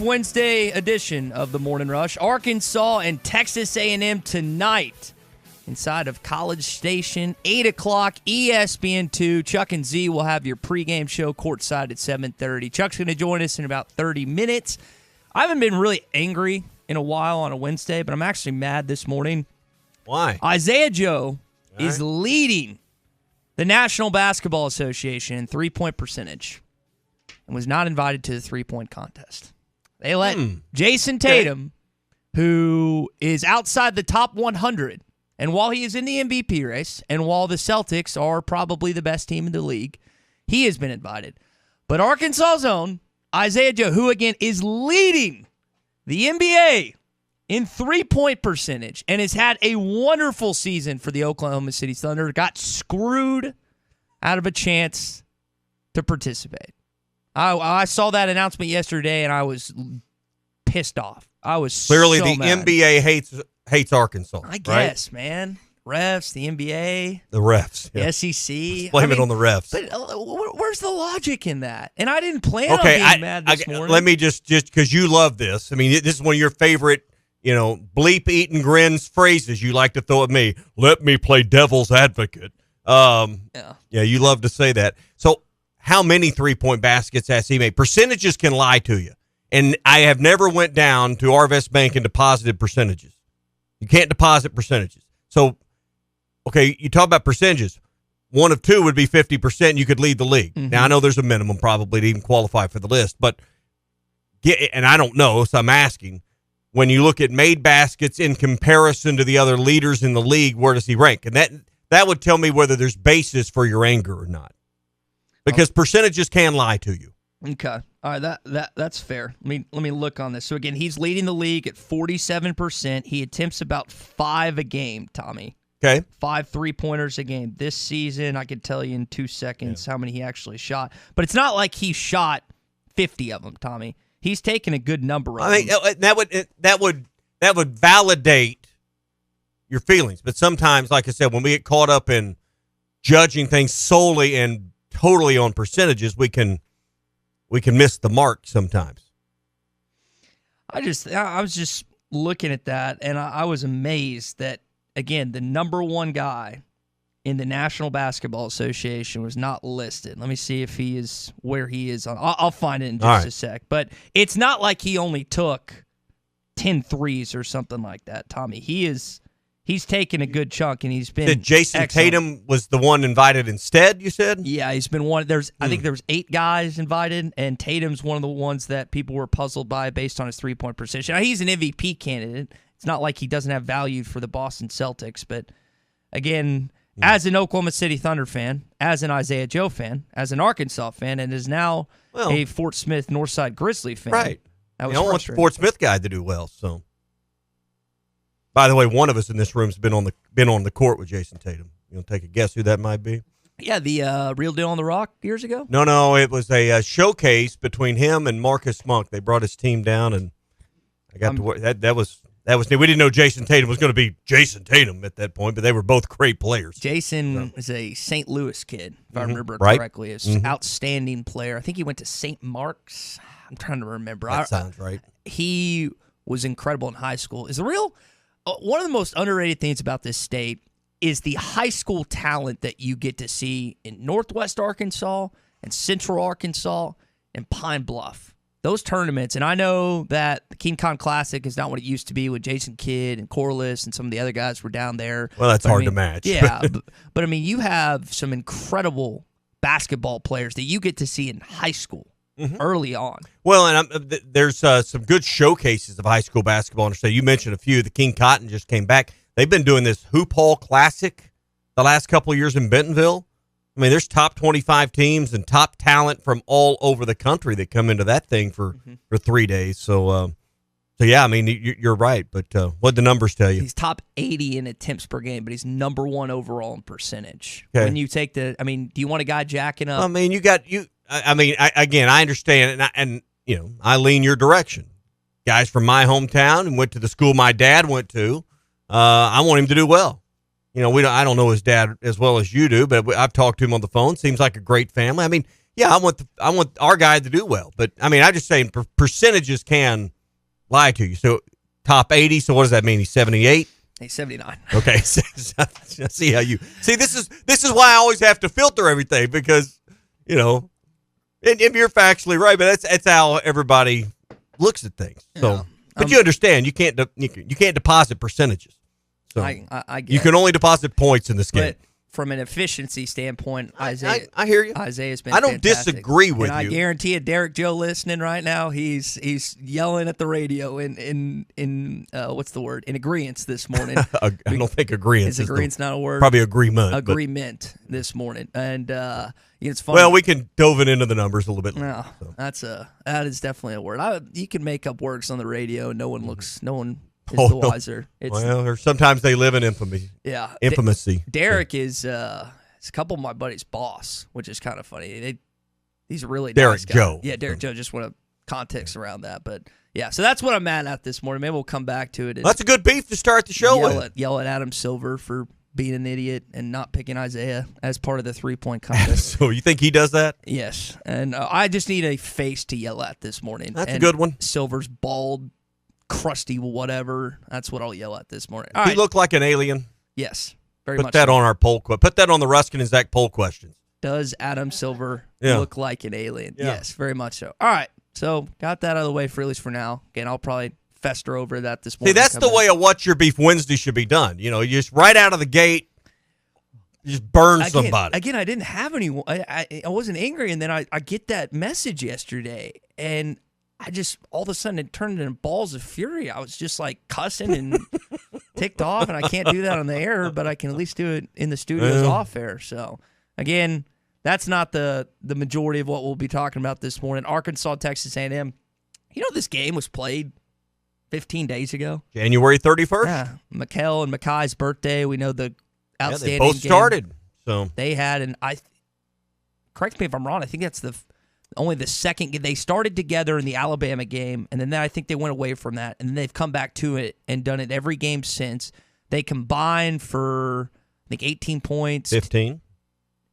Wednesday edition of the Morning Rush. Arkansas and Texas A&M tonight inside of College Station, 8 o'clock, ESPN2. Chuck and Z will have your pregame show courtside at 7:30. Chuck's going to join us in about 30 minutes. I haven't been really angry in a while on a Wednesday, but I'm actually mad this morning. Why? Isaiah Joe is leading the National Basketball Association in three-point percentage and was not invited to the three-point contest. They let Jason Tatum, who is outside the top 100, and while he is in the MVP race, and while the Celtics are probably the best team in the league, he has been invited. But Arkansas's own Isaiah Joe, who again is leading the NBA in three-point percentage and has had a wonderful season for the Oklahoma City Thunder, got screwed out of a chance to participate. I saw that announcement yesterday, and I was pissed off. I was clearly so the mad. NBA hates Arkansas. I guess, man. Refs, the NBA, the refs, the SEC. Blame it on the refs. But where's the logic in that? And I didn't plan on being mad this morning. Let me just because you love this. I mean, this is one of your favorite, bleep, eat, and grins phrases you like to throw at me. Let me play devil's advocate. Yeah, you love to say that. So, how many three-point baskets has he made? Percentages can lie to you. And I have never went down to Arvest Bank and deposited percentages. You can't deposit percentages. So, okay, you talk about percentages. One of two would be 50%. You could lead the league. Mm-hmm. Now, I know there's a minimum probably to even qualify for the list. But, and I don't know, so I'm asking, when you look at made baskets in comparison to the other leaders in the league, where does he rank? And that would tell me whether there's basis for your anger or not. Because percentages can lie to you. Okay. All right, that's fair. Let me look on this. So again, he's leading the league at 47%. He attempts about 5 a game, Tommy. Okay. 5 3-pointers a game. This season, I could tell you in 2 seconds how many he actually shot. But it's not like he shot 50 of them, Tommy. He's taken a good number of them. That would validate your feelings. But sometimes, like I said, when we get caught up in judging things solely and totally on percentages, we can miss the mark sometimes. I was just looking at that, and I was amazed that, again, the number one guy in the National Basketball Association was not listed. Let me see if he is where he is. I'll find it in just a sec. But it's not like he only took 10 threes or something like that, Tommy. He's taken a good chunk, and he's been Jason excellent. Tatum was the one invited instead, you said? Yeah, he's been one. I think there's 8 guys invited, and Tatum's one of the ones that people were puzzled by based on his three-point percentage. Now, he's an MVP candidate. It's not like he doesn't have value for the Boston Celtics, but again, as an Oklahoma City Thunder fan, as an Isaiah Joe fan, as an Arkansas fan, and is now a Fort Smith Northside Grizzly fan. Right. That was I want the Fort Smith guy to do well, so... By the way, one of us in this room has been on the court with Jason Tatum. You want to take a guess who that might be? Yeah, the Real Deal on the Rock years ago? No, it was a showcase between him and Marcus Monk. They brought his team down, and I got to work. That was we didn't know Jason Tatum was going to be Jason Tatum at that point, but they were both great players. Jason is a St. Louis kid, if I remember correctly. He's an outstanding player. I think he went to St. Mark's. I'm trying to remember. That sounds right. He was incredible in high school. One of the most underrated things about this state is the high school talent that you get to see in Northwest Arkansas and Central Arkansas and Pine Bluff. Those tournaments, and I know that the King Kong Classic is not what it used to be with Jason Kidd and Corliss and some of the other guys were down there. Well, that's hard to match. Yeah, but I mean, you have some incredible basketball players that you get to see in high school. Early on. Well, and there's some good showcases of high school basketball. You mentioned a few. The King Cotton just came back. They've been doing this Hoop Hall Classic the last couple of years in Bentonville. I mean, there's top 25 teams and top talent from all over the country that come into that thing for 3 days. So yeah, I mean, you're right. But what'd the numbers tell you? He's top 80 in attempts per game, but he's number 1 overall in percentage. Okay. When you take do you want a guy jacking up? I mean, I understand, and I lean your direction. Guys from my hometown and went to the school my dad went to. I want him to do well. I don't know his dad as well as you do, but I've talked to him on the phone. Seems like a great family. I mean, Yeah, I want our guy to do well. But, I mean, I'm just saying percentages can lie to you. So, top 80, so what does that mean? He's 78? He's 79. Okay. See how you – see, this is why I always have to filter everything because, you know, and you're factually right, but that's how everybody looks at things. So, yeah. But you understand, you can't deposit percentages. So I get you can only deposit points in this game. But from an efficiency standpoint, Isaiah, I hear you. Isaiah's been. I don't fantastic. disagree with and you. I guarantee you, Derek Joe listening right now, he's yelling at the radio in what's the word? In agreement this morning. I don't think agreement is agreement's not a word. Probably agreement. Agreement this morning, and it's funny. Well, we can dove it into the numbers a little bit. No, so. that is definitely a word. You can make up words on the radio, and no one is the wiser. Well, or sometimes they live in infamy. Yeah, infamousy. Derek is a couple of my buddies' boss, which is kind of funny. He's a really Derek nice guy. Joe. Yeah, Derek Joe. Just want context around that, but yeah. So that's what I'm mad at this morning. Maybe we'll come back to it. That's a good beef to start the show with. Yell at Adam Silver for being an idiot and not picking Isaiah as part of the 3-point contest. So you think he does that? Yes, and I just need a face to yell at this morning. That's a good one. Silver's bald, crusty, whatever. That's what I'll yell at this morning. He looked like an alien. Yes, very much. Put that on our poll. Put that on the Ruskin and Zach poll questions. Does Adam Silver look like an alien? Yeah. Yes, very much so. All right, so got that out of the way for at least for now. Again, I'll probably fester over that this morning. See, that's the way a What's Your Beef Wednesday should be done. You know, you just right out of the gate, you just burn somebody. Again, I didn't have any. I wasn't angry, and then I get that message yesterday, and I just all of a sudden it turned into balls of fury. I was just like cussing and ticked off, and I can't do that on the air, but I can at least do it in the studios off air. So again, that's not the majority of what we'll be talking about this morning. Arkansas, Texas A&M. You know, this game was played 15 days ago. January 31st. Yeah, Mikkel and Makai's birthday. We know the outstanding. They both started. So they had, and correct me if I'm wrong. I think that's only the second game. They started together in the Alabama game, and then I think they went away from that, and then they've come back to it and done it every game since. They combined for, I think, 18 points. 15.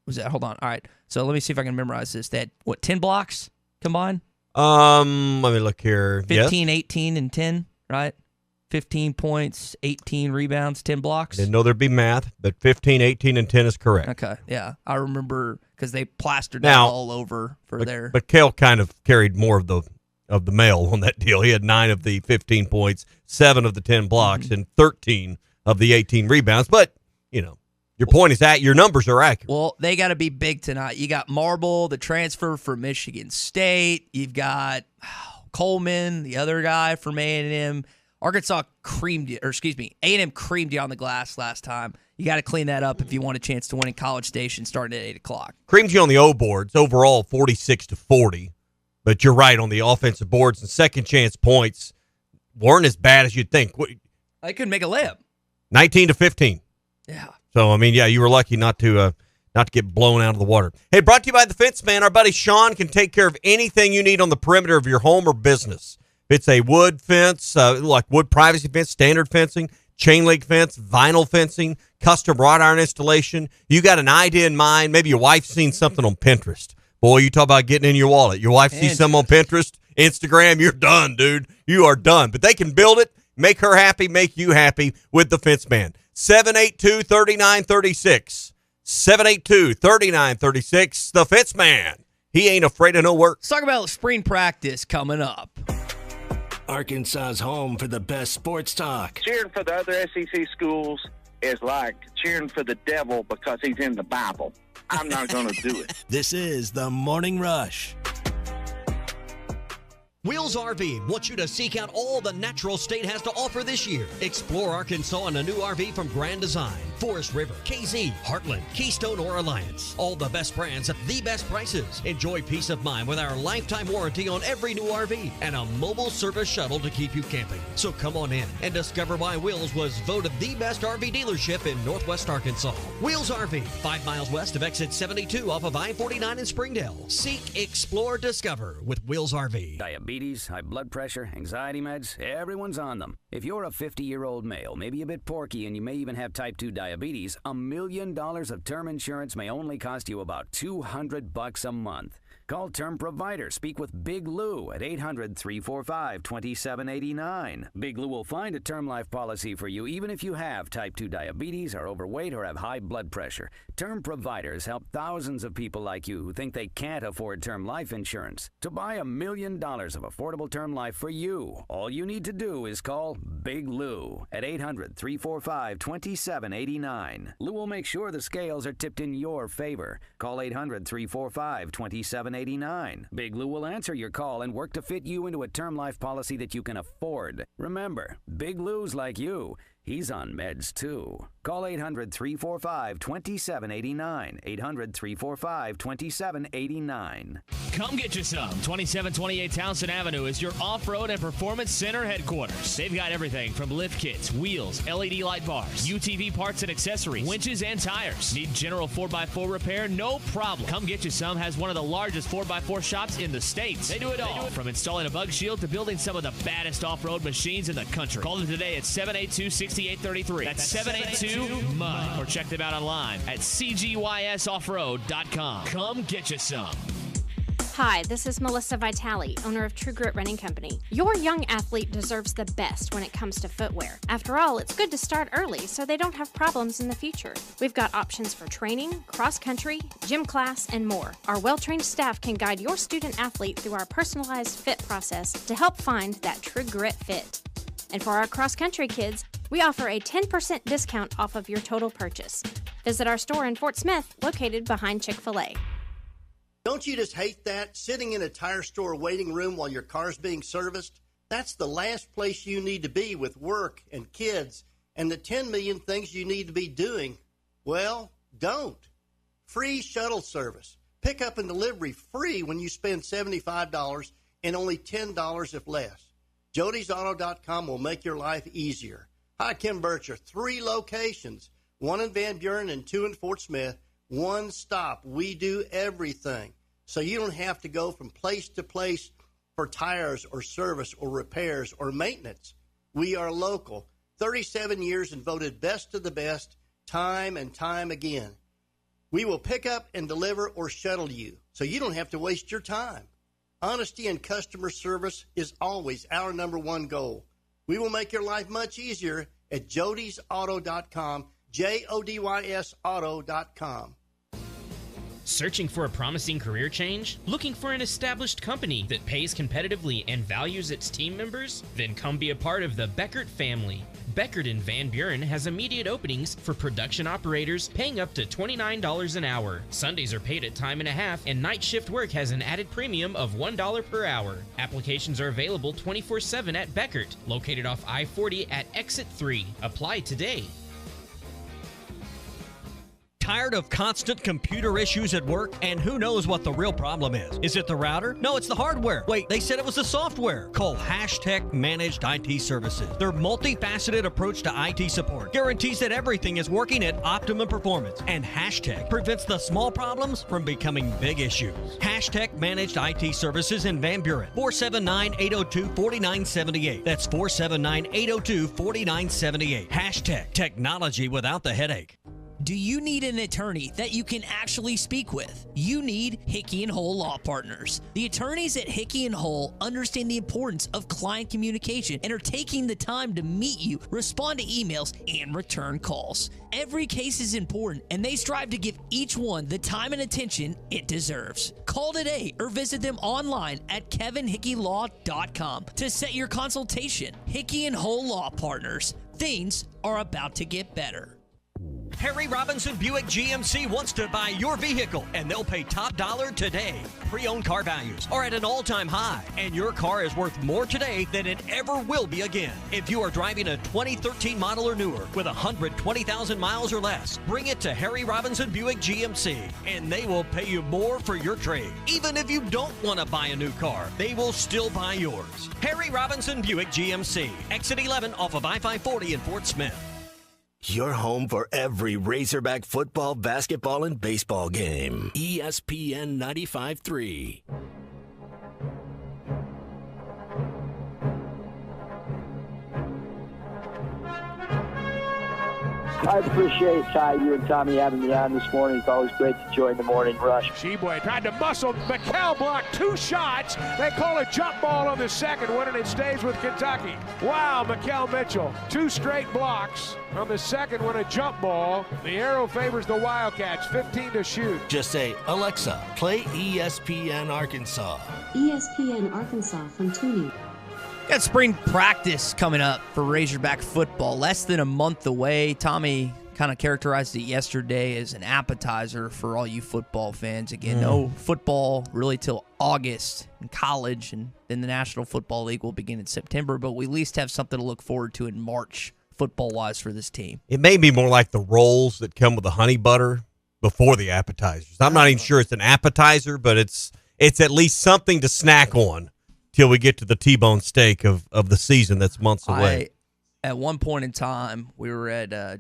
Was that? Hold on. All right. So let me see if I can memorize this. They had, 10 blocks combined? Let me look here. 15, 18, and 10, right? 15 points, 18 rebounds, 10 blocks. Didn't know there'd be math, but 15, 18, and 10 is correct. Okay, yeah. I remember because they plastered that all over for their. But Kale kind of carried more of the mail on that deal. He had 9 of the 15 points, 7 of the 10 blocks, and 13 of the 18 rebounds. But, you know, your point is that your numbers are accurate. Well, they got to be big tonight. You got Marble, the transfer from Michigan State. You've got Coleman, the other guy from A&M. Arkansas creamed you, or excuse me, A&M creamed you on the glass last time. You got to clean that up if you want a chance to win in College Station starting at 8 o'clock. Creamed you on the O boards, overall 46-40. But you're right, on the offensive boards and second chance points weren't as bad as you'd think. I couldn't make a layup. 19-15. Yeah. So, I mean, yeah, you were lucky not to get blown out of the water. Hey, brought to you by The Fence Man. Our buddy Sean can take care of anything you need on the perimeter of your home or business. It's a wood fence, like wood privacy fence, standard fencing, chain link fence, vinyl fencing, custom wrought iron installation. You got an idea in mind. Maybe your wife's seen something on Pinterest. Boy, you talk about getting in your wallet. Your wife sees something on Pinterest, Instagram, you're done, dude. You are done. But they can build it, make her happy, make you happy with the Fence Man. 782-3936. 782-3936. The Fence Man. He ain't afraid of no work. Let's talk about spring practice coming up. Arkansas's home for the best sports talk. Cheering for the other SEC schools is like cheering for the devil because he's in the Bible. I'm not going to do it. This is the Morning Rush. Wheels RV wants you to seek out all the natural state has to offer this year. Explore Arkansas in a new RV from Grand Design, Forest River, KZ, Heartland, Keystone, or Alliance. All the best brands at the best prices. Enjoy peace of mind with our lifetime warranty on every new RV and a mobile service shuttle to keep you camping. So come on in and discover why Wheels was voted the best RV dealership in Northwest Arkansas. Wheels RV, 5 miles west of exit 72 off of I-49 in Springdale. Seek, explore, discover with Wheels RV. Diabetes, high blood pressure, anxiety meds, everyone's on them. If you're a 50-year-old male, maybe a bit porky, and you may even have type 2 diabetes, $1 million of term insurance may only cost you about $200 a month. Call Term Provider. Speak with Big Lou at 800-345-2789. Big Lou will find a term life policy for you even if you have type 2 diabetes, are overweight, or have high blood pressure. Term Providers help thousands of people like you who think they can't afford term life insurance. To buy $1 million of affordable term life for you, all you need to do is call Big Lou at 800-345-2789. Lou will make sure the scales are tipped in your favor. Call 800-345-2789. Big Lou will answer your call and work to fit you into a term life policy that you can afford. Remember, Big Lou's like you. He's on meds too. Call 800-345-2789. 800-345-2789. Come get you some. 2728 Townsend Avenue is your off-road and performance center headquarters. They've got everything from lift kits, wheels, LED light bars, UTV parts and accessories, winches and tires. Need general 4x4 repair? No problem. Come get you some has one of the largest 4x4 shops in the States. They do it all, from installing a bug shield to building some of the baddest off-road machines in the country. Call them today at 782-6833. That's 782-MUD. Or check them out online at cgysoffroad.com. Come get you some. Hi, this is Melissa Vitale, owner of True Grit Running Company. Your young athlete deserves the best when it comes to footwear. After all, it's good to start early so they don't have problems in the future. We've got options for training, cross-country, gym class, and more. Our well-trained staff can guide your student athlete through our personalized fit process to help find that True Grit fit. And for our cross-country kids, we offer a 10% discount off of your total purchase. Visit our store in Fort Smith, located behind Chick-fil-A. Don't you just hate that? Sitting in a tire store waiting room while your car's being serviced? That's the last place you need to be with work and kids and the 10 million things you need to be doing. Well, don't. Free shuttle service. Pickup and delivery free when you spend $75 and only $10 if less. Jody'sAuto.com will make your life easier. Hi, Kim Bircher. 3 locations, 1 in Van Buren and 2 in Fort Smith. One stop. We do everything. So you don't have to go from place to place for tires or service or repairs or maintenance. We are local. 37 years and voted best of the best time and time again. We will pick up and deliver or shuttle you so you don't have to waste your time. Honesty and customer service is always our number one goal. We will make your life much easier at Jody'sAuto.com, JODYS Auto.com. Searching for a promising career change? Looking for an established company that pays competitively and values its team members? Then come be a part of the Beckert family. Beckert in Van Buren has immediate openings for production operators paying up to $29 an hour. Sundays are paid at time and a half, and night shift work has an added premium of $1 per hour. Applications are available 24/7 at Beckert, located off I-40 at Exit 3. Apply today. Tired of constant computer issues at work? And who knows what the real problem is? Is it the router? No, it's the hardware. Wait, they said it was the software. Call Hashtag Managed IT Services. Their multifaceted approach to IT support guarantees that everything is working at optimum performance. And Hashtag prevents the small problems from becoming big issues. Hashtag Managed IT Services in Van Buren. 479-802-4978. That's 479-802-4978. Hashtag Technology without the headache. Do you need an attorney that you can actually speak with? You need Hickey & Hull Law Partners. The attorneys at Hickey & Hull understand the importance of client communication and are taking the time to meet you, respond to emails, and return calls. Every case is important, and they strive to give each one the time and attention it deserves. Call today or visit them online at kevinhickeylaw.com to set your consultation. Hickey & Hull Law Partners. Things are about to get better. Harry Robinson Buick GMC wants to buy your vehicle, and they'll pay top dollar today. Pre-owned car values are at an all-time high, and your car is worth more today than it ever will be again. If you are driving a 2013 model or newer with 120,000 miles or less, bring it to Harry Robinson Buick GMC, and they will pay you more for your trade. Even if you don't want to buy a new car, they will still buy yours. Harry Robinson Buick GMC, Exit 11 off of I-540 in Fort Smith. Your home for every Razorback football, basketball, and baseball game. ESPN 95.3. I appreciate you and Tommy having me on this morning. It's always great to join the morning rush. Sheboy tried to muscle. McKell blocked 2 shots. They call a jump ball on the second one, and it stays with Kentucky. Wow, McKell Mitchell. 2 straight blocks. On the second one, a jump ball. The arrow favors the Wildcats, 15 to shoot. Just say, Alexa, play ESPN Arkansas. ESPN Arkansas from Tuning. Got spring practice coming up for Razorback football. Less than a month away. Tommy kind of characterized it yesterday as an appetizer for all you football fans. Again, no football really till August in college, and then the National Football League will begin in September, but we at least have something to look forward to in March football-wise for this team. It may be more like the rolls that come with the honey butter before the appetizers. I'm not even sure it's an appetizer, but it's at least something to snack on till we get to the T-bone steak of the season that's months away. At one point in time, we were at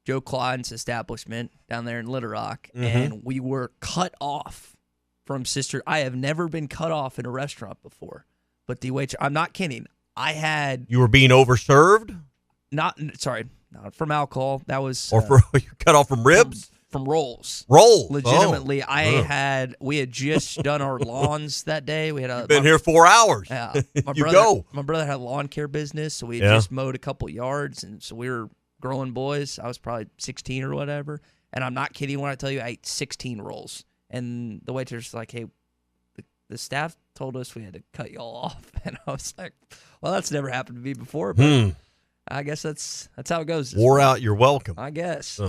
Joe Clyde's establishment down there in Little Rock, and we were cut off from Sister. I have never been cut off in a restaurant before, but the waitress, I'm not kidding. You were being overserved? Not from alcohol. That was you're cut off from ribs? From rolls. Rolls. Legitimately, we had just done our lawns that day. We had been here 4 hours. Yeah. My brother had a lawn care business, so we had just mowed a couple yards, and so we were growing boys. I was probably 16 or whatever, and I'm not kidding when I tell you I ate 16 rolls. And the waitress was like, "Hey, the staff told us we had to cut y'all off," and I was like, "Well, that's never happened to me before, but I guess that's how it goes." Wore out, you're welcome. I guess.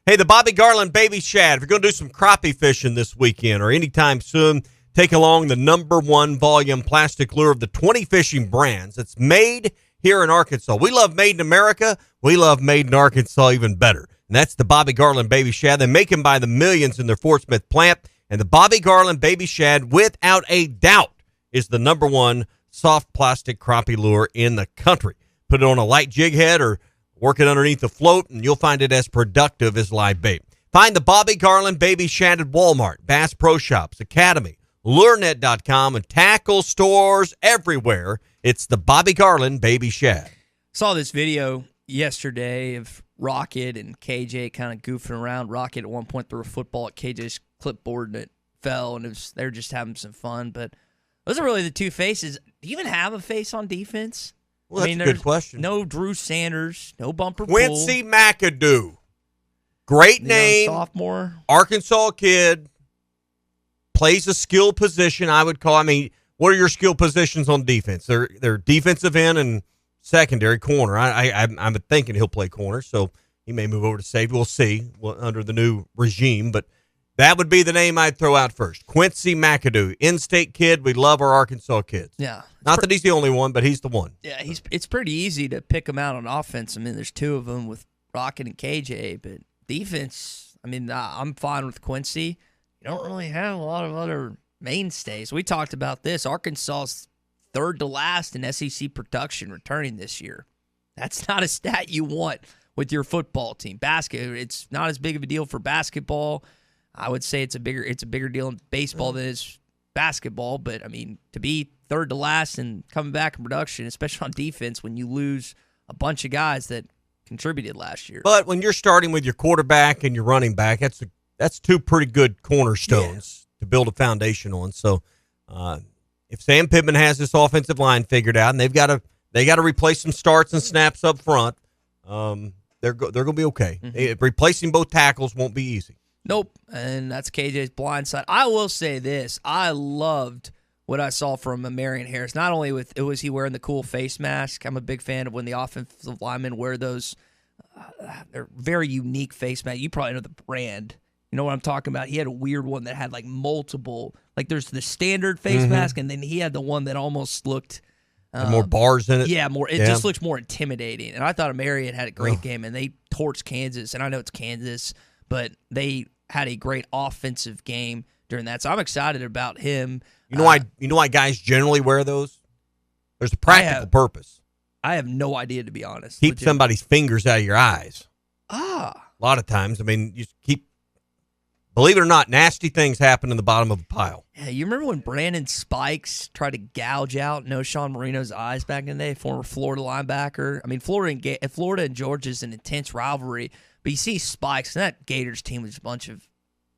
Hey, the Bobby Garland Baby Shad. If you're going to do some crappie fishing this weekend or anytime soon, take along the #1 volume plastic lure of the 20 fishing brands. It's made here in Arkansas. We love made in America. We love made in Arkansas even better. And that's the Bobby Garland Baby Shad. They make them by the millions in their Fort Smith plant. And the Bobby Garland Baby Shad, without a doubt, is the #1 soft plastic crappie lure in the country. Put it on a light jig head or work it underneath the float, and you'll find it as productive as live bait. Find the Bobby Garland Baby Shad at Walmart, Bass Pro Shops, Academy, LureNet.com, and tackle stores everywhere. It's the Bobby Garland Baby Shad. Saw this video yesterday of Rocket and KJ kind of goofing around. Rocket at one point threw a football at KJ's clipboard, and it fell, and they were just having some fun. But those are really the two faces. Do you even have a face on defense? Well, that's a good question. No Drew Sanders, no Bumper Quincy McAdoo. Great name. Sophomore. Arkansas kid. Plays a skill position, I would call. I mean, what are your skill positions on defense? They're defensive end and secondary corner. I'm thinking he'll play corner, so he may move over to safety. We'll see under the new regime, but that would be the name I'd throw out first. Quincy McAdoo, in-state kid. We love our Arkansas kids. Yeah. Not that he's the only one, but he's the one. Yeah, it's pretty easy to pick him out on offense. I mean, there's two of them with Rocket and KJ, but defense, I mean, I'm fine with Quincy. You don't really have a lot of other mainstays. We talked about this. Arkansas's third to last in SEC production returning this year. That's not a stat you want with your football team. It's not as big of a deal for basketball. I would say it's a bigger deal in baseball than it is basketball, but I mean, to be third to last and coming back in production, especially on defense, when you lose a bunch of guys that contributed last year. But when you're starting with your quarterback and your running back, that's two pretty good cornerstones to build a foundation on. So if Sam Pittman has this offensive line figured out, and they got to replace some starts and snaps up front, they're going to be okay. Replacing both tackles won't be easy. Nope, and that's KJ's blind side. I will say this. I loved what I saw from Marion Harris. Not only was he wearing the cool face mask. I'm a big fan of when the offensive linemen wear those. They're very unique face masks. You probably know the brand. You know what I'm talking about? He had a weird one that had like multiple. Like there's the standard face mask, and then he had the one that almost looked. More bars in it? Yeah, more. It just looks more intimidating. And I thought Marion had a great game, and they torched Kansas. And I know it's Kansas, but they had a great offensive game during that. So I'm excited about him. You know why guys generally wear those? There's a practical purpose. I have no idea, to be honest. Keep somebody's fingers out of your eyes. A lot of times. I mean, you keep, believe it or not, nasty things happen in the bottom of a pile. Yeah, you remember when Brandon Spikes tried to gouge out Sean Marino's eyes back in the day, former Florida linebacker? I mean, Florida and Georgia is an intense rivalry, But you see Spikes, and that Gators team was a bunch of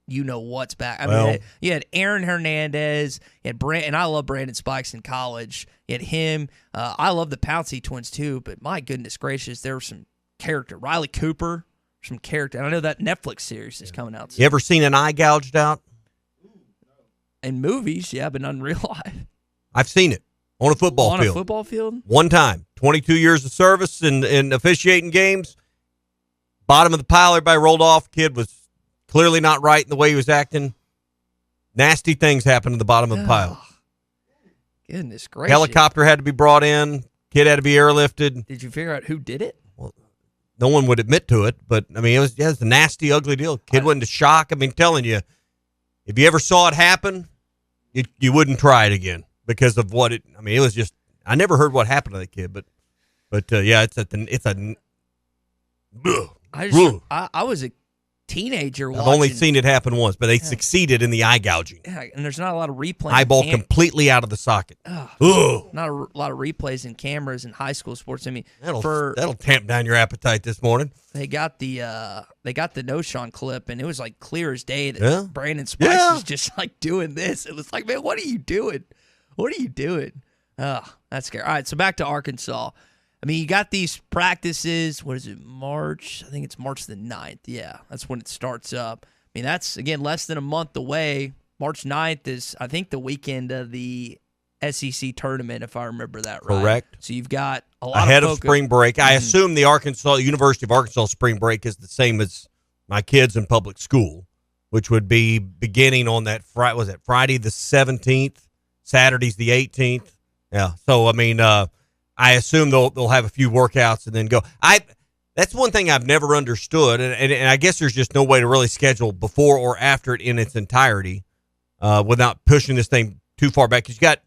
you-know-what's back. I mean, you had Aaron Hernandez, you had and I love Brandon Spikes in college. You had him. I love the Pouncey twins, too, but my goodness gracious, there was some character. Riley Cooper, some character. And I know that Netflix series is coming out soon. You ever seen an eye gouged out? In movies, yeah, but not in real life. I've seen it on a football field. On a football field? One time. 22 years of service in officiating games. Bottom of the pile, everybody rolled off. Kid was clearly not right in the way he was acting. Nasty things happened at the bottom of the pile. Goodness gracious. Helicopter had to be brought in. Kid had to be airlifted. Did you figure out who did it? Well, no one would admit to it, but, I mean, it was a nasty, ugly deal. Kid went into shock. I mean, telling you, if you ever saw it happen, you wouldn't try it again because of what it – I mean, it was just – I never heard what happened to that kid, but yeah, I was a teenager watching. I've only seen it happen once, but they succeeded in the eye gouging. Yeah, and there's not a lot of replay. Eyeball completely out of the socket. Not a lot of replays and cameras in high school sports. I mean, that'll tamp down your appetite this morning. They got the No-Shawn clip, and it was like clear as day that Brandon Spikes was just like doing this. It was like, man, what are you doing? What are you doing? That's scary. All right, so back to Arkansas. I mean, you got these practices. What is it, March? I think it's March the 9th. Yeah, that's when it starts up. I mean, that's, again, less than a month away. March 9th is, I think, the weekend of the SEC tournament, if I remember that right. Correct. So you've got a lot ahead of of spring break. I assume the University of Arkansas spring break is the same as my kids in public school, which would be beginning on that Friday. Was it Friday the 17th? Saturday's the 18th. Yeah. So I mean, I assume they'll have a few workouts and then go. That's one thing I've never understood, and I guess there's just no way to really schedule before or after it in its entirety without pushing this thing too far back. Because you got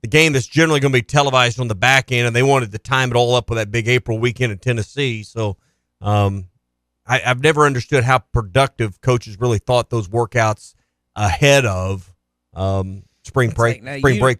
the game that's generally going to be televised on the back end, and they wanted to time it all up with that big April weekend in Tennessee. So I've never understood how productive coaches really thought those workouts ahead of spring break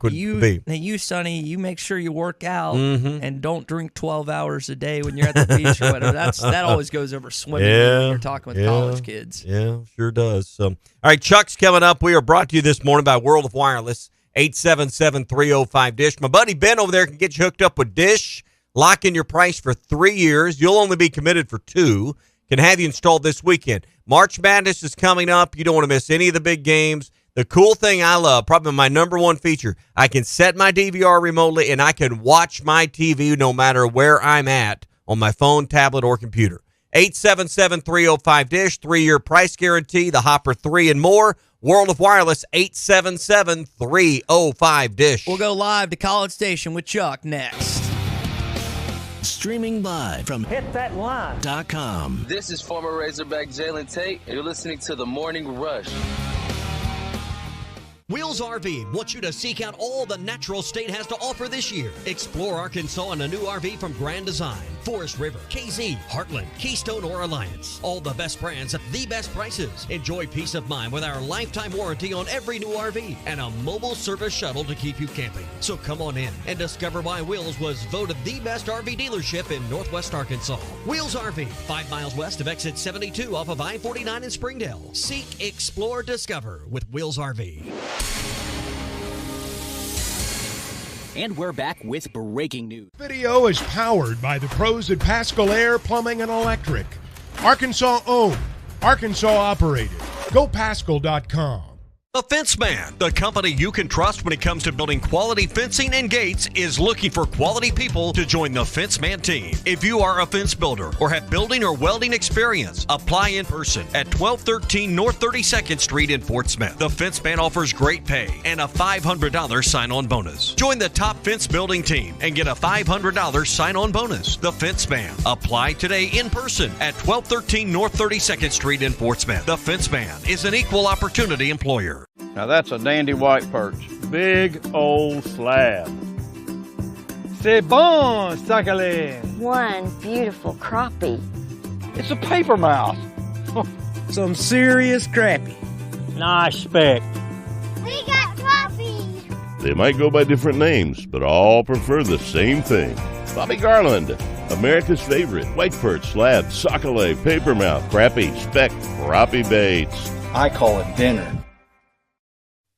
would be. Now you, Sonny, you make sure you work out and don't drink 12 hours a day when you're at the beach or whatever. That always goes over swimming when you're talking with college kids. Yeah, sure does. So, all right, Chuck's coming up. We are brought to you this morning by World of Wireless, 877-305-DISH. My buddy Ben over there can get you hooked up with Dish. Lock in your price for 3 years. You'll only be committed for 2. Can have you installed this weekend. March Madness is coming up. You don't want to miss any of the big games. The cool thing I love, probably my number one feature, I can set my DVR remotely and I can watch my TV no matter where I'm at on my phone, tablet, or computer. 877-305-DISH, 3-year price guarantee, the Hopper 3 and more. World of Wireless, 877-305-DISH. We'll go live to College Station with Chuck next. Streaming live from hitthatline.com. This is former Razorback Jalen Tate, and you're listening to The Morning Rush. Wheels RV wants you to seek out all the natural state has to offer this year. Explore Arkansas in a new RV from Grand Design, Forest River, KZ, Heartland, Keystone, or Alliance. All the best brands at the best prices. Enjoy peace of mind with our lifetime warranty on every new RV and a mobile service shuttle to keep you camping. So come on in and discover why Wheels was voted the best RV dealership in Northwest Arkansas. Wheels RV, 5 miles west of exit 72 off of I-49 in Springdale. Seek, explore, discover with Wheels RV. And we're back with breaking news. Video is powered by the pros at Pascal Air Plumbing and Electric. Arkansas owned, Arkansas operated. GoPascal.com. The Fence Man, the company you can trust when it comes to building quality fencing and gates, is looking for quality people to join the Fence Man team. If you are a fence builder or have building or welding experience, apply in person at 1213 North 32nd Street in Fort Smith. The Fence Man offers great pay and a $500 sign-on bonus. Join the top fence building team and get a $500 sign-on bonus. The Fence Man. Apply today in person at 1213 North 32nd Street in Fort Smith. The Fence Man is an equal opportunity employer. Now that's a dandy white perch. Big old slab. C'est bon, sacalé. One beautiful crappie. It's a paper mouse. Some serious crappie. Nice speck. We got crappies. They might go by different names, but all prefer the same thing. Bobby Garland, America's favorite white perch, slab, sockeye, papermouth, crappie, speck, crappie baits. I call it dinner.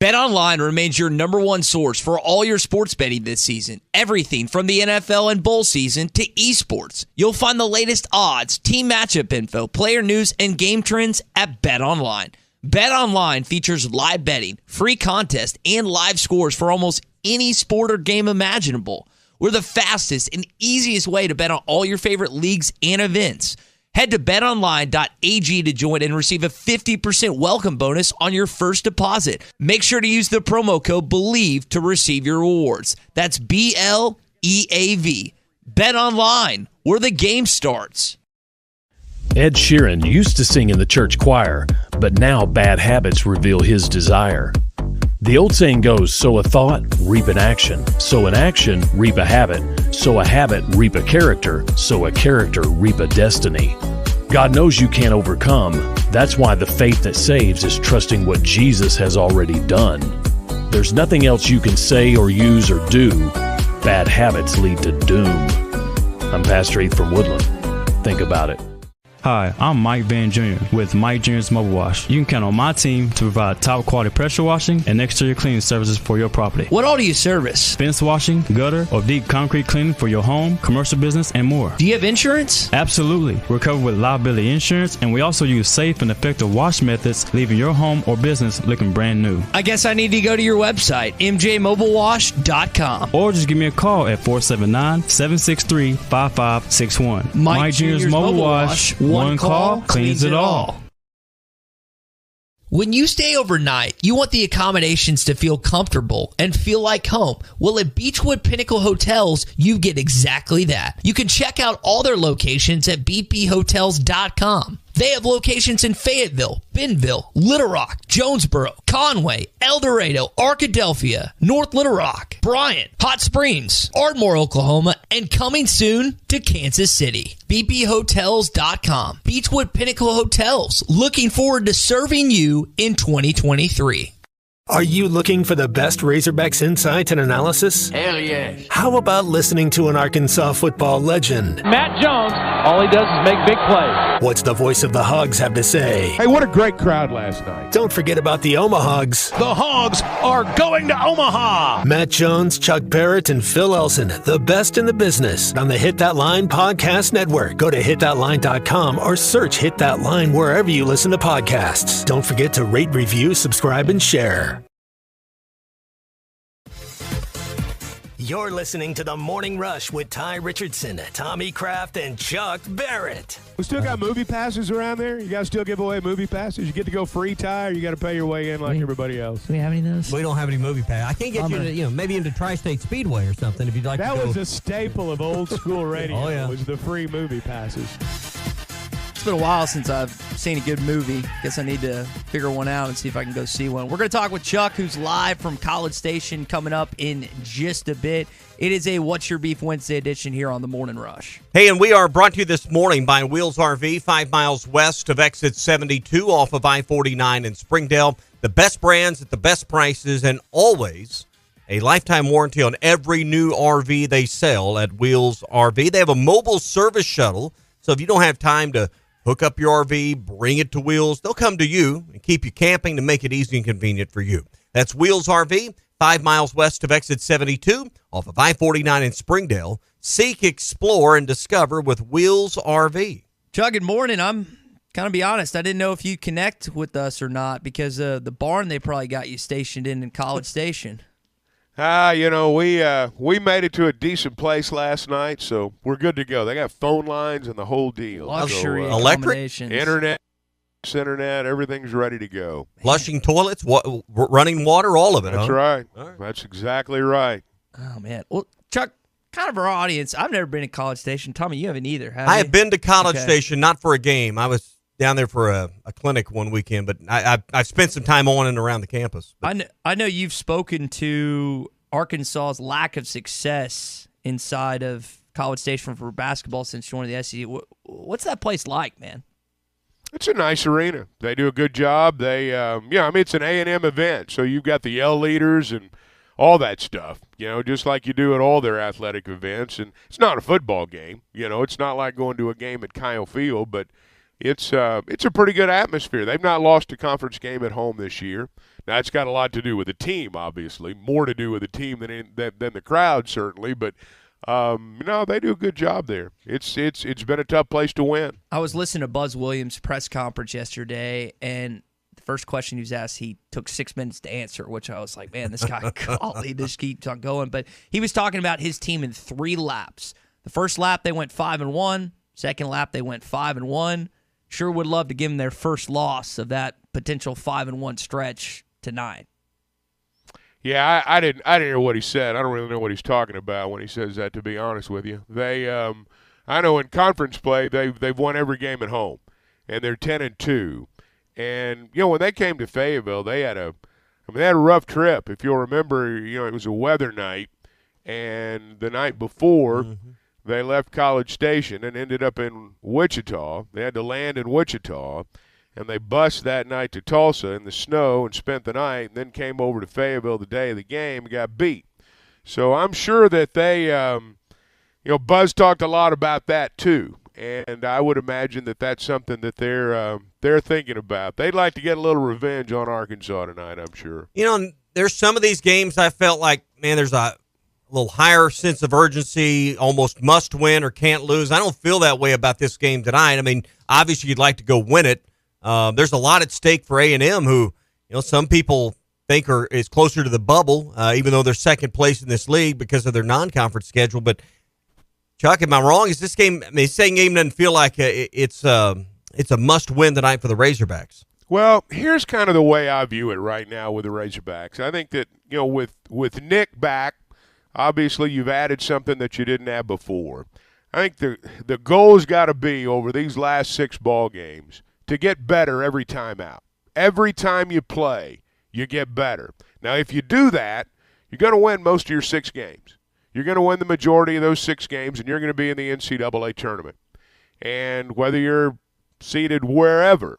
BetOnline remains your number one source for all your sports betting this season. Everything from the NFL and bowl season to esports. You'll find the latest odds, team matchup info, player news, and game trends at BetOnline. BetOnline features live betting, free contests, and live scores for almost any sport or game imaginable. We're the fastest and easiest way to bet on all your favorite leagues and events. Head to betonline.ag to join and receive a 50% welcome bonus on your first deposit. Make sure to use the promo code BELIEVE to receive your rewards. That's BLEAV. BetOnline, where the game starts. Ed Sheeran used to sing in the church choir, but now bad habits reveal his desire. The old saying goes, sow a thought, reap an action. Sow an action, reap a habit. Sow a habit, reap a character. Sow a character, reap a destiny. God knows you can't overcome. That's why the faith that saves is trusting what Jesus has already done. There's nothing else you can say or use or do. Bad habits lead to doom. I'm Pastor Heath from Woodland. Think about it. Hi, I'm Mike Van Jr. with Mike Jr.'s Mobile Wash. You can count on my team to provide top quality pressure washing and exterior cleaning services for your property. What all do you service? Fence washing, gutter, or deep concrete cleaning for your home, commercial business, and more. Do you have insurance? Absolutely. We're covered with liability insurance, and we also use safe and effective wash methods, leaving your home or business looking brand new. I guess I need to go to your website, mjmobilewash.com. Or just give me a call at 479-763-5561. Mike Jr.'s Mobile Wash. One call cleans it all. When you stay overnight, you want the accommodations to feel comfortable and feel like home. Well, at Beechwood Pinnacle Hotels, you get exactly that. You can check out all their locations at bphotels.com. They have locations in Fayetteville, Bentonville, Little Rock, Jonesboro, Conway, El Dorado, Arkadelphia, North Little Rock, Bryant, Hot Springs, Ardmore, Oklahoma, and coming soon to Kansas City. bphotels.com. Beechwood Pinnacle Hotels, looking forward to serving you in 2023. Are you looking for the best Razorbacks insight and analysis? Hell yes. How about listening to an Arkansas football legend? Matt Jones, all he does is make big plays. What's the voice of the Hogs have to say? Hey, what a great crowd last night. Don't forget about the Omahogs. The Hogs are going to Omaha. Matt Jones, Chuck Barrett, and Phil Elson, the best in the business on the Hit That Line Podcast Network. Go to hitthatline.com or search Hit That Line wherever you listen to podcasts. Don't forget to rate, review, subscribe, and share. You're listening to The Morning Rush with Ty Richardson, Tommy Kraft, and Chuck Barrett. We still got movie passes around there? You guys still give away movie passes? You get to go free, Ty, or you got to pay your way in like everybody else? Do we have any of those? We don't have any movie passes. I can't get you to, maybe into Tri-State Speedway or something if you'd like to go. That was a staple of old school radio. Oh, yeah. Was the free movie passes. It's been a while since I've seen a good movie. Guess I need to figure one out and see if I can go see one. We're going to talk with Chuck, who's live from College Station, coming up in just a bit. It is a What's Your Beef Wednesday edition here on The Morning Rush. Hey, and we are brought to you this morning by Wheels RV, 5 miles west of exit 72 off of I-49 in Springdale. The best brands at the best prices, and always a lifetime warranty on every new RV they sell at Wheels RV. They have a mobile service shuttle, so if you don't have time to hook up your RV, bring it to Wheels, they'll come to you and keep you camping to make it easy and convenient for you. That's Wheels RV, 5 miles west of exit 72 off of I-49 in Springdale. Seek, explore, and discover with Wheels RV. Chuck, good morning. I'm kind of be honest. I didn't know if you'd connect with us or not because the barn they probably got you stationed in College Station. We made it to a decent place last night, so we're good to go. They got phone lines and the whole deal. Luxury electric, internet, everything's ready to go. Flushing toilets, running water, all of it. That's right. That's exactly right. Oh, man. Well, Chuck, kind of our audience, I've never been to College Station. Tommy, you haven't either, have you? I have been to College Station, not for a game. I was down there for a clinic one weekend, but I've spent some time on and around the campus. I know you've spoken to Arkansas's lack of success inside of College Station for basketball since joining the SEC. What's that place like, man? It's a nice arena. They do a good job. They, it's an A&M event, so you've got the Yell leaders and all that stuff, just like you do at all their athletic events. And it's not a football game. It's not like going to a game at Kyle Field, but it's a pretty good atmosphere. They've not lost a conference game at home this year. Now, it's got a lot to do with the team, obviously, more to do with the team than the crowd, certainly, but they do a good job there. It's been a tough place to win. I was listening to Buzz Williams' press conference yesterday, and the first question he was asked, he took 6 minutes to answer, which I was like, man, this guy, golly, this keeps on going. But he was talking about his team in 3 laps. The first lap, they went 5-1. Second lap, they went 5-1. Sure would love to give them their first loss of that potential 5-1 stretch tonight. Yeah, I didn't hear what he said. I don't really know what he's talking about when he says that, to be honest with you. They I know in conference play they've won every game at home, and they're 10-2. And when they came to Fayetteville, they had a rough trip. If you'll remember, it was a weather night, and the night before they left College Station and ended up in Wichita. They had to land in Wichita, and they bused that night to Tulsa in the snow and spent the night, and then came over to Fayetteville the day of the game and got beat. So I'm sure that they, Buzz talked a lot about that too, and I would imagine that that's something that they're thinking about. They'd like to get a little revenge on Arkansas tonight, I'm sure. There's some of these games I felt like, man, there's a little higher sense of urgency, almost must win or can't lose. I don't feel that way about this game tonight. I mean, obviously you'd like to go win it. There's a lot at stake for A&M who, some people think is closer to the bubble, even though they're second place in this league because of their non-conference schedule. But, Chuck, am I wrong? Is this game, this game doesn't feel like it's a must-win tonight for the Razorbacks? Well, here's kind of the way I view it right now with the Razorbacks. I think that, with Nick back, obviously you've added something that you didn't have before. I think the goal's got to be over these last 6 ball games to get better every time out. Every time you play, you get better. Now, if you do that, you're going to win most of your 6 games. You're going to win the majority of those 6 games, and you're going to be in the NCAA tournament. And whether you're seated wherever,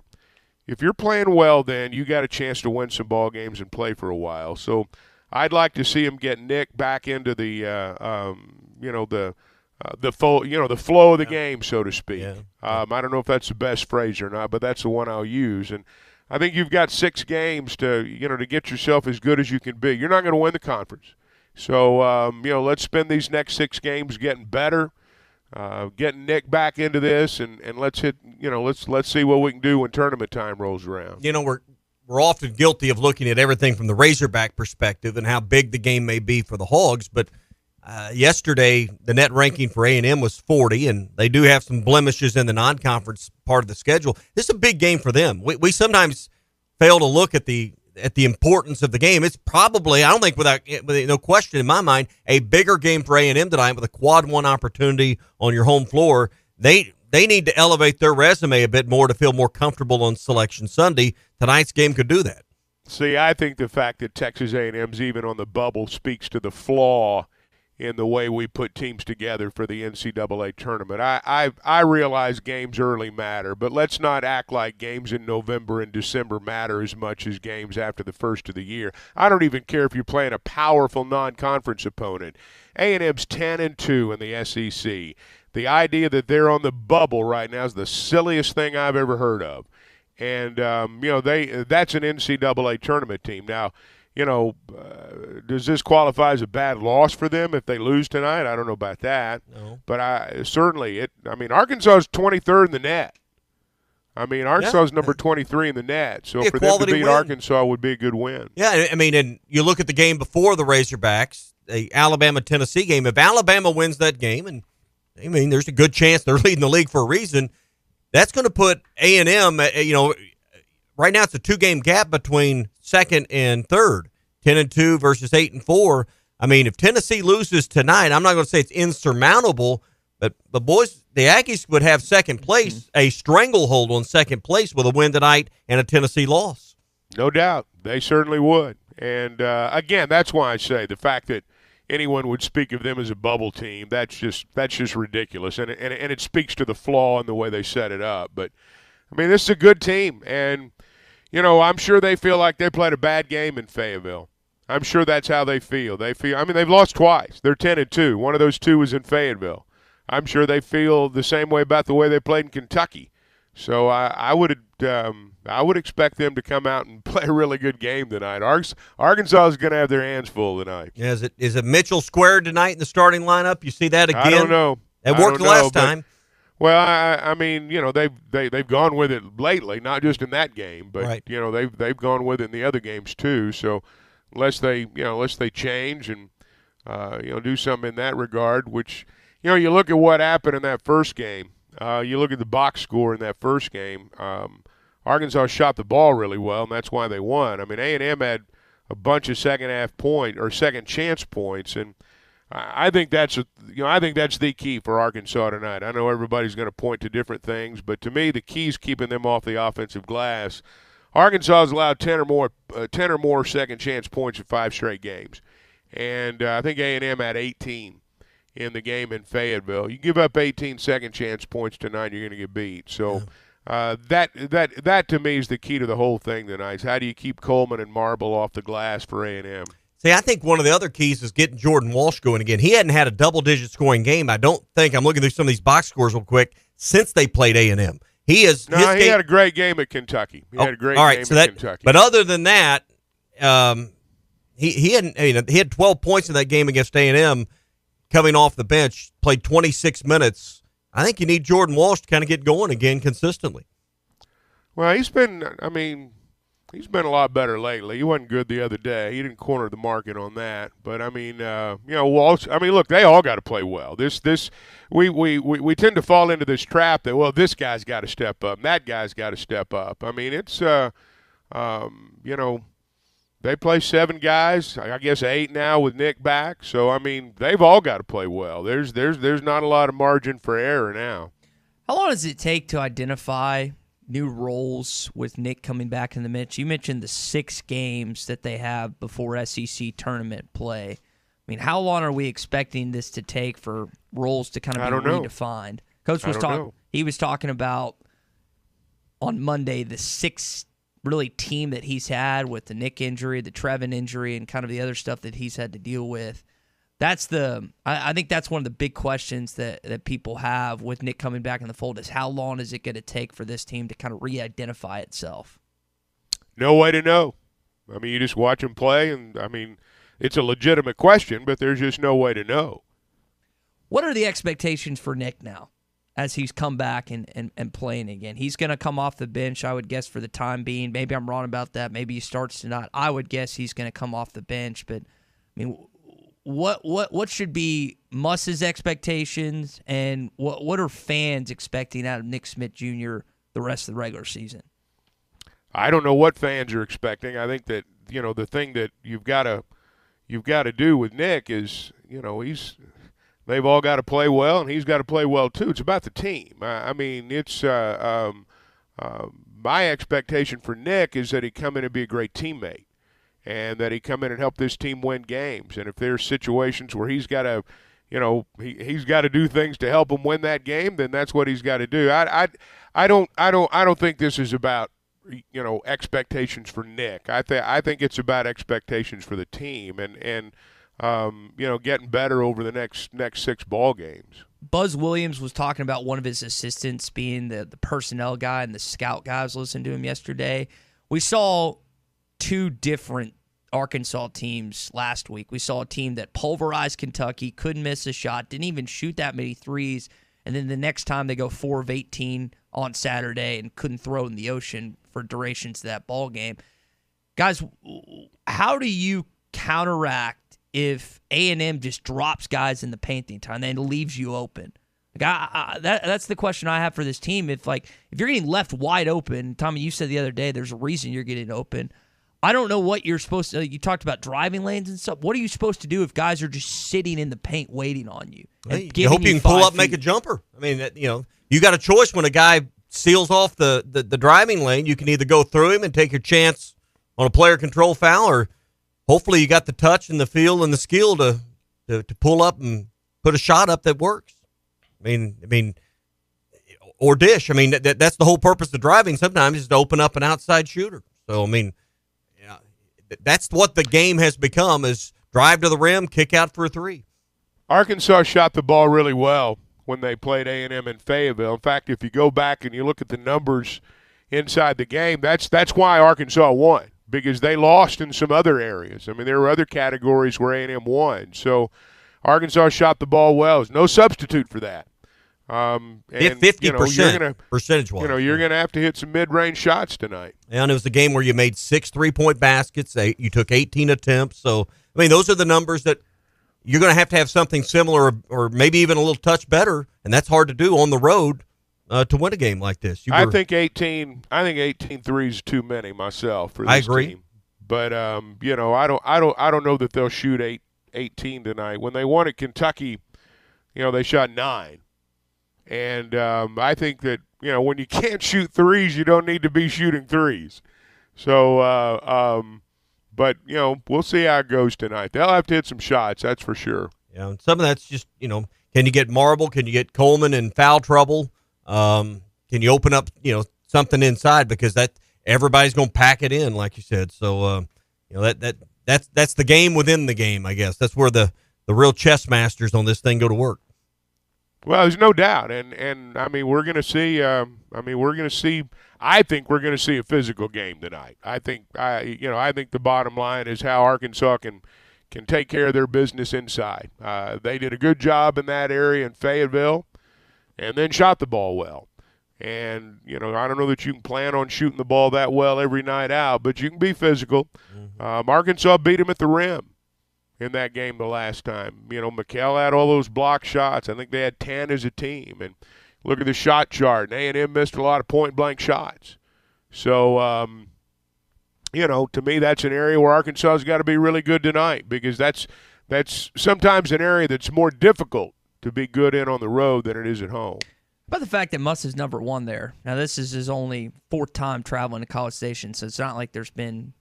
if you're playing well, then you got a chance to win some ball games and play for a while. So I'd like to see him get Nick back into the flow of the game, so to speak. Yeah. I don't know if that's the best phrase or not, but that's the one I'll use. And I think you've got 6 games to get yourself as good as you can be. You're not going to win the conference. So, let's spend these next 6 games getting better, getting Nick back into this, and let's hit, let's see what we can do when tournament time rolls around. We're often guilty of looking at everything from the Razorback perspective and how big the game may be for the Hogs, but yesterday, the net ranking for A&M was 40, and they do have some blemishes in the non-conference part of the schedule. This is a big game for them. We sometimes fail to look at the importance of the game. It's probably, I don't think without no question in my mind, a bigger game for A&M tonight with a quad 1 opportunity on your home floor. They need to elevate their resume a bit more to feel more comfortable on Selection Sunday. Tonight's game could do that. See, I think the fact that Texas A&M's even on the bubble speaks to the flaw in the way we put teams together for the NCAA tournament. I realize games early matter, but let's not act like games in November and December matter as much as games after the first of the year. I don't even care if you're playing a powerful non-conference opponent. A&M's 10-2 in the SEC. The idea that they're on the bubble right now is the silliest thing I've ever heard of. And, that's an NCAA tournament team. Now, does this qualify as a bad loss for them if they lose tonight? I don't know about that. No. But Arkansas is 23rd in the net. Arkansas is number 23 in the net. So for them to beat Arkansas would be a good win. Yeah, and you look at the game before the Razorbacks, the Alabama-Tennessee game. If Alabama wins that game, and there's a good chance they're leading the league for a reason, that's going to put A&M, right now it's a 2-game gap between second and third, 10-2 versus 8-4. If Tennessee loses tonight, I'm not going to say it's insurmountable, but the boys, the Aggies would have second place, a stranglehold on second place with a win tonight and a Tennessee loss. No doubt. They certainly would. And, again, that's why I say the fact that anyone would speak of them as a bubble team, that's just ridiculous. And it speaks to the flaw in the way they set it up. But, this is a good team. And, I'm sure they feel like they played a bad game in Fayetteville. I'm sure that's how they feel. I mean, they've lost twice. They're 10-2. One of those two was in Fayetteville. I'm sure they feel the same way about the way they played in Kentucky. So I would expect them to come out and play a really good game tonight. Arkansas is going to have their hands full tonight. Yeah, is it Mitchell squared tonight in the starting lineup? You see that again? I don't know. It worked last time. Well, I mean, you know, they've gone with it lately, not just in that game, but right. You know, they've gone with it in the other games too. So unless they change and do something in that regard, which you look at what happened in that first game. You look at the box score in that first game. Arkansas shot the ball really well, and that's why they won. I mean, A&M had a bunch of second chance points, and I think that's the key for Arkansas tonight. I know everybody's going to point to different things, but to me, the key is keeping them off the offensive glass. Arkansas has allowed 10 or more second chance points in 5 straight games, and I think A&M had 18 in the game in Fayetteville. You give up 18 second chance points tonight, you're going to get beat. So that to me is the key to the whole thing tonight. Is how do you keep Coleman and Marble off the glass for A&M? See, I think one of the other keys is getting Jordan Walsh going again. He hadn't had a double-digit scoring game, I don't think. I'm looking through some of these box scores real quick since they played A&M. He had a great game at Kentucky. He had a great game at Kentucky. But other than that, he had 12 points in that game against A&M. Coming off the bench, played 26 minutes. I think you need Jordan Walsh to kind of get going again consistently. Well, he's been a lot better lately. He wasn't good the other day. He didn't corner the market on that. But I mean, Walsh. I mean, look, they all got to play well. We tend to fall into this trap that this guy's got to step up, and that guy's got to step up. I mean, it's they play 7 guys, I guess 8 now with Nick back. So, I mean, they've all got to play well. There's not a lot of margin for error now. How long does it take to identify new roles with Nick coming back in the mix? You mentioned the 6 games that they have before SEC tournament play. I mean, how long are we expecting this to take for roles to kind of be redefined? Coach was talking about on Monday the 6th really team that he's had with the Nick injury, the Trevin injury, and kind of the other stuff that he's had to deal with. I think that's one of the big questions that people have with Nick coming back in the fold is how long is it going to take for this team to kind of re-identify itself? No way to know. I mean, you just watch him play, and I mean, it's a legitimate question, but there's just no way to know. What are the expectations for Nick now as he's come back and playing again? He's going to come off the bench, I would guess, for the time being. Maybe I'm wrong about that. Maybe he starts tonight. I would guess he's going to come off the bench. But, I mean, what should be Muss's expectations, and what are fans expecting out of Nick Smith Jr. the rest of the regular season? I don't know what fans are expecting. I think that, the thing that you've got to do with Nick is, they've all got to play well, and he's got to play well too. It's about the team. I mean, it's my expectation for Nick is that he come in and be a great teammate, and that he come in and help this team win games. And if there's situations where he's got to, he's got to do things to help him win that game, then that's what he's got to do. I don't think this is about expectations for Nick. I think it's about expectations for the team, and getting better over the next 6 ball games. Buzz Williams was talking about one of his assistants being the personnel guy and the scout guy. I was listening to him yesterday. We saw 2 different Arkansas teams last week. We saw a team that pulverized Kentucky, couldn't miss a shot, didn't even shoot that many threes, and then the next time they go 4 of 18 on Saturday and couldn't throw in the ocean for durations of that ball game. Guys, how do you counteract if A&M just drops guys in the paint the entire time and then leaves you open? That's the question I have for this team. If you're getting left wide open, Tommy, you said the other day there's a reason you're getting open. I don't know what you're supposed to. You talked about driving lanes and stuff. What are you supposed to do if guys are just sitting in the paint waiting on you? You hope you can pull up, make a jumper. I mean, you got a choice when a guy seals off the driving lane. You can either go through him and take your chance on a player control foul, or hopefully you got the touch and the feel and the skill to pull up and put a shot up that works. I mean, or dish. I mean, that's the whole purpose of driving sometimes is to open up an outside shooter. So, I mean, that's what the game has become: is drive to the rim, kick out for a three. Arkansas shot the ball really well when they played A&M in Fayetteville. In fact, if you go back and you look at the numbers inside the game, that's why Arkansas won, because they lost in some other areas. I mean, there were other categories where A&M won. So Arkansas shot the ball well. There's no substitute for that. And 50% percentage-wise. You're going to have to hit some mid-range shots tonight. And it was a game where you made 6 3-point baskets. You took 18 attempts. So, I mean, those are the numbers that you're going to have something similar or maybe even a little touch better, and that's hard to do on the road to win a game like this. I think 18 threes is too many myself for this I agree. team. But I don't know that they'll shoot 18 tonight. When they won at Kentucky, they shot 9. And I think that, when you can't shoot threes, you don't need to be shooting threes. So, but, we'll see how it goes tonight. They'll have to hit some shots, that's for sure. Yeah, and some of that's just, can you get Marble? Can you get Coleman in foul trouble? Can you open up, something inside? Because everybody's going to pack it in, like you said. So, that's the game within the game, I guess. That's where the real chess masters on this thing go to work. Well, there's no doubt, and I mean we're going to see. I think we're going to see a physical game tonight. I think the bottom line is how Arkansas can take care of their business inside. They did a good job in that area in Fayetteville, and then shot the ball well. And I don't know that you can plan on shooting the ball that well every night out, but you can be physical. Arkansas beat them at the rim in that game the last time. McKell had all those block shots. I think they had 10 as a team. And look at the shot chart. A&M missed a lot of point-blank shots. So, to me, that's an area where Arkansas has got to be really good tonight, because that's sometimes an area that's more difficult to be good in on the road than it is at home. About the fact that Muss is number 1 there. Now, this is his only 4th time traveling to College Station, so it's not like there's been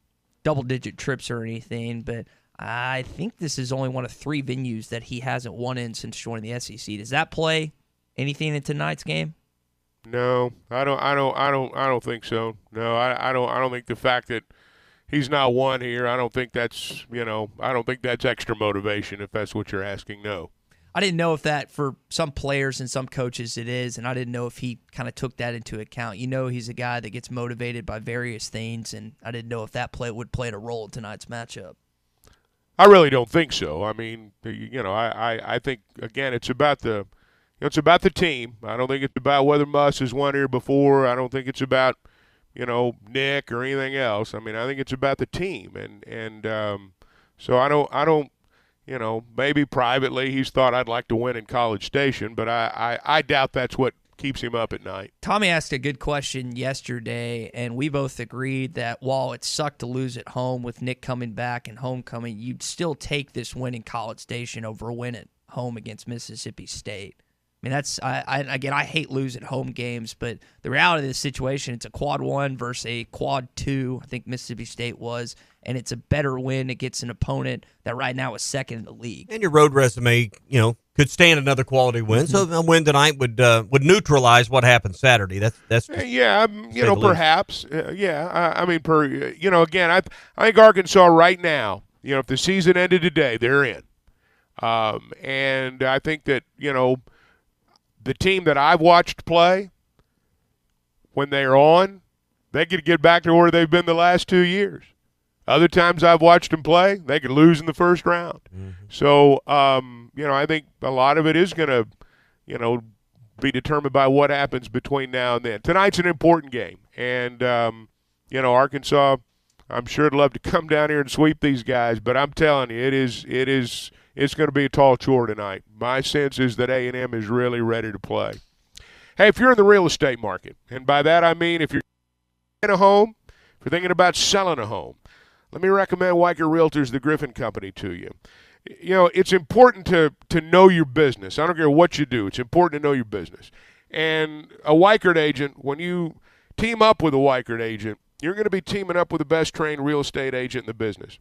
double-digit trips or anything, but I think this is only one of 3 venues that he hasn't won in since joining the SEC. Does that play anything in tonight's game? No, I don't think so. No, I don't think the fact that he's not won here, I don't think that's extra motivation, if that's what you're asking. No. I didn't know if that for some players and some coaches it is, and I didn't know if he kind of took that into account. He's a guy that gets motivated by various things, and I didn't know if that would play a role in tonight's matchup. I really don't think so. I mean, I think, again, it's about the team. I don't think it's about whether Muss has won here before. I don't think it's about, Nick or anything else. I mean, I think it's about the team. And so I don't, maybe privately he's thought I'd like to win in College Station, but I doubt that's what keeps him up at night. Tommy asked a good question yesterday, and we both agreed that while it sucked to lose at home with Nick coming back and homecoming, you'd still take this win in College Station over a win at home against Mississippi State. I mean, I hate losing home games, but the reality of the situation, it's a quad 1 versus a quad 2, I think Mississippi State was, and it's a better win against an opponent that right now is second in the league. And your road resume, could stand another quality win. So a win tonight would neutralize what happened Saturday. That's just, perhaps. I mean, again, I think Arkansas right now, if the season ended today, they're in. And I think that, the team that I've watched play, when they're on, they could get back to where they've been the last 2 years. Other times I've watched them play, they could lose in the first round. Mm-hmm. So, I think a lot of it is going to, be determined by what happens between now and then. Tonight's an important game. And, Arkansas, I'm sure would love to come down here and sweep these guys, but I'm telling you, it's going to be a tall chore tonight. My sense is that A&M is really ready to play. Hey, if you're in the real estate market, and by that I mean if you're in a home, if you're thinking about selling a home, let me recommend Weicker Realtors, the Griffin Company, to you. It's important to know your business. I don't care what you do. It's important to know your business. And a Weicker agent, when you team up with a Weicker agent, you're going to be teaming up with the best trained real estate agent in the business.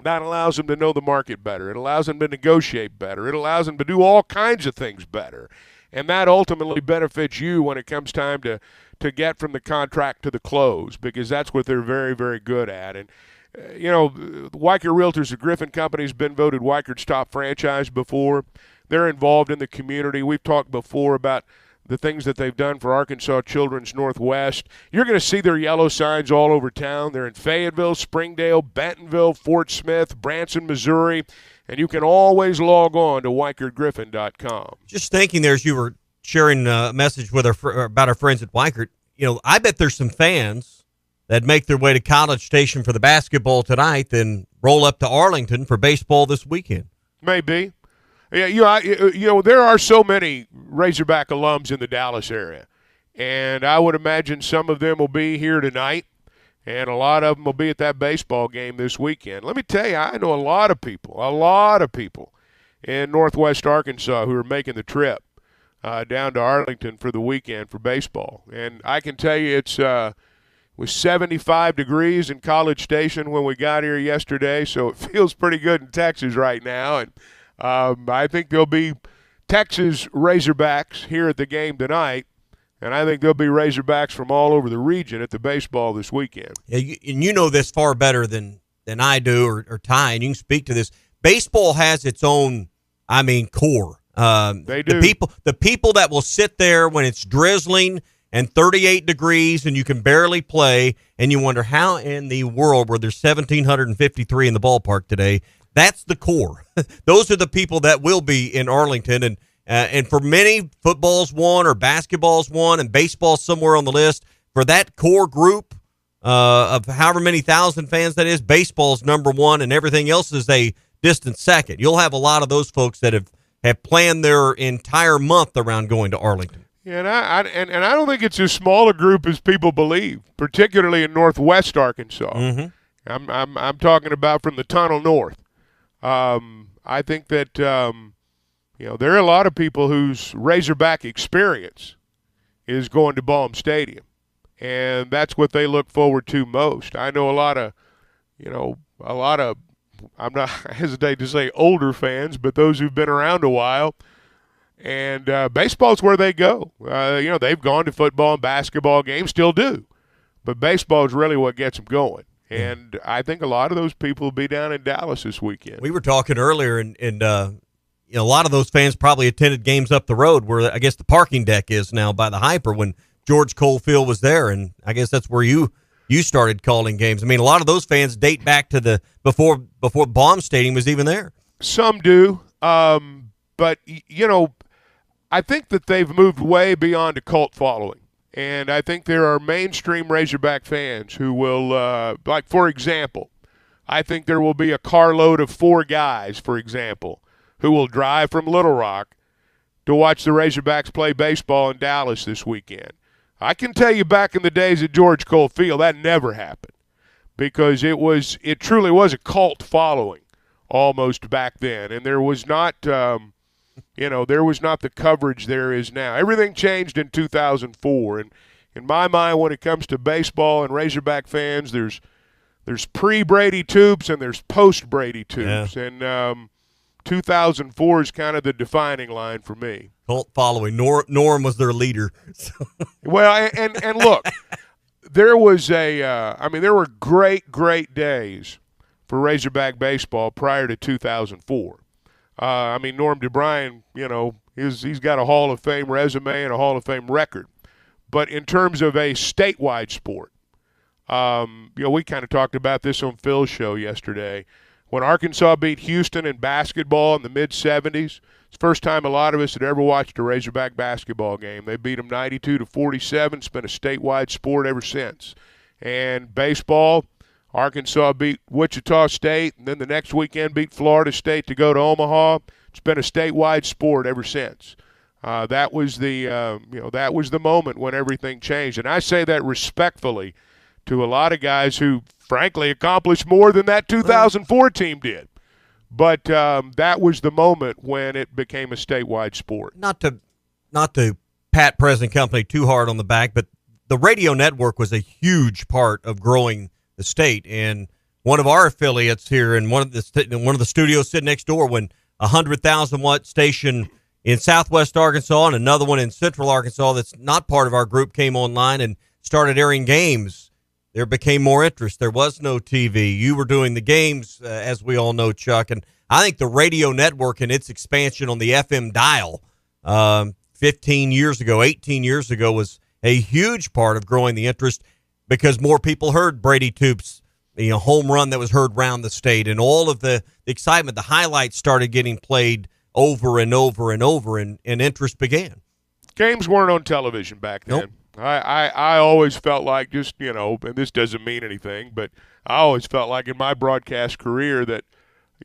That allows them to know the market better. It allows them to negotiate better. It allows them to do all kinds of things better. And that ultimately benefits you when it comes time to get from the contract to the close, because that's what they're very, very good at. And Weichert Realtors, the Griffin Company, has been voted Weichert's top franchise before. They're involved in the community. We've talked before about the things that they've done for Arkansas Children's Northwest. You're going to see their yellow signs all over town. They're in Fayetteville, Springdale, Bentonville, Fort Smith, Branson, Missouri, and you can always log on to WeichertGriffin.com. Just thinking there as you were sharing a message with about our friends at Weichert, I bet there's some fans that make their way to College Station for the basketball tonight, then roll up to Arlington for baseball this weekend. Maybe. Yeah, there are so many Razorback alums in the Dallas area, and I would imagine some of them will be here tonight, and a lot of them will be at that baseball game this weekend. Let me tell you, I know a lot of people in Northwest Arkansas who are making the trip down to Arlington for the weekend for baseball, and I can tell you it was 75 degrees in College Station when we got here yesterday, so it feels pretty good in Texas right now, and I think there'll be Texas Razorbacks here at the game tonight, and I think there'll be Razorbacks from all over the region at the baseball this weekend. Yeah, and you know this far better than I do or Ty, and you can speak to this. Baseball has its own, core. They do. The people that will sit there when it's drizzling and 38 degrees and you can barely play, and you wonder how in the world were there 1,753 in the ballpark today. That's the core. Those are the people that will be in Arlington, and for many, football's one or basketball's one, and baseball's somewhere on the list. For that core group of however many thousand fans that is, baseball's number one, and everything else is a distant second. You'll have a lot of those folks that have planned their entire month around going to Arlington. Yeah, and I don't think it's as small a group as people believe, particularly in Northwest Arkansas. Mm-hmm. I'm talking about from the tunnel north. I think that, there are a lot of people whose Razorback experience is going to Baum Stadium, and that's what they look forward to most. I know a lot of, I'm not I hesitate to say older fans, but those who've been around a while, and baseball's where they go. They've gone to football and basketball games, still do, but baseball is really what gets them going. And I think a lot of those people will be down in Dallas this weekend. We were talking earlier, and a lot of those fans probably attended games up the road where I guess the parking deck is now by the Hyper when George Cole Field was there, and I guess that's where you started calling games. A lot of those fans date back to the before Baum Stadium was even there. Some do, but I think that they've moved way beyond a cult following. And I think there are mainstream Razorback fans who will, for example, I think there will be a carload of 4 guys, for example, who will drive from Little Rock to watch the Razorbacks play baseball in Dallas this weekend. I can tell you back in the days at George Cole Field, that never happened because it truly was a cult following almost back then. And there was not there was not the coverage there is now. Everything changed in 2004, and in my mind, when it comes to baseball and Razorback fans, there's pre-Brady Toops and there's post-Brady Toops, and 2004 is kind of the defining line for me. Cult following. Norm was their leader. Well, and look, there was there were great days for Razorback baseball prior to 2004. Norm DeBryan, he's got a Hall of Fame resume and a Hall of Fame record. But in terms of a statewide sport, we kind of talked about this on Phil's show yesterday. When Arkansas beat Houston in basketball in the mid-'70s, it's the first time a lot of us had ever watched a Razorback basketball game. They beat them 92-47. It's been a statewide sport ever since. And baseball, Arkansas beat Wichita State, and then the next weekend beat Florida State to go to Omaha. It's been a statewide sport ever since. That was the moment when everything changed, and I say that respectfully to a lot of guys who, frankly, accomplished more than that 2004 team did. But that was the moment when it became a statewide sport. Not to pat present company too hard on the back, but the radio network was a huge part of growing the state, and one of our affiliates here in one of the studios sitting next door, when 100,000 watt station in Southwest Arkansas and another one in Central Arkansas that's not part of our group came online and started airing games, there became more interest. There was no TV. You were doing the games, as we all know, Chuck. And I think the radio network and its expansion on the FM dial 15 years ago, 18 years ago was a huge part of growing the interest because more people heard Brady Toop's home run that was heard around the state, and all of the excitement, the highlights started getting played over and over and over, and interest began. Games weren't on television back then. Nope. I always felt like and this doesn't mean anything, but I always felt like in my broadcast career that,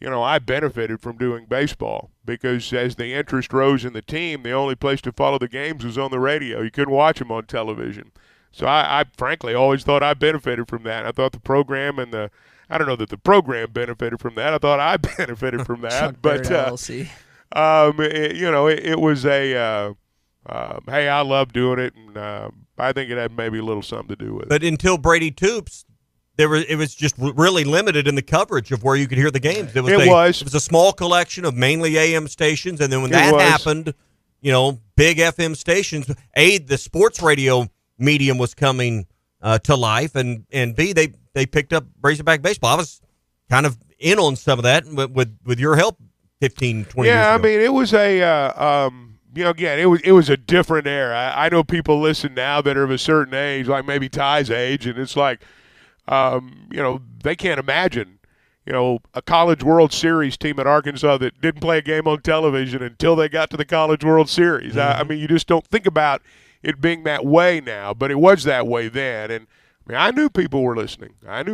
I benefited from doing baseball because as the interest rose in the team, the only place to follow the games was on the radio. You couldn't watch them on television. So I frankly always thought I benefited from that. I thought the program I don't know that the program benefited from that. I thought I benefited from that. But, it was a, hey, I love doing it, and I think it had maybe a little something to do with it. But until Brady Toops, it was just really limited in the coverage of where you could hear the games. It was a small collection of mainly AM stations, and then when that happened, big FM stations, the sports radio medium was coming to life, and B, they picked up Razorback baseball. I was kind of in on some of that with your help 15, 20 years ago. Yeah, I mean, it was again, it was a different era. I know people listen now that are of a certain age, like maybe Ty's age, and it's like, they can't imagine, a College World Series team at Arkansas that didn't play a game on television until they got to the College World Series. Mm-hmm. I mean, you just don't think about it being that way now, but it was that way then. And I knew people were listening. Back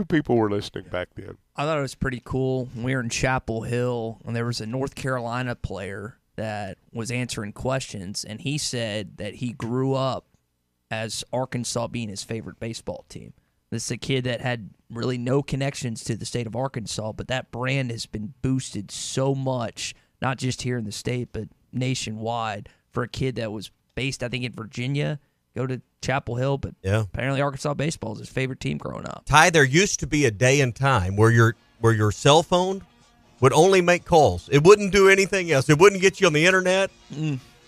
then. I thought it was pretty cool. We were in Chapel Hill, and there was a North Carolina player that was answering questions, and he said that he grew up as Arkansas being his favorite baseball team. This is a kid that had really no connections to the state of Arkansas, but that brand has been boosted so much, not just here in the state, but nationwide, for a kid that was based, I think, in Virginia, go to Chapel Hill, but apparently Arkansas baseball is his favorite team growing up. Ty, there used to be a day and time where your cell phone would only make calls. It wouldn't do anything else. It wouldn't get you on the internet.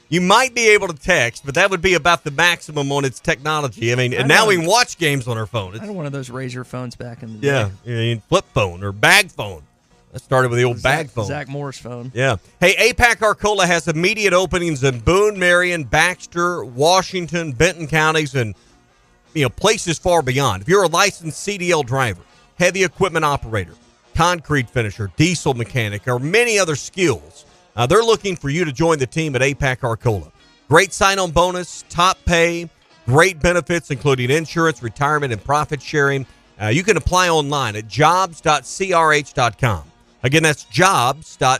You might be able to text, but that would be about the maximum on its technology. I mean, and now we can watch games on our phone. I had one of those Razor phones back in the day. Yeah, flip phone or bag phone. That started with the old bag phone. Zach Morris phone. Yeah. Hey, APAC Arcola has immediate openings in Boone, Marion, Baxter, Washington, Benton counties, and places far beyond. If you're a licensed CDL driver, heavy equipment operator, concrete finisher, diesel mechanic, or many other skills, they're looking for you to join the team at APAC Arcola. Great sign-on bonus, top pay, great benefits, including insurance, retirement, and profit sharing. You can apply online at jobs.crh.com. Again, that's jobs.crh.com.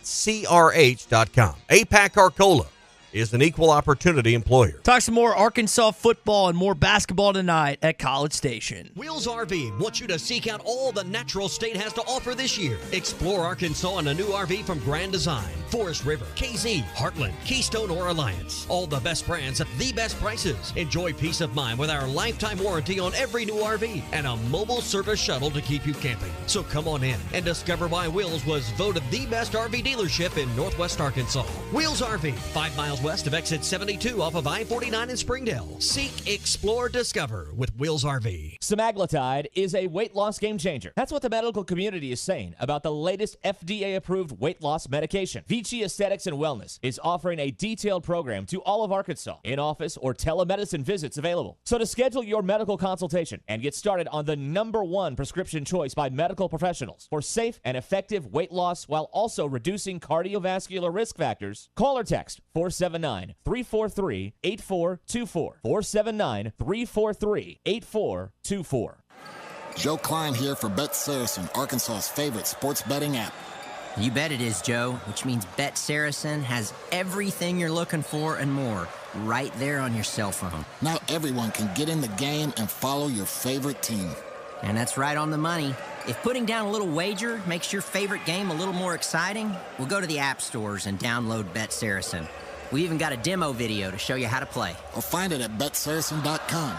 APAC Arcola is an equal opportunity employer. Talk some more Arkansas football and more basketball tonight at College Station. Wheels RV wants you to seek out all the natural state has to offer this year. Explore Arkansas in a new RV from Grand Design, Forest River, KZ, Heartland, Keystone, or Alliance. All the best brands at the best prices. Enjoy peace of mind with our lifetime warranty on every new RV and a mobile service shuttle to keep you camping. So come on in and discover why Wheels was voted the best RV dealership in Northwest Arkansas. Wheels RV, 5 miles west of exit 72 off of I-49 in Springdale. Seek, explore, discover with Wheels RV. Semaglutide is a weight loss game changer. That's what the medical community is saying about the latest FDA-approved weight loss medication. Vici Aesthetics and Wellness is offering a detailed program to all of Arkansas, in-office or telemedicine visits available. So to schedule your medical consultation and get started on the #1 prescription choice by medical professionals for safe and effective weight loss while also reducing cardiovascular risk factors, call or text 479-343-8424. 479-343-8424. Joe Klein here for Bet Saracen, Arkansas's favorite sports betting app. You bet it is, Joe, which means Bet Saracen has everything you're looking for and more right there on your cell phone. Now everyone can get in the game and follow your favorite team. And that's right on the money. If putting down a little wager makes your favorite game a little more exciting, we'll go to the app stores and download Bet Saracen. We even got a demo video to show you how to play. Or find it at betsaracen.com.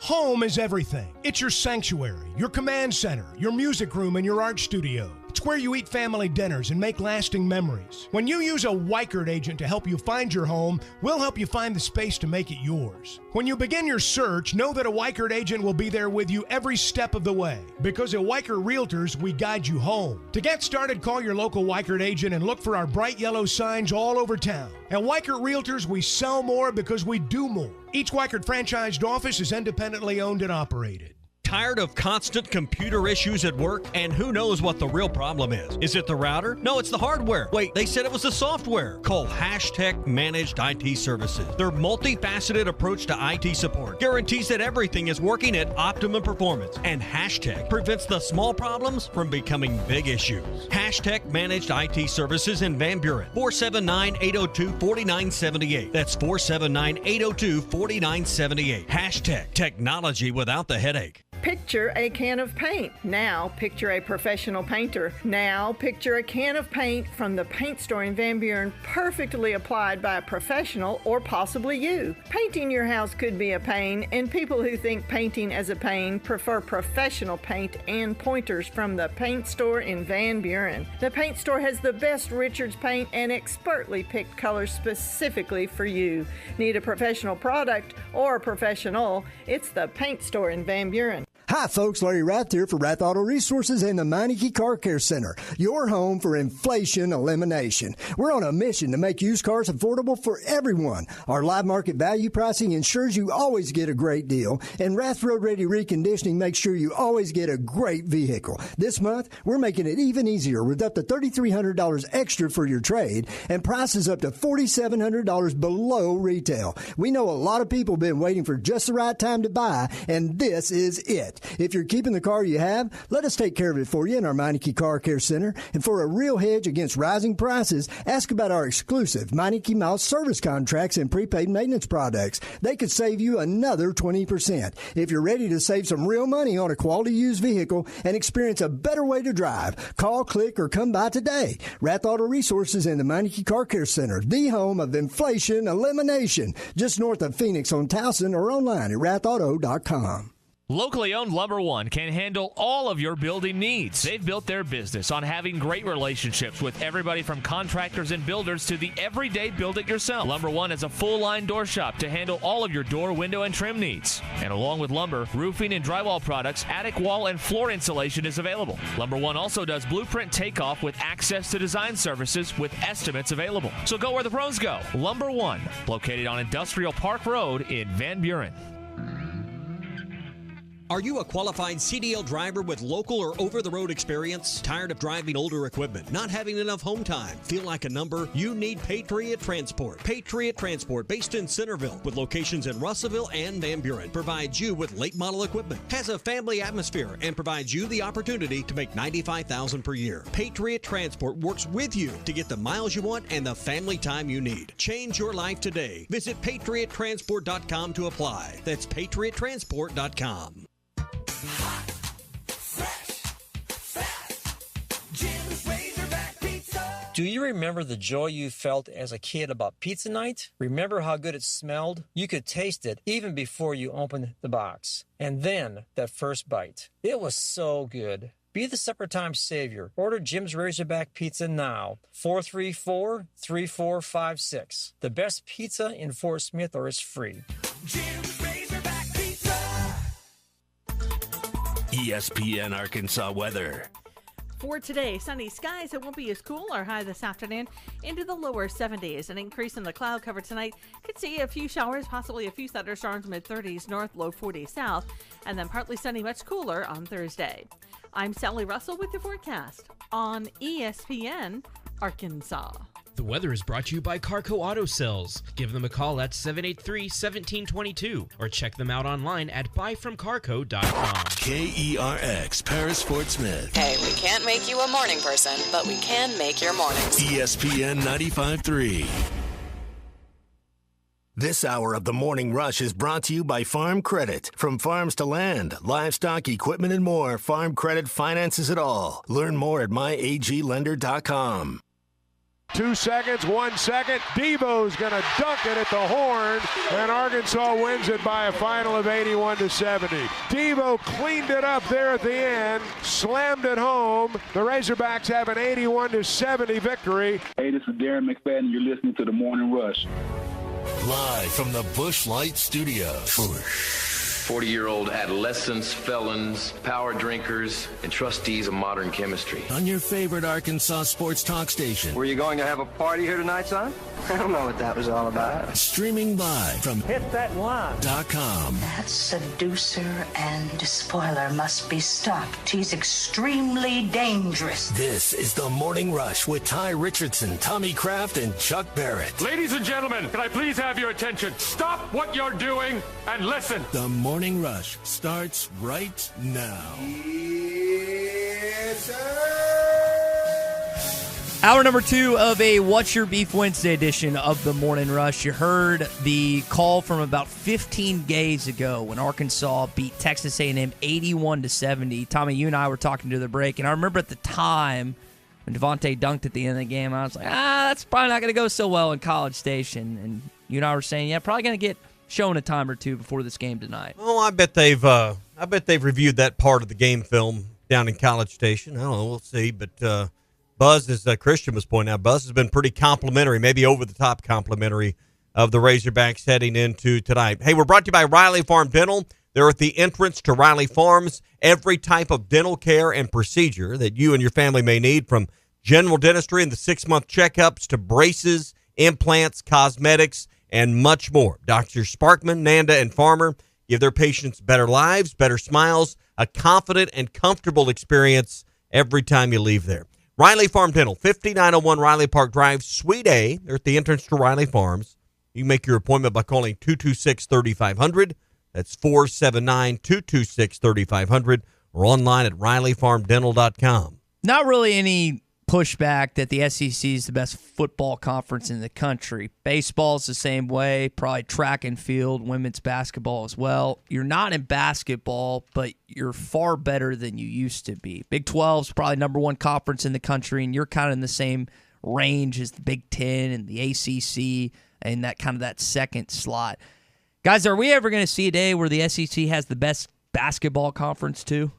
Home is everything. It's your sanctuary, your command center, your music room, and your art studio. where you eat family dinners and make lasting memories. When you use a Weichert agent to help you find your home, we'll help you find the space to make it yours. When you begin your search, know that a Weichert agent will be there with you every step of the way. Because at Weichert Realtors, we guide you home. To get started, call your local Weichert agent and look for our bright yellow signs all over town. At Weichert Realtors, we sell more because we do more. Each Weichert franchised office is independently owned and operated. Tired of constant computer issues at work? And who knows what the real problem is? Is it the router? No, it's the hardware. Wait, they said it was the software. Call Hashtag Managed IT Services. Their multifaceted approach to IT support guarantees that everything is working at optimum performance. And Hashtag prevents the small problems from becoming big issues. Hashtag Managed IT Services in Van Buren. 479-802-4978. That's 479-802-4978. Hashtag Technology without the headache. Picture a can of paint. Now picture a professional painter. Now picture a can of paint from the paint store in Van Buren, perfectly applied by a professional or possibly you. Painting your house could be a pain, and people who think painting as a pain prefer professional paint and pointers from the paint store in Van Buren. The paint store has the best Richards paint and expertly picked colors specifically for you. Need a professional product or a professional? It's the paint store in Van Buren. Hi, folks. Larry Rath here for Rath Auto Resources and the Meineke Car Care Center, your home for inflation elimination. We're on a mission to make used cars affordable for everyone. Our live market value pricing ensures you always get a great deal, and Rath Road Ready Reconditioning makes sure you always get a great vehicle. This month, we're making it even easier with up to $3,300 extra for your trade and prices up to $4,700 below retail. We know a lot of people have been waiting for just the right time to buy, and this is it. If you're keeping the car you have, let us take care of it for you in our Meineke Car Care Center. And for a real hedge against rising prices, ask about our exclusive Meineke Miles service contracts and prepaid maintenance products. They could save you another 20%. If you're ready to save some real money on a quality used vehicle and experience a better way to drive, call, click, or come by today. Rath Auto Resources and the Meineke Car Care Center, the home of inflation elimination, just north of Phoenix on Towson or online at rathauto.com. Locally owned Lumber One can handle all of your building needs. They've built their business on having great relationships with everybody from contractors and builders to the everyday build-it-yourself. Lumber One is a full-line door shop to handle all of your door, window, and trim needs. And along with lumber, roofing and drywall products, attic wall and floor insulation is available. Lumber One also does blueprint takeoff with access to design services with estimates available. So go where the pros go. Lumber One, located on Industrial Park Road in Van Buren. Are you a qualified CDL driver with local or over-the-road experience? Tired of driving older equipment? Not having enough home time? Feel like a number? You need Patriot Transport. Patriot Transport, based in Centerville, with locations in Russellville and Van Buren, provides you with late model equipment, has a family atmosphere, and provides you the opportunity to make $95,000 per year. Patriot Transport works with you to get the miles you want and the family time you need. Change your life today. Visit patriottransport.com to apply. That's patriottransport.com. Do you remember the joy you felt as a kid about pizza night? Remember how good it smelled? You could taste it even before you opened the box. And then that first bite. It was so good. Be the supper time savior. Order Jim's Razorback Pizza now. 434-3456. The best pizza in Fort Smith, or it's free. Jim's Razorback Pizza. ESPN Arkansas weather. For today, sunny skies. It won't be as cool. Our high this afternoon into the lower 70s. An increase in the cloud cover tonight. Could see a few showers, possibly a few thunderstorms, mid-30s north, low 40s south. And then partly sunny, much cooler on Thursday. I'm Sally Russell with your forecast on ESPN Arkansas. The weather is brought to you by Carco Auto Sales. Give them a call at 783-1722 or check them out online at buyfromcarco.com. KERX, Paris, Fort Smith. Hey, we can't make you a morning person, but we can make your mornings. ESPN 95.3. This hour of the Morning Rush is brought to you by Farm Credit. From farms to land, livestock, equipment, and more, Farm Credit finances it all. Learn more at myaglender.com. 2 seconds, 1 second. Devo's going to dunk it at the horn, and Arkansas wins it by a final of 81-70. Devo cleaned it up there at the end, slammed it home. The Razorbacks have an 81-70 victory. Hey, this is Darren McFadden. You're listening to The Morning Rush. Live from the Busch Light Studios. 40-year-old adolescents, felons, power drinkers, and trustees of modern chemistry. On your favorite Arkansas sports talk station. Were you going to have a party here tonight, son? I don't know what that was all about. Streaming live from HitThatLine.com. That seducer and spoiler must be stopped. He's extremely dangerous. This is The Morning Rush with Ty Richardson, Tommy Kraft, and Chuck Barrett. Ladies and gentlemen, can I please have your attention? Stop what you're doing and listen. The Morning Rush starts right now. Yes, sir. Hour number 2 of a What's Your Beef Wednesday edition of the Morning Rush. You heard the call from about 15 days ago when Arkansas beat Texas A&M 81-70. Tommy, you and I were talking to the break, and I remember at the time when Devontae dunked at the end of the game, I was like, that's probably not going to go so well in College Station. And you and I were saying, yeah, probably going to get shown a time or two before this game tonight. Oh, I bet they've reviewed that part of the game film down in College Station. I don't know, we'll see, but Buzz, as Christian was pointing out, Buzz has been pretty complimentary, maybe over-the-top complimentary of the Razorbacks heading into tonight. Hey, we're brought to you by Riley Farm Dental. They're at the entrance to Riley Farms. Every type of dental care and procedure that you and your family may need, from general dentistry and the 6-month checkups to braces, implants, cosmetics, and much more. Drs. Sparkman, Nanda, and Farmer give their patients better lives, better smiles, a confident and comfortable experience every time you leave there. Riley Farm Dental, 5901 Riley Park Drive, Suite A. They're at the entrance to Riley Farms. You can make your appointment by calling 226-3500. That's 479-226-3500, or online at rileyfarmdental.com. Not really any pushback that the SEC is the best football conference in the country. Baseball's the same way, probably track and field, women's basketball as well. You're not in basketball, but you're far better than you used to be. Big 12's probably number one conference in the country, and you're kind of in the same range as the Big 10 and the ACC and that kind of that second slot. Guys, are we ever going to see a day where the SEC has the best basketball conference too?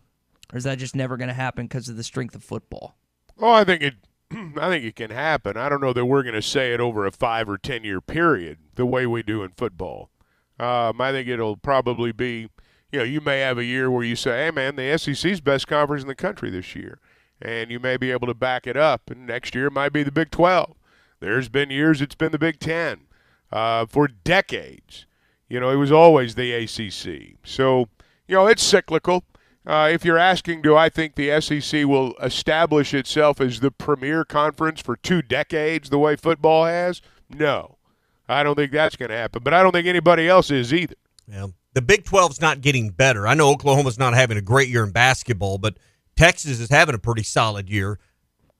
Or is that just never going to happen because of the strength of football? Oh, I think it can happen. I don't know that we're going to say it over a 5 or 10 year period the way we do in football. I think it'll probably be, you may have a year where you say, hey, man, the SEC's best conference in the country this year. And you may be able to back it up. And next year it might be the Big 12. There's been years it's been the Big 10. For decades, it was always the ACC. So, it's cyclical. If you're asking, do I think the SEC will establish itself as the premier conference for 2 decades the way football has? No. I don't think that's going to happen, but I don't think anybody else is either. Yeah. The Big 12's not getting better. I know Oklahoma's not having a great year in basketball, but Texas is having a pretty solid year.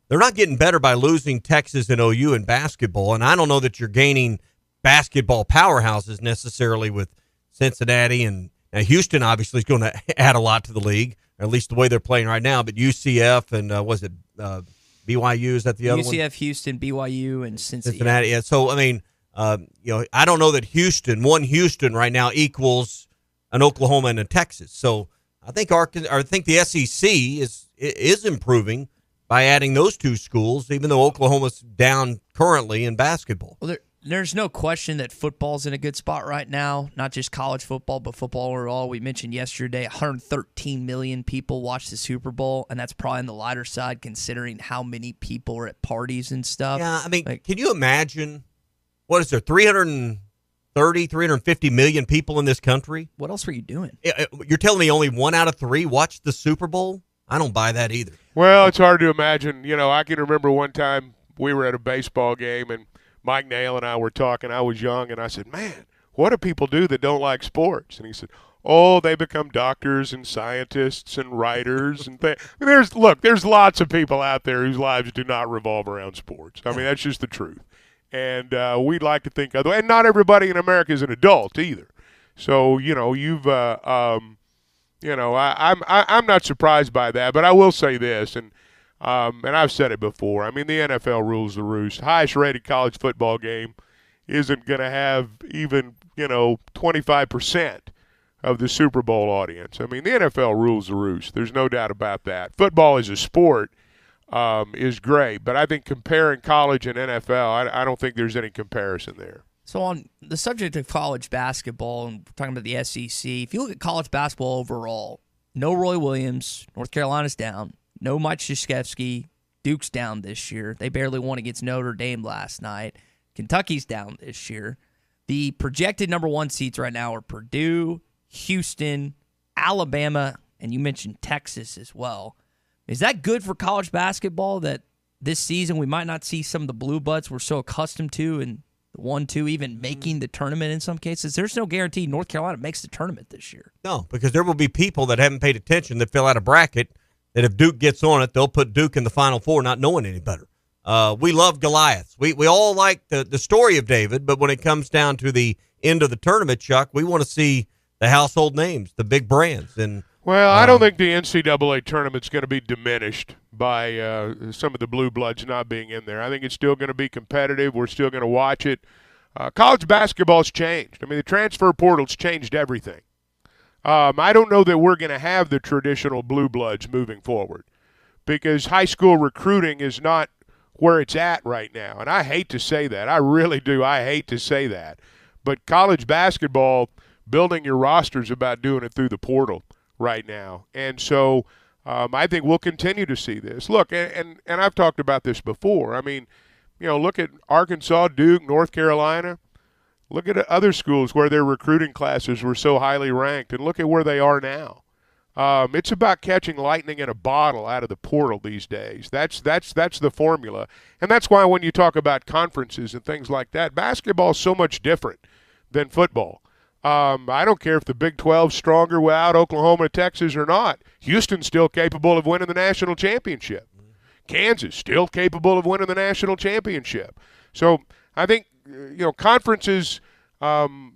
They're not getting better by losing Texas and OU in basketball, and I don't know that you're gaining basketball powerhouses necessarily with Cincinnati and Houston obviously is going to add a lot to the league, or at least the way they're playing right now. But UCF and BYU, is that the other one? UCF, Houston, BYU, and Cincinnati. Yeah. So I mean, I don't know that Houston right now equals an Oklahoma and a Texas. So I think the SEC is improving by adding those 2 schools, even though Oklahoma's down currently in basketball. Well, there's no question that football's in a good spot right now, not just college football, but football overall. We mentioned yesterday 113 million people watched the Super Bowl, and that's probably on the lighter side considering how many people are at parties and stuff. Yeah, I mean, can you imagine, what is there, 350 million people in this country? What else were you doing? You're telling me only 1 out of 3 watched the Super Bowl? I don't buy that either. Well, it's hard to imagine. I can remember one time we were at a baseball game, and Mike Nail and I were talking. I was young, and I said, man, what do people do that don't like sports? And he said, oh, they become doctors and scientists and writers. And there's lots of people out there whose lives do not revolve around sports. I mean, that's just the truth. And we'd like to think otherwise. And not everybody in America is an adult either. So, I'm not surprised by that. But I will say this, and And I've said it before. I mean, the NFL rules the roost. Highest-rated college football game isn't going to have even, 25% of the Super Bowl audience. I mean, the NFL rules the roost. There's no doubt about that. Football as a sport is great, but I think comparing college and NFL, I don't think there's any comparison there. So on the subject of college basketball, and we're talking about the SEC, if you look at college basketball overall, no Roy Williams, North Carolina's down. No Mike Krzyzewski, Duke's down this year. They barely won against Notre Dame last night. Kentucky's down this year. The projected number 1 seeds right now are Purdue, Houston, Alabama, and you mentioned Texas as well. Is that good for college basketball that this season we might not see some of the blue bloods we're so accustomed to and the 1-2 even making the tournament in some cases? There's no guarantee North Carolina makes the tournament this year. No, because there will be people that haven't paid attention that fill out a bracket that if Duke gets on it, they'll put Duke in the Final Four not knowing any better. We love Goliaths. We all like the story of David, but when it comes down to the end of the tournament, Chuck, we want to see the household names, the big brands. And well, I don't think the NCAA tournament's going to be diminished by some of the blue bloods not being in there. I think it's still going to be competitive. We're still going to watch it. College basketball's changed. I mean, the transfer portal's changed everything. I don't know that we're going to have the traditional blue bloods moving forward because high school recruiting is not where it's at right now. And I hate to say that. I really do. I hate to say that. But college basketball, building your roster is about doing it through the portal right now. And so I think we'll continue to see this. Look, and I've talked about this before. I mean, look at Arkansas, Duke, North Carolina. Look at other schools where their recruiting classes were so highly ranked, and look at where they are now. It's about catching lightning in a bottle out of the portal these days. That's the formula. And that's why when you talk about conferences and things like that, basketball is so much different than football. I don't care if the Big 12's stronger without Oklahoma and Texas or not. Houston's still capable of winning the national championship. Kansas still capable of winning the national championship. So I think, conferences, I'm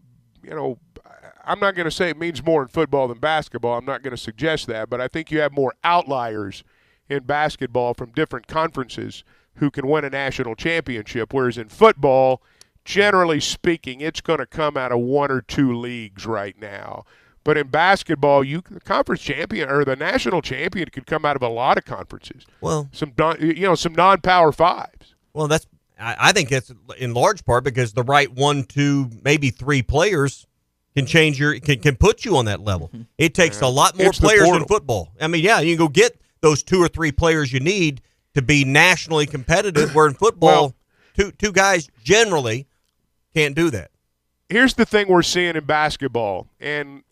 not going to say it means more in football than basketball. I'm not going to suggest that, but I think you have more outliers in basketball from different conferences who can win a national championship, whereas in football, generally speaking, it's going to come out of 1 or 2 leagues right now. But in basketball, the conference champion or the national champion could come out of a lot of conferences. Well, some non-power fives. Well, I think that's in large part because the right 1, 2, maybe 3 players can change can put you on that level. It takes a lot more players than football. I mean, you can go get those 2 or 3 players you need to be nationally competitive. Where in football, two guys generally can't do that. Here's the thing we're seeing in basketball, and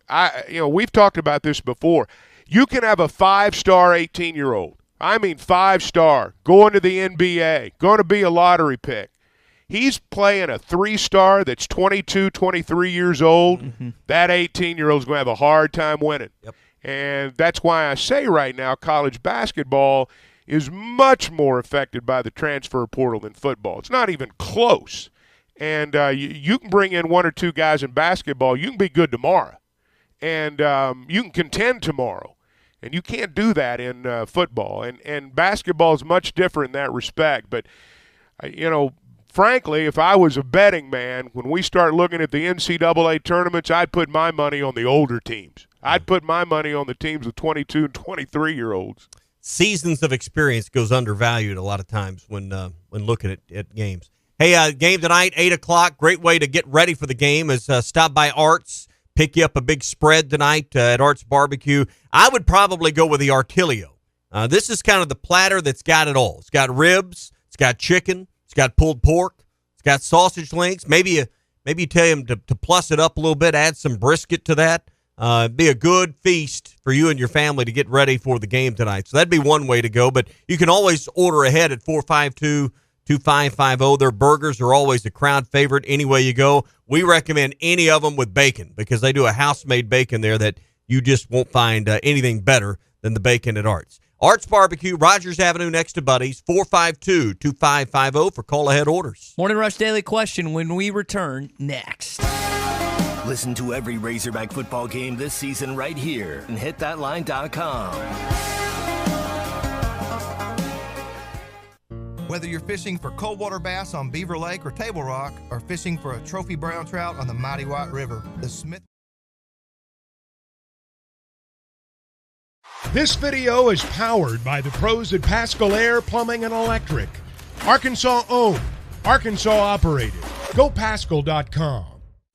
we've talked about this before. You can have a 5-star 18-year-old. I mean 5-star, going to the NBA, going to be a lottery pick. He's playing a 3-star that's 22, 23 years old. Mm-hmm. That 18-year-old is going to have a hard time winning. Yep. And that's why I say right now college basketball is much more affected by the transfer portal than football. It's not even close. And you can bring in 1 or 2 guys in basketball. You can be good tomorrow. And you can contend tomorrow. And you can't do that in football. And basketball is much different in that respect. But, frankly, if I was a betting man, when we start looking at the NCAA tournaments, I'd put my money on the older teams. I'd put my money on the teams with 22 and 23-year-olds. Seasons of experience goes undervalued a lot of times when looking at games. Hey, game tonight, 8 o'clock. Great way to get ready for the game is stop by Arts. Pick you up a big spread tonight at Arts Barbecue. I would probably go with the Artilio. This is kind of the platter that's got it all. It's got ribs. It's got chicken. It's got pulled pork. It's got sausage links. Maybe you tell him to plus it up a little bit, add some brisket to that. Be a good feast for you and your family to get ready for the game tonight. So that'd be one way to go. But you can always order ahead at 452-2550. Their burgers are always a crowd favorite any way you go. We recommend any of them with bacon because they do a house-made bacon there that you just won't find anything better than the bacon at Arts. Arts Barbecue, Rogers Avenue next to Buddy's, 452-2550 for call-ahead orders. Morning Rush Daily Question when we return next. Listen to every Razorback football game this season right here and hitthatline.com. Whether you're fishing for coldwater bass on Beaver Lake or Table Rock, or fishing for a trophy brown trout on the mighty White River, the Smith. This video is powered by the pros at Pascal Air Plumbing and Electric. Arkansas owned, Arkansas operated. GoPascal.com.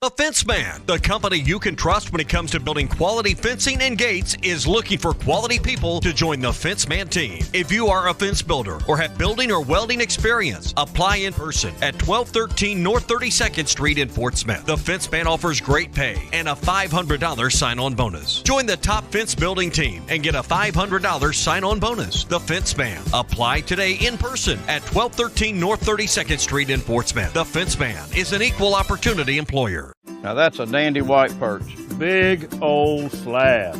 The Fence Man, the company you can trust when it comes to building quality fencing and gates, is looking for quality people to join the Fence Man team. If you are a fence builder or have building or welding experience, apply in person at 1213 North 32nd Street in Fort Smith. The Fence Man offers great pay and a $500 sign-on bonus. Join the top fence building team and get a $500 sign-on bonus. The Fence Man. Apply today in person at 1213 North 32nd Street in Fort Smith. The Fence Man is an equal opportunity employer. Now that's a dandy white perch. Big old slab.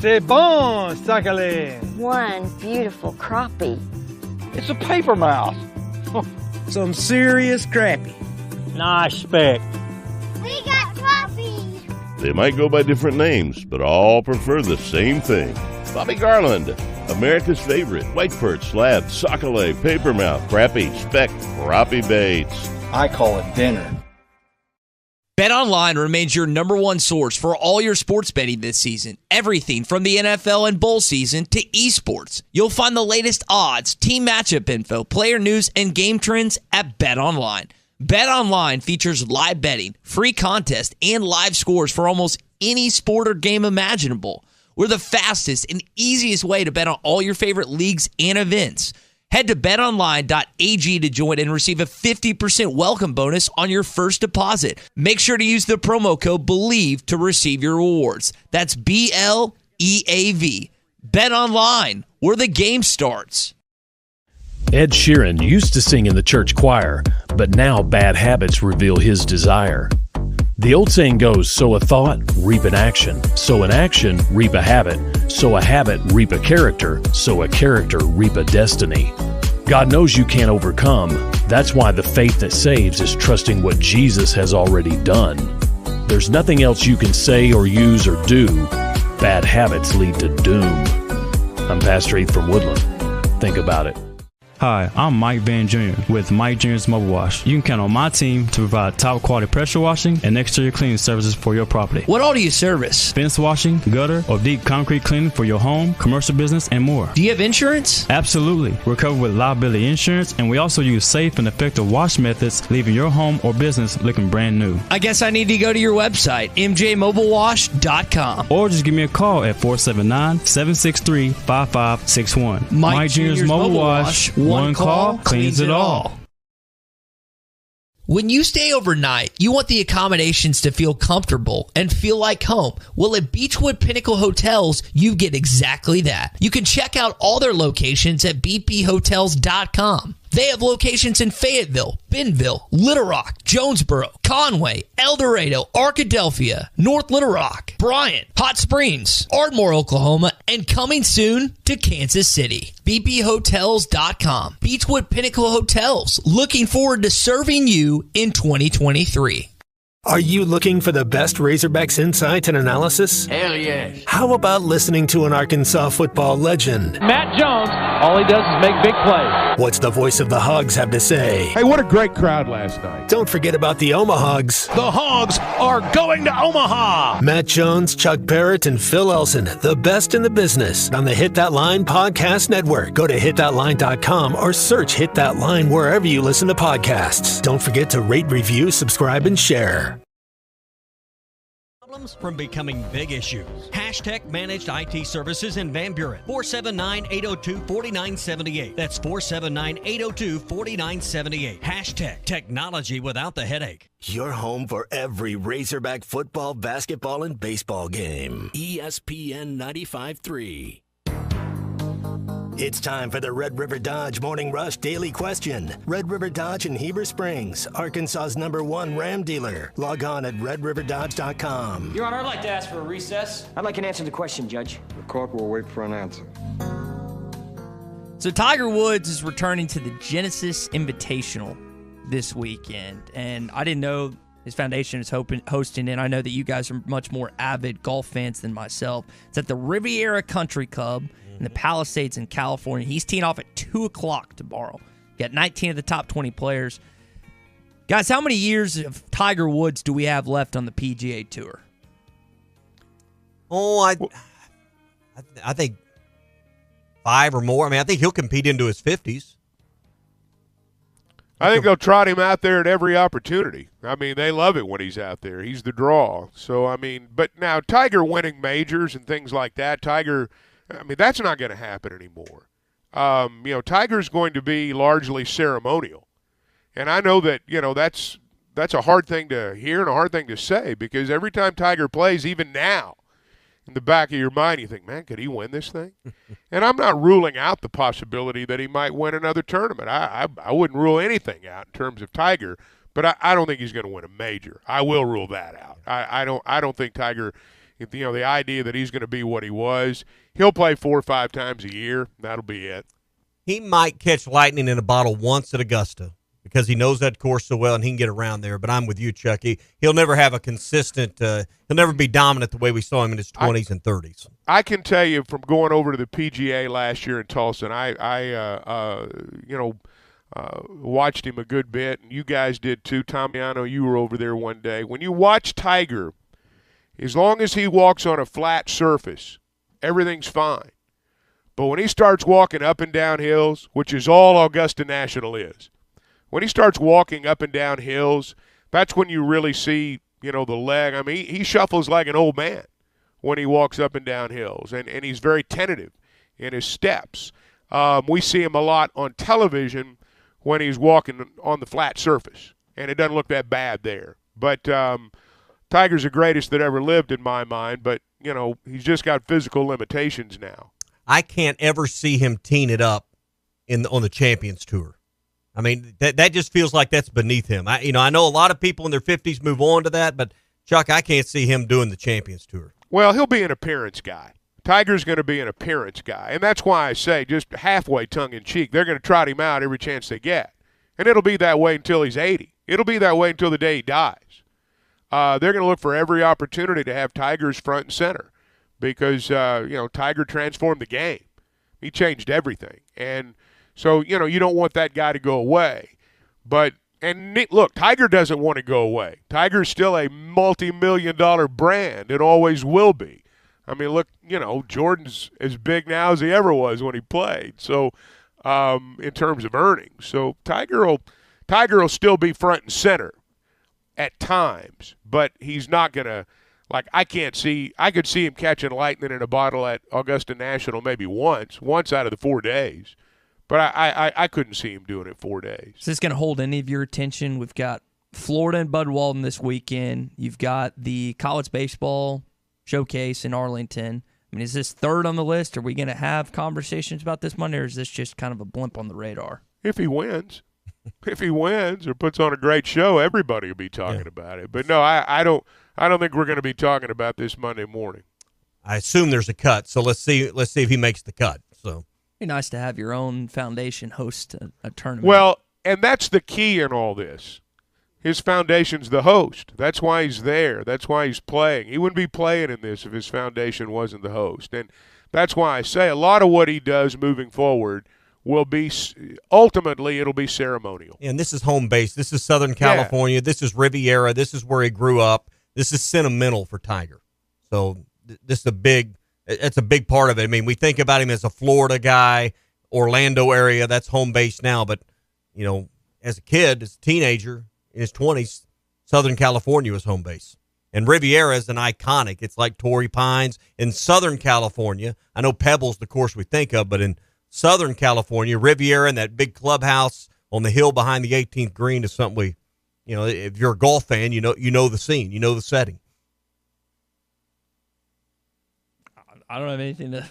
C'est bon, sacalé. One beautiful crappie. It's a paper mouse. Some serious crappie. Nice speck. We got crappies. They might go by different names, but all prefer the same thing. Bobby Garland, America's favorite white perch, slab, sockeye, papermouth, crappie, speck, crappie baits. I call it dinner. BetOnline remains your number one source for all your sports betting this season. Everything from the NFL and bowl season to esports. You'll find the latest odds, team matchup info, player news, and game trends at BetOnline. BetOnline features live betting, free contests, and live scores for almost any sport or game imaginable. We're the fastest and easiest way to bet on all your favorite leagues and events. Head to betonline.ag to join and receive a 50% welcome bonus on your first deposit. Make sure to use the promo code BELIEVE to receive your rewards. That's BLEAV. BetOnline, where the game starts. Ed Sheeran used to sing in the church choir, but now bad habits reveal his desire. The old saying goes, sow a thought, reap an action. Sow an action, reap a habit. Sow a habit, reap a character. Sow a character, reap a destiny. God knows you can't overcome. That's why the faith that saves is trusting what Jesus has already done. There's nothing else you can say or use or do. Bad habits lead to doom. I'm Pastor Heath from Woodland. Think about it. Hi, I'm Mike Van Jr. with Mike Jr.'s Mobile Wash. You can count on my team to provide top quality pressure washing and exterior cleaning services for your property. What all do you service? Fence washing, gutter, or deep concrete cleaning for your home, commercial business, and more. Do you have insurance? Absolutely. We're covered with liability insurance, and we also use safe and effective wash methods, leaving your home or business looking brand new. I guess I need to go to your website, mjmobilewash.com. Or just give me a call at 479-763-5561. Mike Jr.'s Mobile Wash. One call cleans it all. When you stay overnight, you want the accommodations to feel comfortable and feel like home. Well, at Beechwood Pinnacle Hotels, you get exactly that. You can check out all their locations at bphotels.com. They have locations in Fayetteville, Bentonville, Little Rock, Jonesboro, Conway, El Dorado, Arkadelphia, North Little Rock, Bryant, Hot Springs, Ardmore, Oklahoma, and coming soon to Kansas City. bphotels.com. Beechwood Pinnacle Hotels, looking forward to serving you in 2023. Are you looking for the best Razorbacks insight and analysis? Hell yes. How about listening to an Arkansas football legend? Matt Jones, all he does is make big plays. What's the voice of the Hogs have to say? Hey, what a great crowd last night. Don't forget about the Omahogs. The Hogs are going to Omaha. Matt Jones, Chuck Barrett, and Phil Elson, the best in the business on the Hit That Line Podcast Network. Go to hitthatline.com or search Hit That Line wherever you listen to podcasts. Don't forget to rate, review, subscribe, and share. Problems from becoming big issues. Hashtag Managed IT Services in Van Buren. 479-802-4978. That's 479-802-4978. Hashtag Technology without the headache. Your home for every Razorback football, basketball, and baseball game. ESPN 95.3. It's time for the Red River Dodge Morning Rush Daily Question. Red River Dodge in Heber Springs, Arkansas's #1 Ram dealer. Log on at redriverdodge.com. Your Honor, I'd like to ask for a recess. I'd like an answer to the question, Judge. The court will wait for an answer. So Tiger Woods is returning to the Genesis Invitational this weekend, and I didn't know his foundation is hosting, and I know that you guys are much more avid golf fans than myself. It's at the Riviera Country Club in the Palisades in California. He's teeing off at 2 o'clock tomorrow. Got 19 of the top 20 players. Guys, how many years of Tiger Woods do we have left on the PGA Tour? Oh, I think 5 or more. I mean, I think he'll compete into his 50s. I think they'll trot him out there at every opportunity. I mean, they love it when he's out there. He's the draw. So, I mean, but now Tiger winning majors and things like that, that's not going to happen anymore. Tiger's going to be largely ceremonial. And I know that, that's a hard thing to hear and a hard thing to say, because every time Tiger plays, even now, in the back of your mind, you think, man, could he win this thing? And I'm not ruling out the possibility that he might win another tournament. I wouldn't rule anything out in terms of Tiger, but I don't think he's going to win a major. I will rule that out. I don't think Tiger, the idea that he's going to be what he was, he'll play 4 or 5 times a year. That'll be it. He might catch lightning in a bottle once at Augusta, because he knows that course so well and he can get around there. But I'm with you, Chucky. He'll never have a consistent he'll never be dominant the way we saw him in his 20s and 30s. I can tell you from going over to the PGA last year in Tulsa, I watched him a good bit, and you guys did too. Tommy, I know you were over there one day. When you watch Tiger, as long as he walks on a flat surface, everything's fine. But when he starts walking up and down hills, which is all Augusta National is, when he starts walking up and down hills, that's when you really see, the leg. I mean, he shuffles like an old man when he walks up and down hills, and he's very tentative in his steps. We see him a lot on television when he's walking on the flat surface, and it doesn't look that bad there. But Tiger's the greatest that ever lived in my mind, but, he's just got physical limitations now. I can't ever see him teeing it up on the Champions Tour. I mean, that just feels like that's beneath him. I know a lot of people in their 50s move on to that, but, Chuck, I can't see him doing the Champions Tour. Well, he'll be an appearance guy. Tiger's going to be an appearance guy, and that's why I say, just halfway tongue-in-cheek, they're going to trot him out every chance they get. And it'll be that way until he's 80. It'll be that way until the day he dies. They're going to look for every opportunity to have Tigers front and center because, Tiger transformed the game. He changed everything. And so, you don't want that guy to go away. Look, Tiger doesn't want to go away. Tiger's still a multi-million-dollar brand. It always will be. I mean, look, Jordan's as big now as he ever was when he played. So, in terms of earnings. So, Tiger will still be front and center at times, but he's not going to, I could see him catching lightning in a bottle at Augusta National maybe once out of the 4 days. But I couldn't see him doing it 4 days. Is this going to hold any of your attention? We've got Florida and Bud Walton this weekend. You've got the college baseball showcase in Arlington. I mean, is this third on the list? Are we going to have conversations about this Monday, or is this just kind of a blimp on the radar? If he wins. If he wins or puts on a great show, everybody will be talking about it. But no, I don't think we're going to be talking about this Monday morning. I assume there's a cut, so let's see if he makes the cut. So be nice to have your own foundation host a tournament. Well, and that's the key in all this. His foundation's the host. That's why he's there. That's why he's playing. He wouldn't be playing in this if his foundation wasn't the host. And that's why I say a lot of what he does moving forward will be ultimately it'll be ceremonial. And this is home base. This is Southern California. Yeah. This is Riviera. This is where he grew up. This is sentimental for Tiger. So this is it's a big part of it. I mean, we think about him as a Florida guy, Orlando area, that's home base now. But, as a kid, as a teenager, in his 20s, Southern California was home base. And Riviera is an iconic. It's like Torrey Pines. In Southern California, I know Pebble's the course we think of, but in Southern California, Riviera and that big clubhouse on the hill behind the 18th green is something if you're a golf fan, you know the scene, you know the setting. I don't have anything to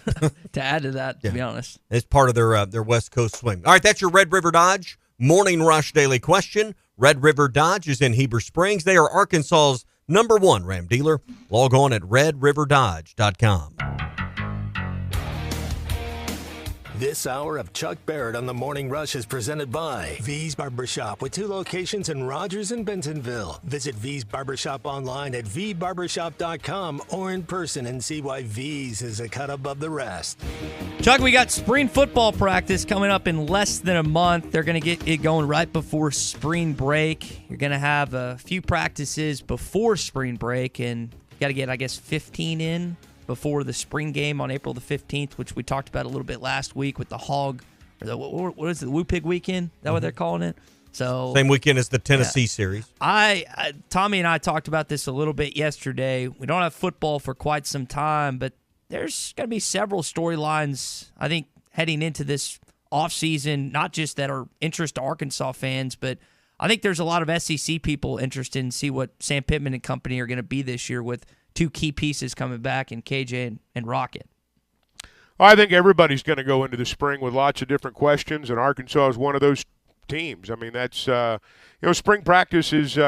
add to that, to be honest. It's part of their West Coast swing. All right, that's your Red River Dodge Morning Rush Daily Question. Red River Dodge is in Heber Springs. They are Arkansas's #1 Ram dealer. Log on at redriverdodge.com. This hour of Chuck Barrett on the Morning Rush is presented by V's Barbershop with 2 locations in Rogers and Bentonville. Visit V's Barbershop online at vbarbershop.com or in person and see why V's is a cut above the rest. Chuck, we got spring football practice coming up in less than a month. They're going to get it going right before spring break. You're going to have a few practices before spring break, and you got to get, I guess, 15 in before the spring game on April the 15th, which we talked about a little bit last week with the Hog, or the, what is it, the Woo Pig Weekend? Is that what they're calling it? So same weekend as the Tennessee series. Tommy and I talked about this a little bit yesterday. We don't have football for quite some time, but there's going to be several storylines, I think, heading into this offseason, not just that are interest to Arkansas fans, but I think there's a lot of SEC people interested in see what Sam Pittman and company are going to be this year with 2 key pieces coming back in KJ and Rocket. I think everybody's going to go into the spring with lots of different questions, and Arkansas is one of those teams. I mean, that's spring practice is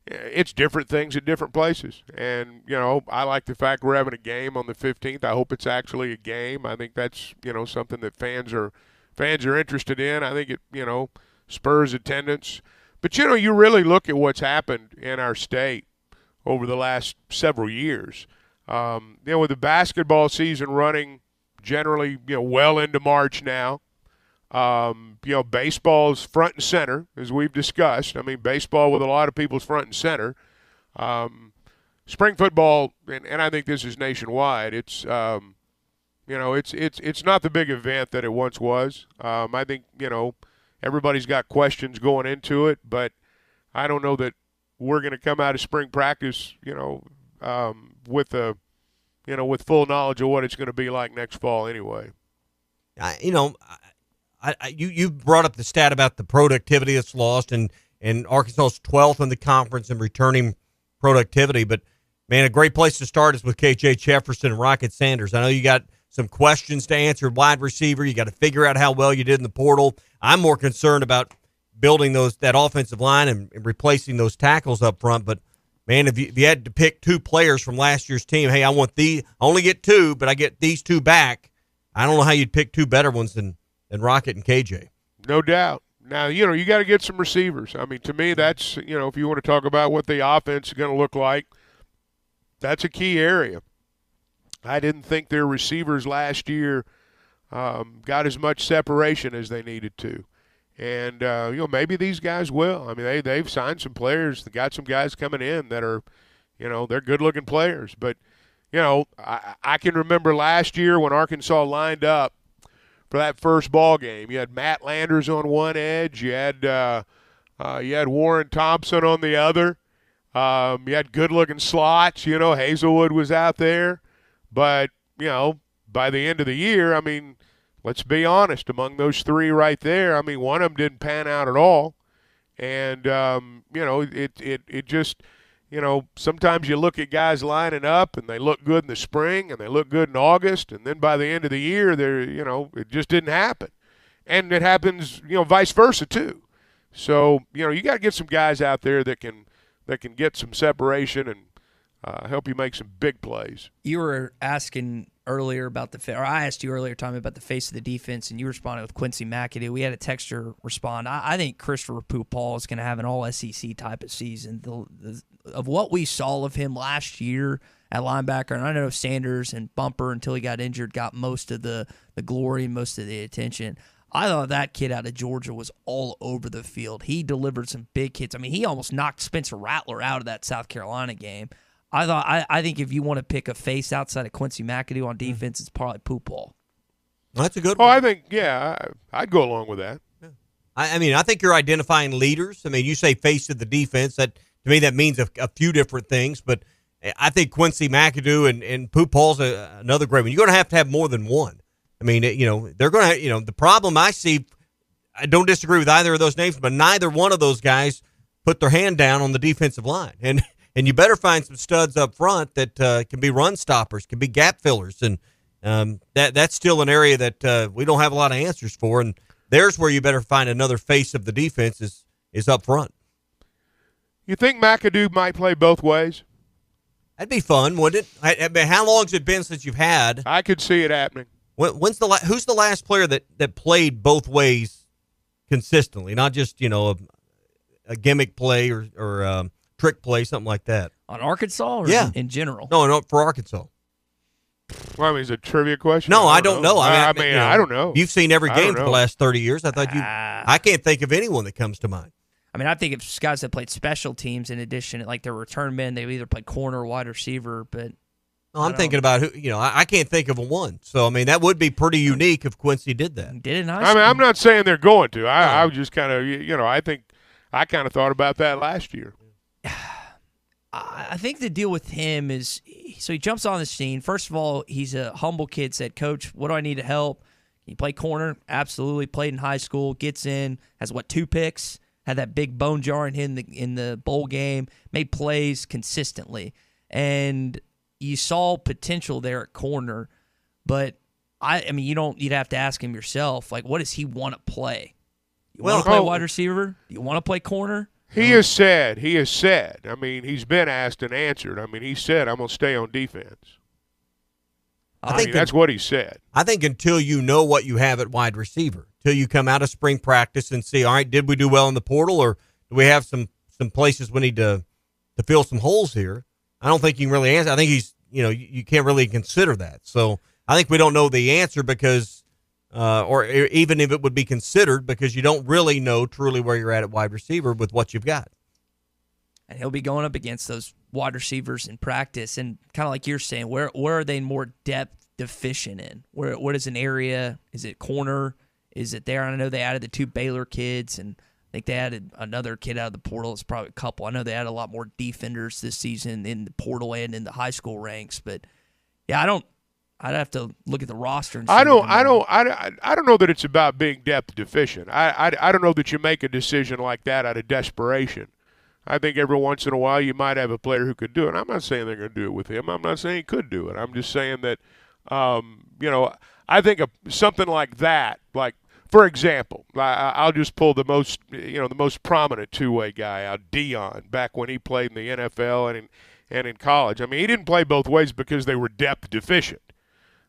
it's different things at different places, and I like the fact we're having a game on the 15th. I hope it's actually a game. I think that's something that fans are interested in. I think it spurs attendance, but you really look at what's happened in our state over the last several years. With the basketball season running generally, well into March now, baseball's front and center, as we've discussed. I mean, baseball with a lot of people's front and center. Spring football, and I think this is nationwide, it's it's not the big event that it once was. I think, everybody's got questions going into it, but I don't know that we're going to come out of spring practice, with full knowledge of what it's going to be like next fall anyway. You brought up the stat about the productivity that's lost, and Arkansas's 12th in the conference in returning productivity. But, man, a great place to start is with KJ Jefferson and Rocket Sanders. I know you got some questions to answer, wide receiver. You got to figure out how well you did in the portal. I'm more concerned about building that offensive line and replacing those tackles up front. But, man, if you had to pick 2 players from last year's team, hey, I only get 2, but I get these 2 back. I don't know how you'd pick 2 better ones than Rocket and KJ. No doubt. Now, you got to get some receivers. I mean, to me, that's, if you want to talk about what the offense is going to look like, that's a key area. I didn't think their receivers last year got as much separation as they needed to. And, maybe these guys will. I mean, they've signed some players. They got some guys coming in that are, they're good-looking players. But, I can remember last year when Arkansas lined up for that first ball game. You had Matt Landers on one edge. You had Warren Thompson on the other. You had good-looking slots. Hazelwood was out there. But, by the end of the year, I mean, let's be honest, among those 3 right there, I mean, one of them didn't pan out at all. And, it just, sometimes you look at guys lining up and they look good in the spring and they look good in August. And then by the end of the year, it just didn't happen. And it happens, vice versa too. So, you got to get some guys out there that can get some separation and help you make some big plays. You were asking earlier about I asked you earlier, Tommy, about the face of the defense, and you responded with Quincy McAdoo. We had a texter respond. I think Christopher Pooh-Paul is going to have an all-SEC type of season. Of what we saw of him last year at linebacker, and I know Sanders and Bumper, until he got injured, got most of the glory and most of the attention. I thought that kid out of Georgia was all over the field. He delivered some big hits. I mean, he almost knocked Spencer Rattler out of that South Carolina game. I think if you want to pick a face outside of Quincy McAdoo on defense, it's probably Pooh-Paul. That's a good one. Oh, I think, I'd go along with that. Yeah. I think you're identifying leaders. I mean, you say face of the defense. That to me, that means a few different things. But I think Quincy McAdoo and Pooh-Paul's another great one. You're going to have more than one. I mean, they're going to, the problem I see, I don't disagree with either of those names, but neither one of those guys put their hand down on the defensive line. And you better find some studs up front that can be run stoppers, can be gap fillers. And that's still an area that we don't have a lot of answers for. And there's where you better find another face of the defense is up front. You think McAdoo might play both ways? That'd be fun, wouldn't it? How long has it been since you've had? I could see it happening. Who's the last player that played both ways consistently, not just a gimmick play or trick play, something like that? On Arkansas or in general? No, for Arkansas. Well, I mean, is it a trivia question? No, I don't know. I don't know. You've seen every game for the last 30 years. I can't think of anyone that comes to mind. I mean, I think it's guys that played special teams in addition, like their return men, they either played corner or wide receiver, but I'm thinking about who, I can't think of a one. So, I mean, that would be pretty unique if Quincy did that. He did it in high I school. mean, I'm not saying they're going to. I was just kind of, I think I kind of thought about that last year. I think the deal with him is, so he jumps on the scene. First of all, he's a humble kid, said, Coach, what do I need to help? Can you play corner? Absolutely. Played in high school, gets in, has 2 picks, had that big bone jarring hit in the bowl game, made plays consistently. And you saw potential there at corner, but I mean, you'd have to ask him yourself, like, what does he want to play? You want to play wide receiver? Do you want to play corner? He has said, I mean, he's been asked and answered. I mean, he said, I'm going to stay on defense. I think that's what he said. I think until you know what you have at wide receiver, till you come out of spring practice and see, all right, did we do well in the portal, or do we have some places we need to fill some holes here? I don't think you can really answer. I think he's, you can't really consider that. So I think we don't know the answer because, or even if it would be considered, because you don't really know truly where you're at wide receiver with what you've got. And he'll be going up against those wide receivers in practice, and kind of like you're saying, where are they more depth deficient in? What is an area? Is it corner? Is it there? I know they added the 2 Baylor kids, and I think they added another kid out of the portal. It's probably a couple. I know they added a lot more defenders this season in the portal and in the high school ranks. But yeah, I'd have to look at the roster. And I don't know that it's about being depth deficient. I don't know that you make a decision like that out of desperation. I think every once in a while you might have a player who could do it. I'm not saying they're going to do it with him. I'm not saying he could do it. I'm just saying that, I think something like that, like, for example, I'll just pull the most prominent two-way guy out, Deion, back when he played in the NFL and in college. I mean, he didn't play both ways because they were depth deficient.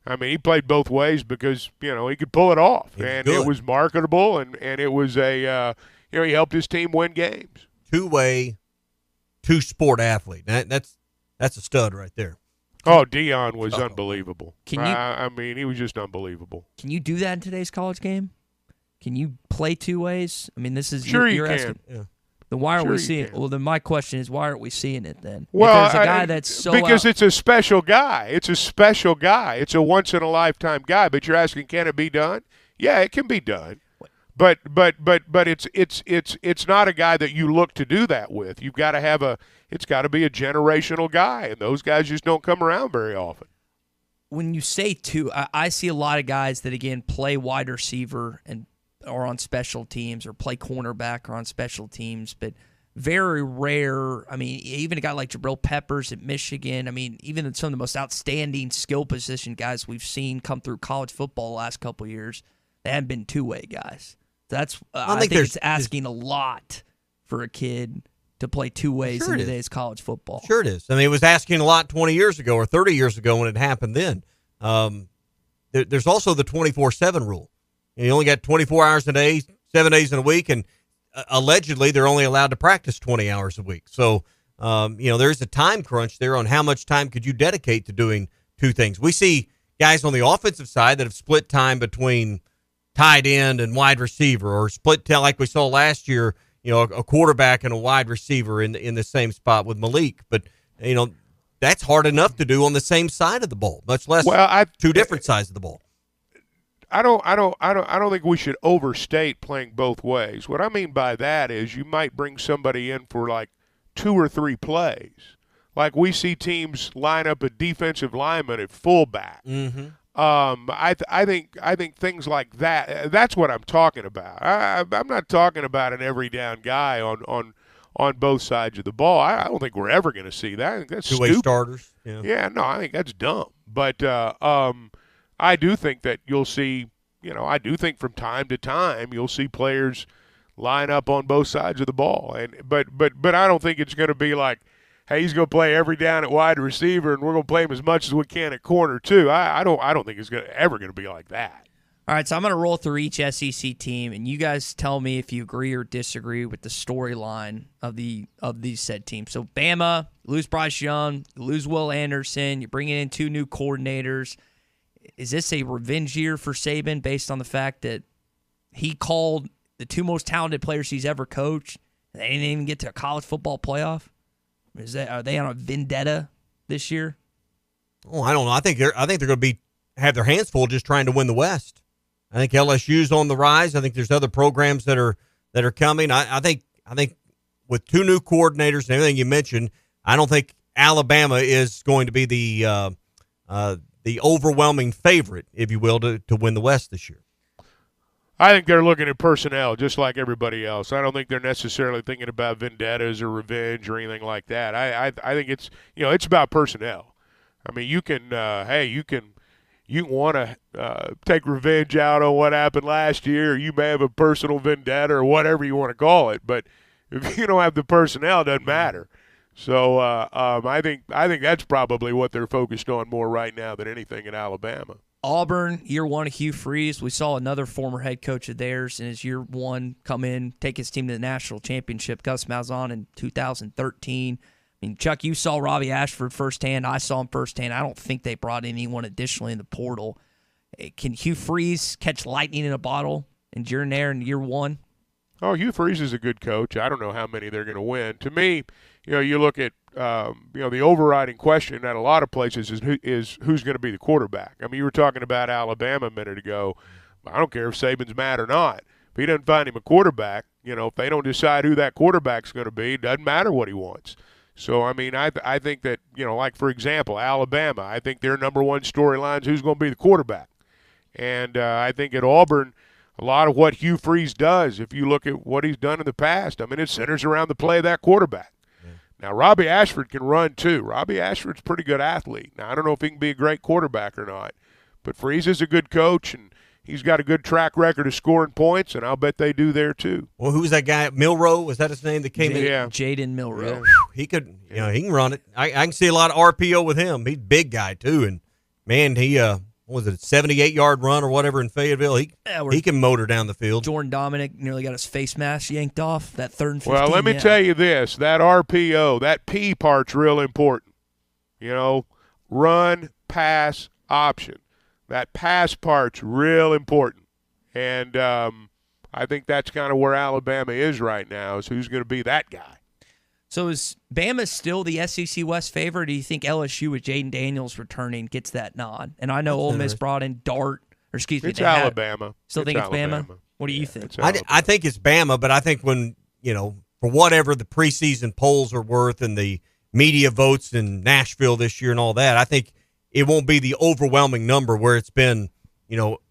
I mean, he played both ways because, he could pull it off. And it was marketable, and it was he helped his team win games. Two-way, two-sport athlete. That's a stud right there. Oh, Deion was unbelievable. I mean, he was just unbelievable. Can you do that in today's college game? Can you play 2 ways? I mean, this is sure you're you can. Asking, yeah. Then why aren't we seeing it? Well, then my question is, why aren't we seeing it then? Well, if there's a guy that's so because it's a special guy. It's a special guy. It's a once-in-a-lifetime guy. But you're asking, can it be done? Yeah, it can be done. But it's not a guy that you look to do that with. You've got to it's got to be a generational guy, and those guys just don't come around very often. When you say 2, I see a lot of guys that again play wide receiver and or on special teams, or play cornerback or on special teams, but very rare. I mean, even a guy like Jabril Peppers at Michigan. I mean, even some of the most outstanding skill position guys we've seen come through college football the last couple of years, they haven't been 2-way guys. That's I think it's asking a lot for a kid to play 2 ways in today's college football. Sure it is. I mean, it was asking a lot 20 years ago or 30 years ago when it happened then. There's also the 24/7 rule. You only got 24 hours a day, 7 days in a week, and allegedly they're only allowed to practice 20 hours a week. So, there's a time crunch there on how much time could you dedicate to doing 2 things. We see guys on the offensive side that have split time between tight end and wide receiver, or split time like we saw last year, a quarterback and a wide receiver in the same spot with Malik. But, that's hard enough to do on the same side of the ball, much less 2 different sides of the ball. I don't think we should overstate playing both ways. What I mean by that is you might bring somebody in for like 2 or 3 plays. Like we see teams line up a defensive lineman at fullback. Mm-hmm. I think things like that. That's what I'm talking about. I'm not talking about an every down guy on both sides of the ball. I don't think we're ever going to see that. I think that's 2-way stupid. starters. Yeah, no, I think that's dumb. But I do think that you'll see. I do think from time to time you'll see players line up on both sides of the ball. But I don't think it's going to be like, hey, he's going to play every down at wide receiver, and we're going to play him as much as we can at corner too. I don't think it's ever going to be like that. All right, so I'm going to roll through each SEC team, and you guys tell me if you agree or disagree with the storyline of these said teams. So Bama, you lose Bryce Young, you lose Will Anderson, you're bringing in 2 new coordinators. Is this a revenge year for Saban based on the fact that he called the 2 most talented players he's ever coached, and they didn't even get to a college football playoff? Are they on a vendetta this year? Oh, I don't know. I think they're going to have their hands full just trying to win the West. I think LSU's on the rise. I think there's other programs that are coming. I think with 2 new coordinators and everything you mentioned, I don't think Alabama is going to be the overwhelming favorite, if you will, to win the West this year. I think they're looking at personnel just like everybody else. I don't think they're necessarily thinking about vendettas or revenge or anything like that. I think it's about personnel. I mean, you can want to take revenge out on what happened last year, or you may have a personal vendetta or whatever you want to call it. But if you don't have the personnel, it doesn't matter. So I think that's probably what they're focused on more right now than anything in Alabama. Auburn, year 1 of Hugh Freeze. We saw another former head coach of theirs in his year 1 come in, take his team to the national championship, Gus Malzahn, in 2013. I mean, Chuck, you saw Robbie Ashford firsthand. I saw him firsthand. I don't think they brought anyone additionally in the portal. Can Hugh Freeze catch lightning in a bottle in year 1? Oh, Hugh Freeze is a good coach. I don't know how many they're going to win. To me, you look at the overriding question at a lot of places is who's going to be the quarterback. I mean, you were talking about Alabama a minute ago. I don't care if Saban's mad or not. If he doesn't find him a quarterback, if they don't decide who that quarterback's going to be, it doesn't matter what he wants. So, I mean, I think that, like, for example, Alabama, I think their number one storyline is who's going to be the quarterback. And I think at Auburn, a lot of what Hugh Freeze does, if you look at what he's done in the past, I mean, it centers around the play of that quarterback. Yeah. Now, Robbie Ashford can run, too. Robbie Ashford's a pretty good athlete. Now, I don't know if he can be a great quarterback or not, but Freeze is a good coach, and he's got a good track record of scoring points, and I'll bet they do there, too. Well, who was that guy? Milroe? Was that his name that came in? Yeah. Jaden Milroe. Yeah. He could, he can run it. I can see a lot of RPO with him. He's a big guy, too, and, man, he what was it, a 78-yard run or whatever in Fayetteville? He can motor down the field. Jordan Dominic nearly got his face mask yanked off that 3rd and 15. Well, let me tell you this. That RPO, that P part's real important. Run, pass, option. That pass part's real important. And I think that's kind of where Alabama is right now, is who's going to be that guy. So is Bama still the SEC West favorite, or do you think LSU with Jaden Daniels returning gets that nod? And I know Ole Miss brought in It's Alabama. Still think it's Bama? What do you think? I think it's Bama, but I think when, for whatever the preseason polls are worth and the media votes in Nashville this year and all that, I think it won't be the overwhelming number where it's been, 80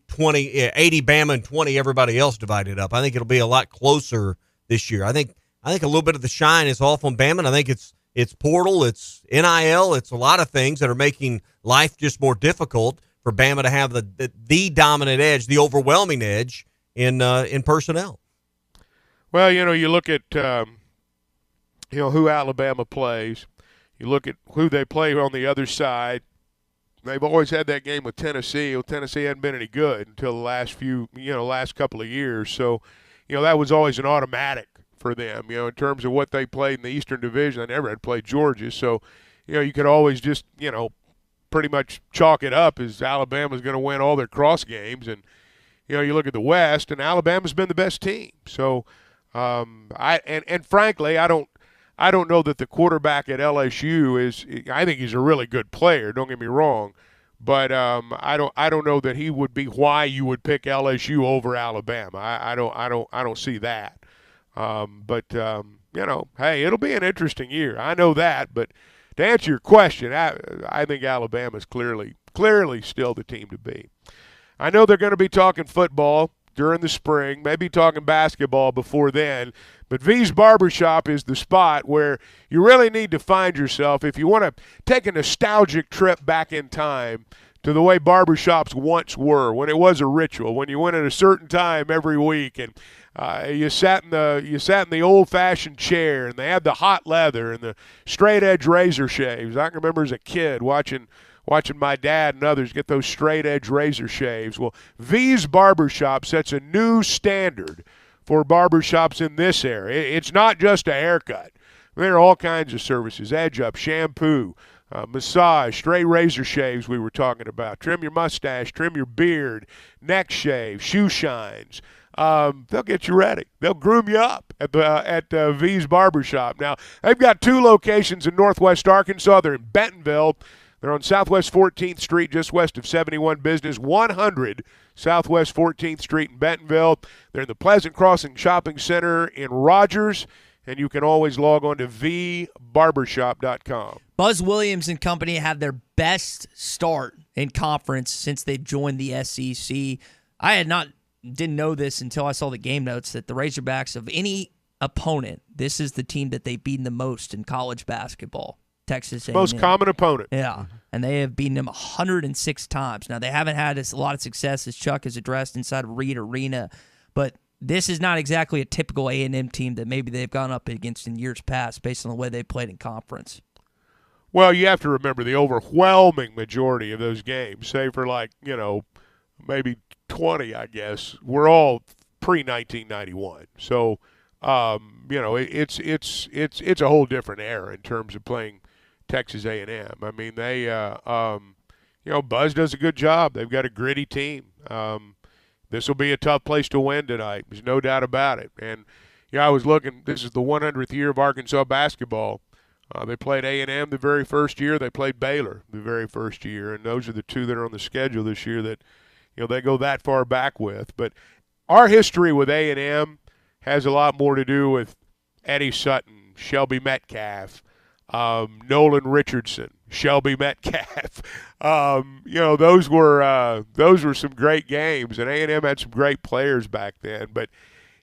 Bama and 20 everybody else divided up. I think it'll be a lot closer this year. I think a little bit of the shine is off on Bama, and I think it's portal, it's NIL, it's a lot of things that are making life just more difficult for Bama to have the dominant edge, the overwhelming edge in personnel. Well, you look at who Alabama plays. You look at who they play on the other side. They've always had that game with Tennessee. Well, Tennessee hadn't been any good until the last couple of years. So, that was always an automatic for them, in terms of what they played in the Eastern Division. They never had played Georgia. So, you could always just, pretty much chalk it up as Alabama's going to win all their cross games. And, you look at the West, and Alabama's been the best team. So, frankly, I don't know that the quarterback at LSU is. I think he's a really good player. Don't get me wrong, but I don't know that he would be why you would pick LSU over Alabama. I don't see that. Hey, it'll be an interesting year. I know that, but to answer your question, I think Alabama's clearly still the team to beat. I know they're going to be talking football during the spring, maybe talking basketball before then, but V's Barbershop is the spot where you really need to find yourself if you want to take a nostalgic trip back in time to the way barbershops once were, when it was a ritual, when you went at a certain time every week and You sat in the old-fashioned chair, and they had the hot leather and the straight-edge razor shaves. I can remember as a kid watching my dad and others get those straight-edge razor shaves. Well, V's Barbershop sets a new standard for barbershops in this area. It's not just a haircut. There are all kinds of services: edge-up, shampoo, massage, straight razor shaves we were talking about, trim your mustache, trim your beard, neck shave, shoe shines. They'll get you ready. They'll groom you up at V's Barbershop. Now, they've got 2 locations in Northwest Arkansas. They're in Bentonville. They're on Southwest 14th Street, just west of 71 Business, 100 Southwest 14th Street in Bentonville. They're in the Pleasant Crossing Shopping Center in Rogers, and you can always log on to vbarbershop.com. Buzz Williams and company had their best start in conference since they've joined the SEC. I didn't know this until I saw the game notes that the Razorbacks, of any opponent, this is the team that they've beaten the most in college basketball. Texas A&M. Most common opponent. Yeah, and they have beaten them 106 times. Now, they haven't had a lot of success, as Chuck has addressed, inside Reed Arena, but this is not exactly a typical A&M team that maybe they've gone up against in years past based on the way they played in conference. Well, you have to remember the overwhelming majority of those games, save for maybe 20, I guess, were all pre-1991. So, it's a whole different era in terms of playing Texas A&M. I mean, they, Buzz does a good job. They've got a gritty team. This will be a tough place to win tonight. There's no doubt about it. And, I was looking, this is the 100th year of Arkansas basketball. They played A&M the very first year. They played Baylor the very first year. And those are the 2 that are on the schedule this year that, they go that far back with. But our history with A&M has a lot more to do with Eddie Sutton, Shelby Metcalf, Nolan Richardson, Shelby Metcalf. Those were some great games, and A&M had some great players back then. But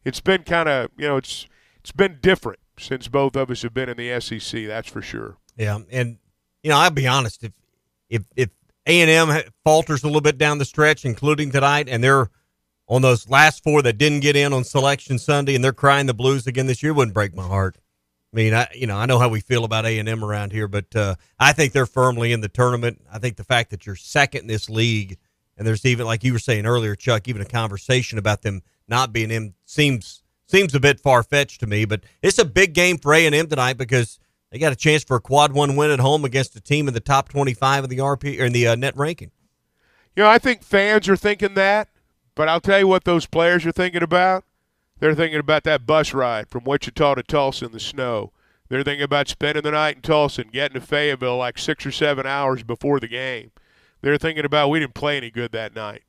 it's been kind of, it's been different since both of us have been in the SEC. That's for sure. Yeah, and I'll be honest, if A&M falters a little bit down the stretch, including tonight, and they're on those last 4 that didn't get in on Selection Sunday, and they're crying the blues again this year, it wouldn't break my heart. I mean, I know how we feel about A&M around here, but I think they're firmly in the tournament. I think the fact that you're second in this league, and there's even, like you were saying earlier, Chuck, even a conversation about them not being in seems a bit far-fetched to me. But it's a big game for A&M tonight because they got a chance for a quad 1 win at home against a team in the top 25 of the RP or in the net ranking. I think fans are thinking that, but I'll tell you what those players are thinking about. They're thinking about that bus ride from Wichita to Tulsa in the snow. They're thinking about spending the night in Tulsa and getting to Fayetteville like 6 or 7 hours before the game. They're thinking about we didn't play any good that night.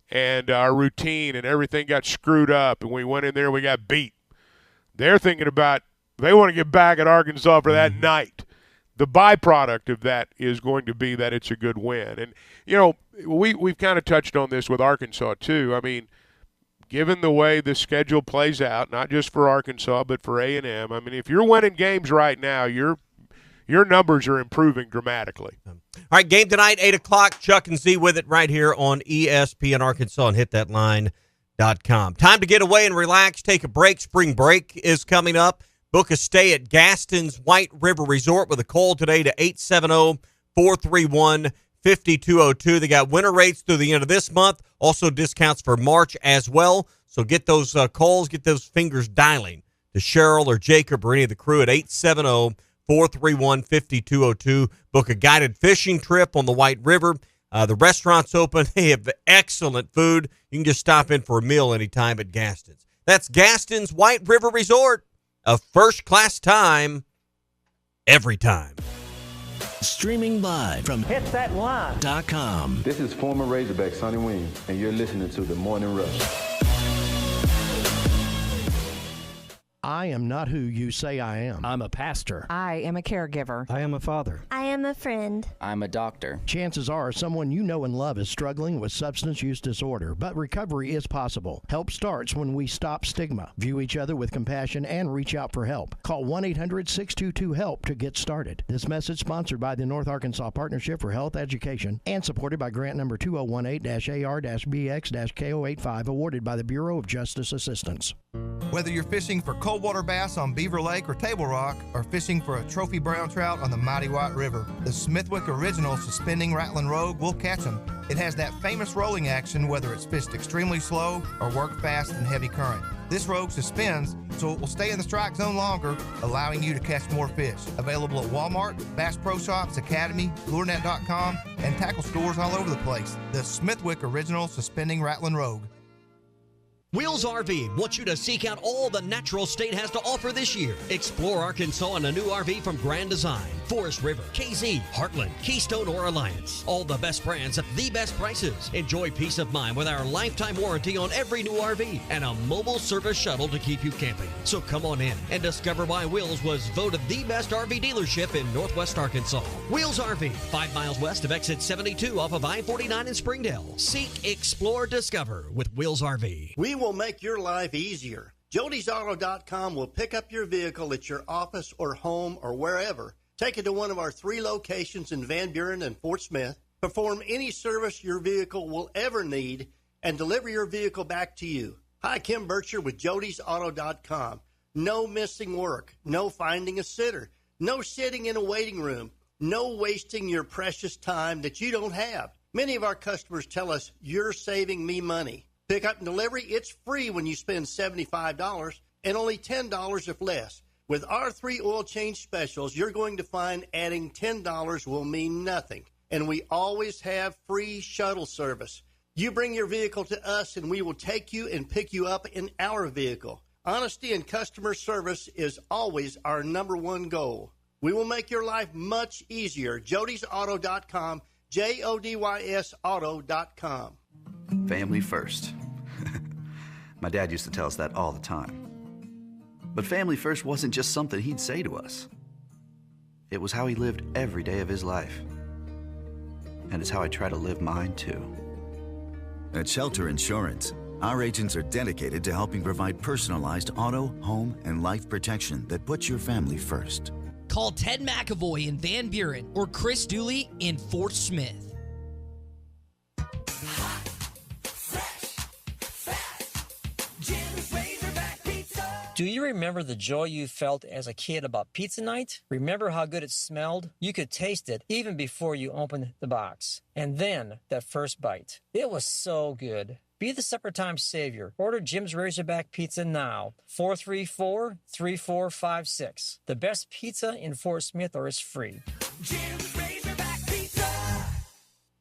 And our routine and everything got screwed up, and we went in there, we got beat. They're thinking about they want to get back at Arkansas for that night. The byproduct of that is going to be that it's a good win. And, we've kind of touched on this with Arkansas too. I mean, given the way the schedule plays out, not just for Arkansas but for A&M, I mean, if you're winning games right now, your numbers are improving dramatically. All right, game tonight, 8 o'clock. Chuck and Z with it right here on ESPN Arkansas and hitthatline.com. Time to get away and relax, take a break. Spring break is coming up. Book a stay at Gaston's White River Resort with a call today to 870-431-5202. They got winter rates through the end of this month, also discounts for March as well. So get those calls, get those fingers dialing to Cheryl or Jacob or any of the crew at 870-431-5202. Book a guided fishing trip on the White River. The restaurant's open. They have excellent food. You can just stop in for a meal anytime at Gaston's. That's Gaston's White River Resort. A first-class time every time. Streaming live from hitthatline.com. This is former Razorback Sonny Weems, and you're listening to The Morning Rush. I am not who you say I am. I'm a pastor. I am a caregiver. I am a father. I am a friend. I'm a doctor. Chances are someone you know and love is struggling with substance use disorder, but recovery is possible. Help starts when we stop stigma, view each other with compassion, and reach out for help. Call 1-800-622-HELP to get started. This message sponsored by the North Arkansas Partnership for Health Education and supported by grant number 2018-AR-BX-K085 awarded by the Bureau of Justice Assistance. Whether you're fishing for cold water bass on Beaver Lake or Table Rock, or fishing for a trophy brown trout on the Mighty White River, the Smithwick Original Suspending Rattling Rogue will catch them. It has that famous rolling action whether it's fished extremely slow or worked fast in heavy current. This Rogue suspends, so it will stay in the strike zone longer, allowing you to catch more fish. Available at Walmart, Bass Pro Shops, Academy, LureNet.com, and tackle stores all over the place. The Smithwick Original Suspending Rattling Rogue. Wheels RV wants you to seek out all the natural state has to offer this year. Explore Arkansas in a new RV from Grand Design, Forest River, KZ, Heartland, Keystone, or Alliance. All the best brands at the best prices. Enjoy peace of mind with our lifetime warranty on every new RV and a mobile service shuttle to keep you camping. So come on in and discover why Wheels was voted the best RV dealership in Northwest Arkansas. Wheels RV, 5 miles west of exit 72 off of I-49 in Springdale. Seek, explore, discover with Wheels RV. We will make your life easier. Jody'sAuto.com will pick up your vehicle at your office or home or wherever. Take it to one of our 3 locations in Van Buren and Fort Smith. Perform any service your vehicle will ever need and deliver your vehicle back to you. Hi, Kim Bircher with Jody'sAuto.com. No missing work. No finding a sitter. No sitting in a waiting room. No wasting your precious time that you don't have. Many of our customers tell us, you're saving me money. Pickup and delivery, it's free when you spend $75 and only $10 if less. With our 3 oil change specials, you're going to find adding $10 will mean nothing. And we always have free shuttle service. You bring your vehicle to us and we will take you and pick you up in our vehicle. Honesty and customer service is always our #1 goal. We will make your life much easier. Jody'sAuto.com, JODYS Auto.com. Family first. My dad used to tell us that all the time. But family first wasn't just something he'd say to us. It was how he lived every day of his life. And it's how I try to live mine too. At Shelter Insurance, our agents are dedicated to helping provide personalized auto, home, and life protection that puts your family first. Call Ted McAvoy in Van Buren or Chris Dooley in Fort Smith. Do you remember the joy you felt as a kid about pizza night? Remember how good it smelled? You could taste it even before you opened the box. And then that first bite. It was so good. Be the supper time savior. Order Jim's Razorback Pizza now. 434-3456. The best pizza in Fort Smith or it's free. Jim's Razorback Pizza.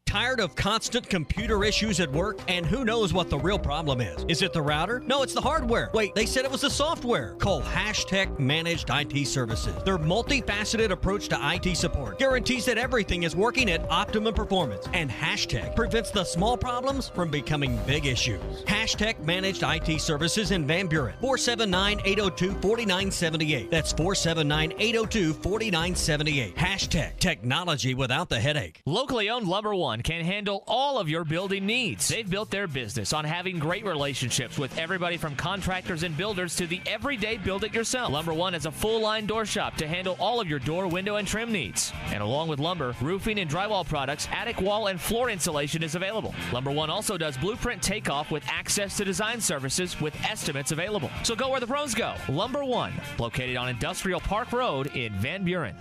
Tired of constant computer issues at work? And who knows what the real problem is? Is it the router? No, it's the hardware. Wait, they said it was the software. Call Hashtag Managed IT Services. Their multifaceted approach to IT support guarantees that everything is working at optimum performance. And Hashtag prevents the small problems from becoming big issues. Hashtag Managed IT Services in Van Buren. 479-802-4978. That's 479-802-4978. Hashtag Technology without the headache. Locally owned Lumber One can handle all of your building needs. They've built their business on having great relationships with everybody from contractors and builders to the everyday build-it-yourself. Lumber One is a full-line door shop to handle all of your door, window, and trim needs. And along with lumber, roofing and drywall products, attic wall and floor insulation is available. Lumber One also does blueprint takeoff with access to design services with estimates available. So go where the pros go. Lumber One, located on Industrial Park Road in Van Buren.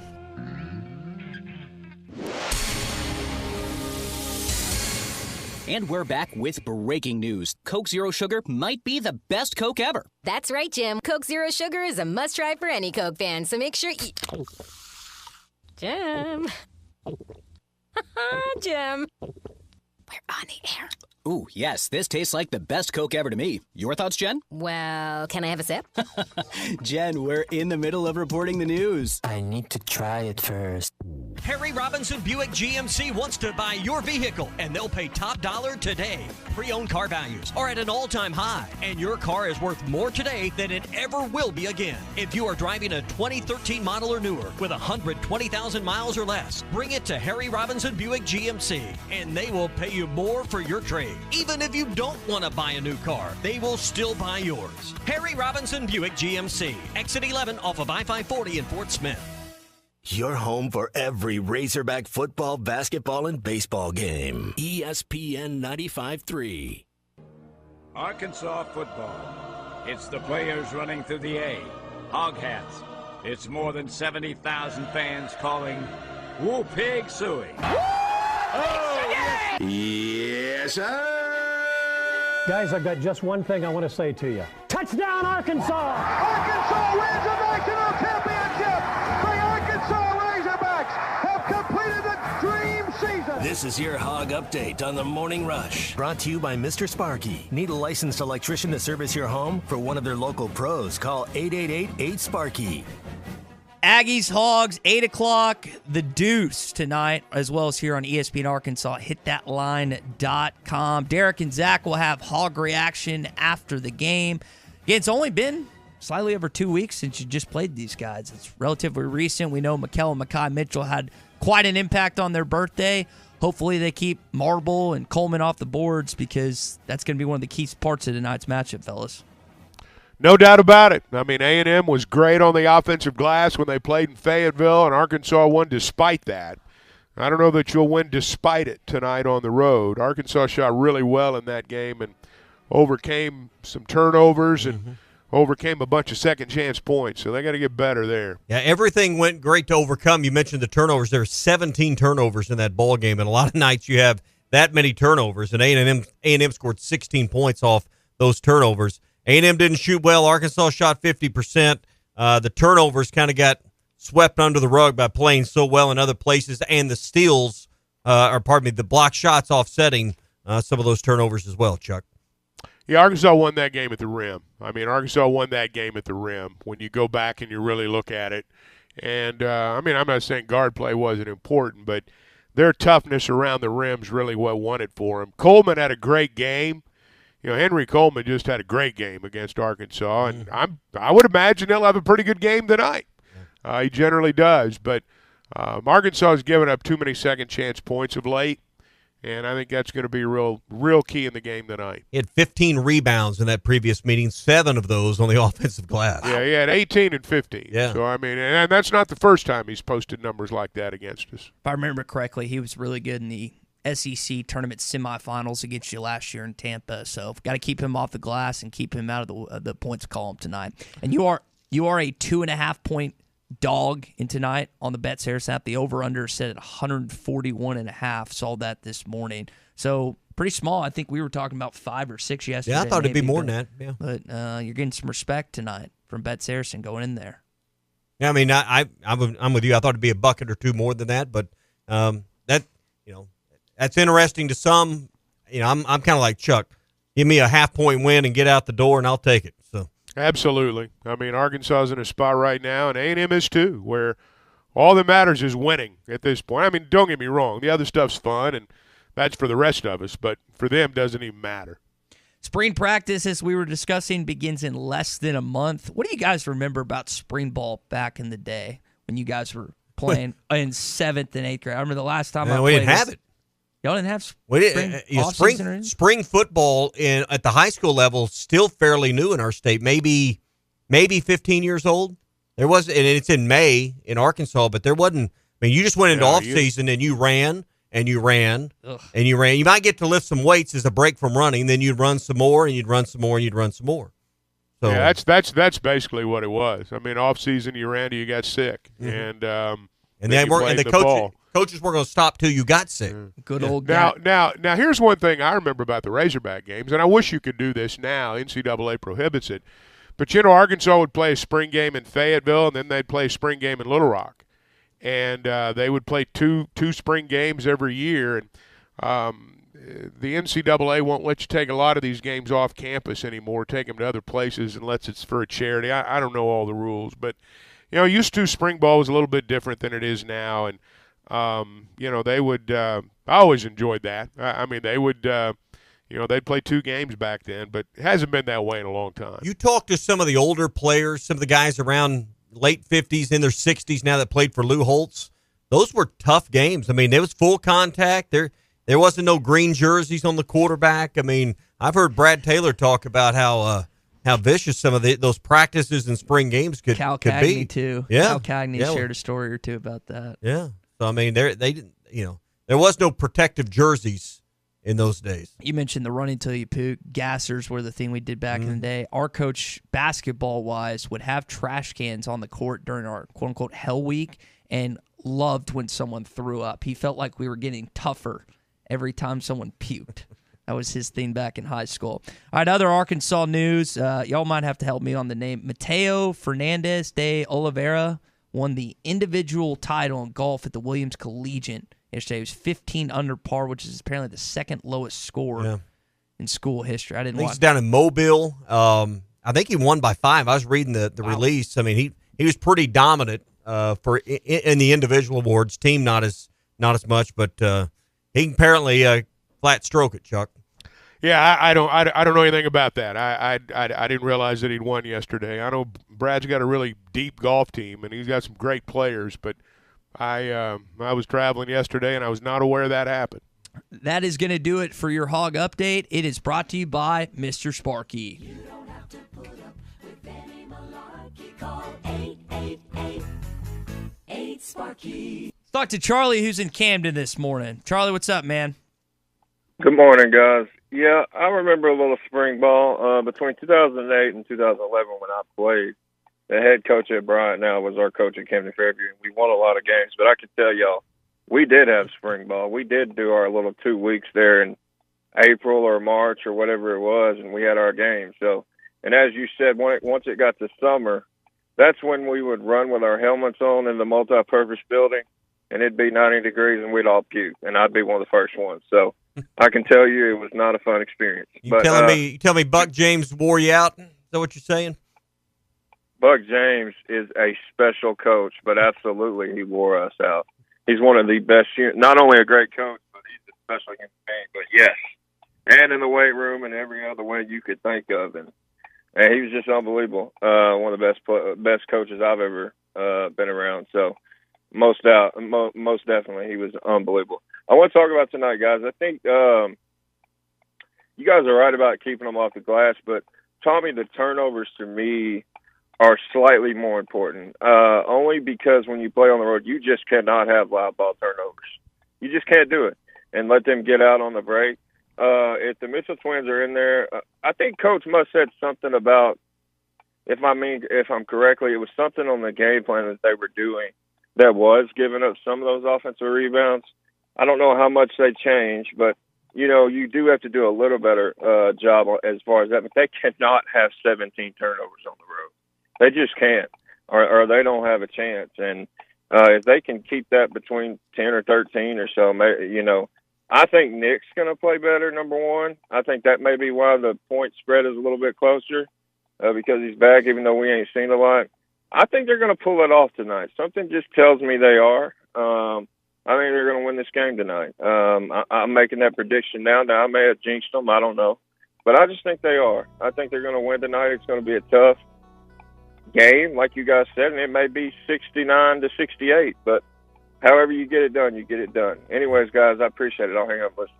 And we're back with breaking news. Coke Zero Sugar might be the best Coke ever. That's right, Jim. Coke Zero Sugar is a must-try for any Coke fan, so make sure you... Jim. Jim. We're on the air. Ooh, yes, this tastes like the best Coke ever to me. Your thoughts, Jen? Well, can I have a sip? Jen, we're in the middle of reporting the news. I need to try it first. Harry Robinson Buick GMC wants to buy your vehicle, and they'll pay top dollar today. Pre-owned car values are at an all-time high, and your car is worth more today than it ever will be again. If you are driving a 2013 model or newer with 120,000 miles or less, bring it to Harry Robinson Buick GMC, and they will pay you more for your trade. Even if you don't want to buy a new car, they will still buy yours. Harry Robinson Buick GMC, exit 11 off of I-540 in Fort Smith. Your home for every Razorback football, basketball, and baseball game. ESPN 95.3. Arkansas football. It's the players running through the A. Hog hats. It's more than 70,000 fans calling Woo Pig Suey. Yes, sir. Guys, I've got just one thing I want to say to you. Touchdown, Arkansas! Arkansas wins the national championship. The Arkansas Razorbacks have completed the dream season. This is your Hog Update on the Morning Rush. Brought to you by Mr. Sparky. Need a licensed electrician to service your home? For one of their local pros, call 888-8-SPARKY. Aggies, Hogs, 8 o'clock, the Deuce tonight, as well as here on ESPN Arkansas, hitthatline.com. Derek and Zach will have Hog reaction after the game. Again, it's only been slightly over 2 weeks since you just played these guys. It's relatively recent. We know Mikell and Makai Mitchell had quite an impact on their birthday. Hopefully they keep Marble and Coleman off the boards because that's going to be one of the key parts of tonight's matchup, fellas. No doubt about it. I mean, A&M was great on the offensive glass when they played in Fayetteville, and Arkansas won despite that. I don't know that you'll win despite it tonight on the road. Arkansas shot really well in that game and overcame some turnovers and overcame a bunch of second-chance points, so they got to get better there. Yeah, everything went great to overcome. You mentioned the turnovers. There were 17 turnovers in that ball game, and a lot of nights you have that many turnovers, and A&M scored 16 points off those turnovers. A&M didn't shoot well. Arkansas shot 50%. The turnovers kind of got swept under the rug by playing so well in other places, and the steals, the block shots offsetting some of those turnovers as well, Chuck. Yeah, Arkansas won that game at the rim. I mean, Arkansas won that game at the rim when you go back and you really look at it. And, I'm not saying guard play wasn't important, but their toughness around the rim's really what won it for them. Coleman had a great game. You know, Henry Coleman just had a great game against Arkansas, and I would imagine he'll have a pretty good game tonight. He generally does, but Arkansas has given up too many second-chance points of late, and I think that's going to be real key in the game tonight. He had 15 rebounds in that previous meeting, 7 of those on the offensive glass. Yeah, he had 18 and 15. Yeah. So, I mean, and that's not the first time he's posted numbers like that against us. If I remember correctly, he was really good in the SEC tournament semifinals against you last year in Tampa. So got to keep him off the glass and keep him out of the points column tonight. And you are a 2.5 point dog in tonight on the BetSaris app. The over/under set at 141.5. Saw that this morning. So pretty small. I think we were talking about 5 or 6 yesterday. Yeah, I thought it'd be more maybe, than that. Yeah, but you're getting some respect tonight from BetSaris and going in there. Yeah, I mean, I'm with you. I thought it'd be a bucket or two more than that, but that's interesting to some. You know, I'm kind of like Chuck. Give me a half-point win and get out the door, and I'll take it. So absolutely. I mean, Arkansas is in a spot right now, and A&M is too, where all that matters is winning at this point. I mean, don't get me wrong. The other stuff's fun, and that's for the rest of us, but for them, doesn't even matter. Spring practice, as we were discussing, begins in less than a month. What do you guys remember about spring ball back in the day when you guys were playing in 7th and 8th grade? I remember the last time we didn't have it. Y'all didn't have spring football at the high school level still fairly new in our state. Maybe 15 years old. There was, and it's in May in Arkansas, but there wasn't. I mean, you just went into off season and you ran and you ran and you ran. You might get to lift some weights as a break from running, then you'd run some more and you'd run some more and you'd run some more. So yeah, that's basically what it was. I mean, off season you ran till you got sick, and the coaches weren't going to stop till you got sick. Good old guy. Now, here's one thing I remember about the Razorback games, and I wish you could do this now. NCAA prohibits it. But, Arkansas would play a spring game in Fayetteville, and then they'd play a spring game in Little Rock. And they would play two spring games every year. And the NCAA won't let you take a lot of these games off campus anymore, take them to other places unless it's for a charity. I don't know all the rules. But, used to spring ball was a little bit different than it is now. And, they would I always enjoyed that. I mean, they would they'd play 2 games back then, but it hasn't been that way in a long time. You talk to some of the older players, some of the guys around late 50s, in their 60s now that played for Lou Holtz. Those were tough games. I mean, there was full contact. There wasn't no green jerseys on the quarterback. I mean, I've heard Brad Taylor talk about how vicious some of those practices and spring games could Cagney be. Too. Yeah. Cal Cagney shared a story or two about that. Yeah. So I mean, they didn't. There was no protective jerseys in those days. You mentioned the run until you poop. Gassers were the thing we did back in the day. Our coach, basketball-wise, would have trash cans on the court during our quote-unquote hell week and loved when someone threw up. He felt like we were getting tougher every time someone puked. That was his thing back in high school. All right, other Arkansas news. Y'all might have to help me on the name. Mateo Fernandez de Oliveira won the individual title in golf at the Williams Collegiate yesterday. It was 15 under par, which is apparently the second lowest score in school history. I didn't watch. He's down in Mobile. I think he won by 5. I was reading the release. I mean, he was pretty dominant in the individual awards. Team not as much, but he can apparently flat stroke it, Chuck. Yeah, I don't know anything about that. I didn't realize that he'd won yesterday. I know Brad's got a really deep golf team, and he's got some great players, but I was traveling yesterday, and I was not aware that happened. That is going to do it for your Hog Update. It is brought to you by Mr. Sparky. You don't have to put up with any malarkey. Call 888-8-SPARKY. Let's talk to Charlie, who's in Camden this morning. Charlie, what's up, man? Good morning, guys. Yeah, I remember a little spring ball between 2008 and 2011 when I played. The head coach at Bryant now was our coach at Camden Fairview, and we won a lot of games. But I can tell y'all, we did have spring ball. We did do our little 2 weeks there in April or March or whatever it was, and we had our games. So, and as you said, once it got to summer, that's when we would run with our helmets on in the multi-purpose building, and it'd be 90 degrees, and we'd all puke, and I'd be one of the first ones. So I can tell you it was not a fun experience. You tell me Buck James wore you out? Is that what you're saying? Buck James is a special coach, but absolutely he wore us out. He's one of the best, not only a great coach, but he's a special human being. But yes, and in the weight room and every other way you could think of. And he was just unbelievable. One of the best coaches I've ever been around. So most definitely he was unbelievable. I want to talk about tonight, guys. I think you guys are right about keeping them off the glass, but Tommy, the turnovers to me are slightly more important, only because when you play on the road, you just cannot have live ball turnovers. You just can't do it and let them get out on the break. If the Mitchell twins are in there, I think Coach Musk said something about, if I'm correctly, it was something on the game plan that they were doing that was giving up some of those offensive rebounds. I don't know how much they changed, but, you do have to do a little better job as far as that. But they cannot have 17 turnovers on the road. They just can't, or they don't have a chance. And if they can keep that between 10 or 13 or so, I think Nick's going to play better, number one. I think that may be why the point spread is a little bit closer because he's back, even though we ain't seen a lot. I think they're going to pull it off tonight. Something just tells me they are. I think they're going to win this game tonight. I'm making that prediction now. Now, I may have jinxed them. I don't know. But I just think they are. I think they're going to win tonight. It's going to be a tough game, like you guys said, and it may be 69-68. But however you get it done, you get it done. Anyways, guys, I appreciate it. I'll hang up and listen.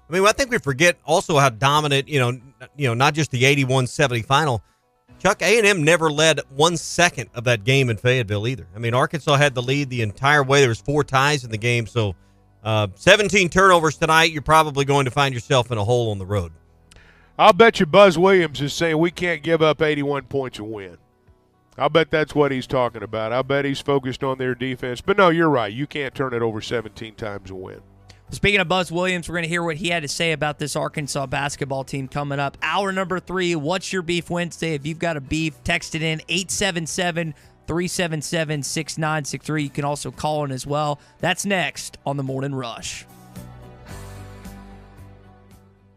I mean, I think we forget also how dominant, not just the 81-70 final. Chuck, A&M never led 1 second of that game in Fayetteville either. I mean, Arkansas had the lead the entire way. There was 4 ties in the game. So 17 turnovers tonight, you're probably going to find yourself in a hole on the road. I'll bet you Buzz Williams is saying we can't give up 81 points and win. I'll bet that's what he's talking about. I'll bet he's focused on their defense. But, no, you're right. You can't turn it over 17 times and win. Speaking of Buzz Williams, we're going to hear what he had to say about this Arkansas basketball team coming up. Hour number 3, What's Your Beef Wednesday? If you've got a beef, text it in 877-377-6963. You can also call in as well. That's next on The Morning Rush.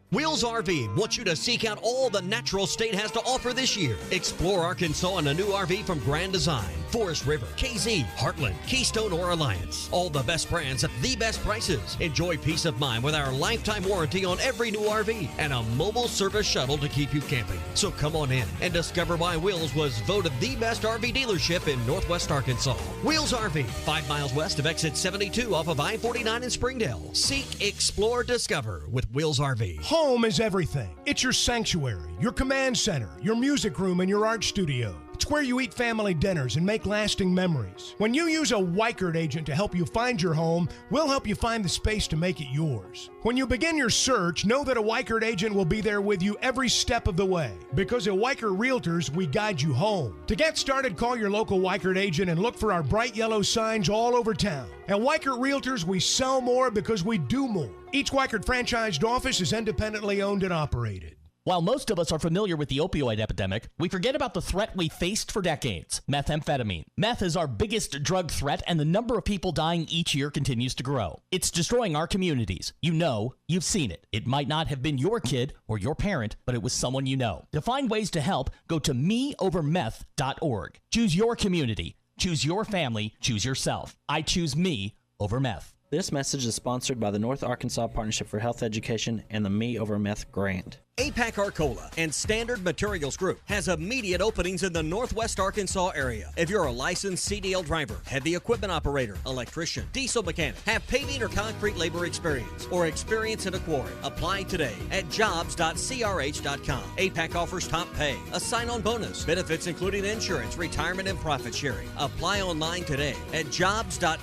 Wheels RV wants you to seek out all the natural state has to offer this year. Explore Arkansas in a new RV from Grand Design, Forest River, KZ, Heartland, Keystone, or Alliance. All the best brands at the best prices. Enjoy peace of mind with our lifetime warranty on every new RV and a mobile service shuttle to keep you camping. So come on in and discover why Wheels was voted the best RV dealership in Northwest Arkansas. Wheels RV, 5 miles west of exit 72 off of I-49 in Springdale. Seek, explore, discover with Wheels RV. Home is everything. It's your sanctuary, your command center, your music room, and your art studio. It's where you eat family dinners and make lasting memories. When you use a Weichert agent to help you find your home, we'll help you find the space to make it yours. When you begin your search, know that a Weichert agent will be there with you every step of the way. Because at Weichert Realtors, we guide you home. To get started, call your local Weichert agent and look for our bright yellow signs all over town. At Weichert Realtors, we sell more because we do more. Each Weichert franchised office is independently owned and operated. While most of us are familiar with the opioid epidemic, we forget about the threat we faced for decades, methamphetamine. Meth is our biggest drug threat, and the number of people dying each year continues to grow. It's destroying our communities. You know, you've seen it. It might not have been your kid or your parent, but it was someone you know. To find ways to help, go to meovermeth.org. Choose your community. Choose your family. Choose yourself. I choose me over meth. This message is sponsored by the North Arkansas Partnership for Health Education and the Me Over Meth grant. APAC Arcola and Standard Materials Group has immediate openings in the Northwest Arkansas area. If you're a licensed CDL driver, heavy equipment operator, electrician, diesel mechanic, have paving or concrete labor experience, or experience in a quarry, apply today at jobs.crh.com. APAC offers top pay, a sign-on bonus, benefits including insurance, retirement, and profit sharing. Apply online today at jobs.crh.com.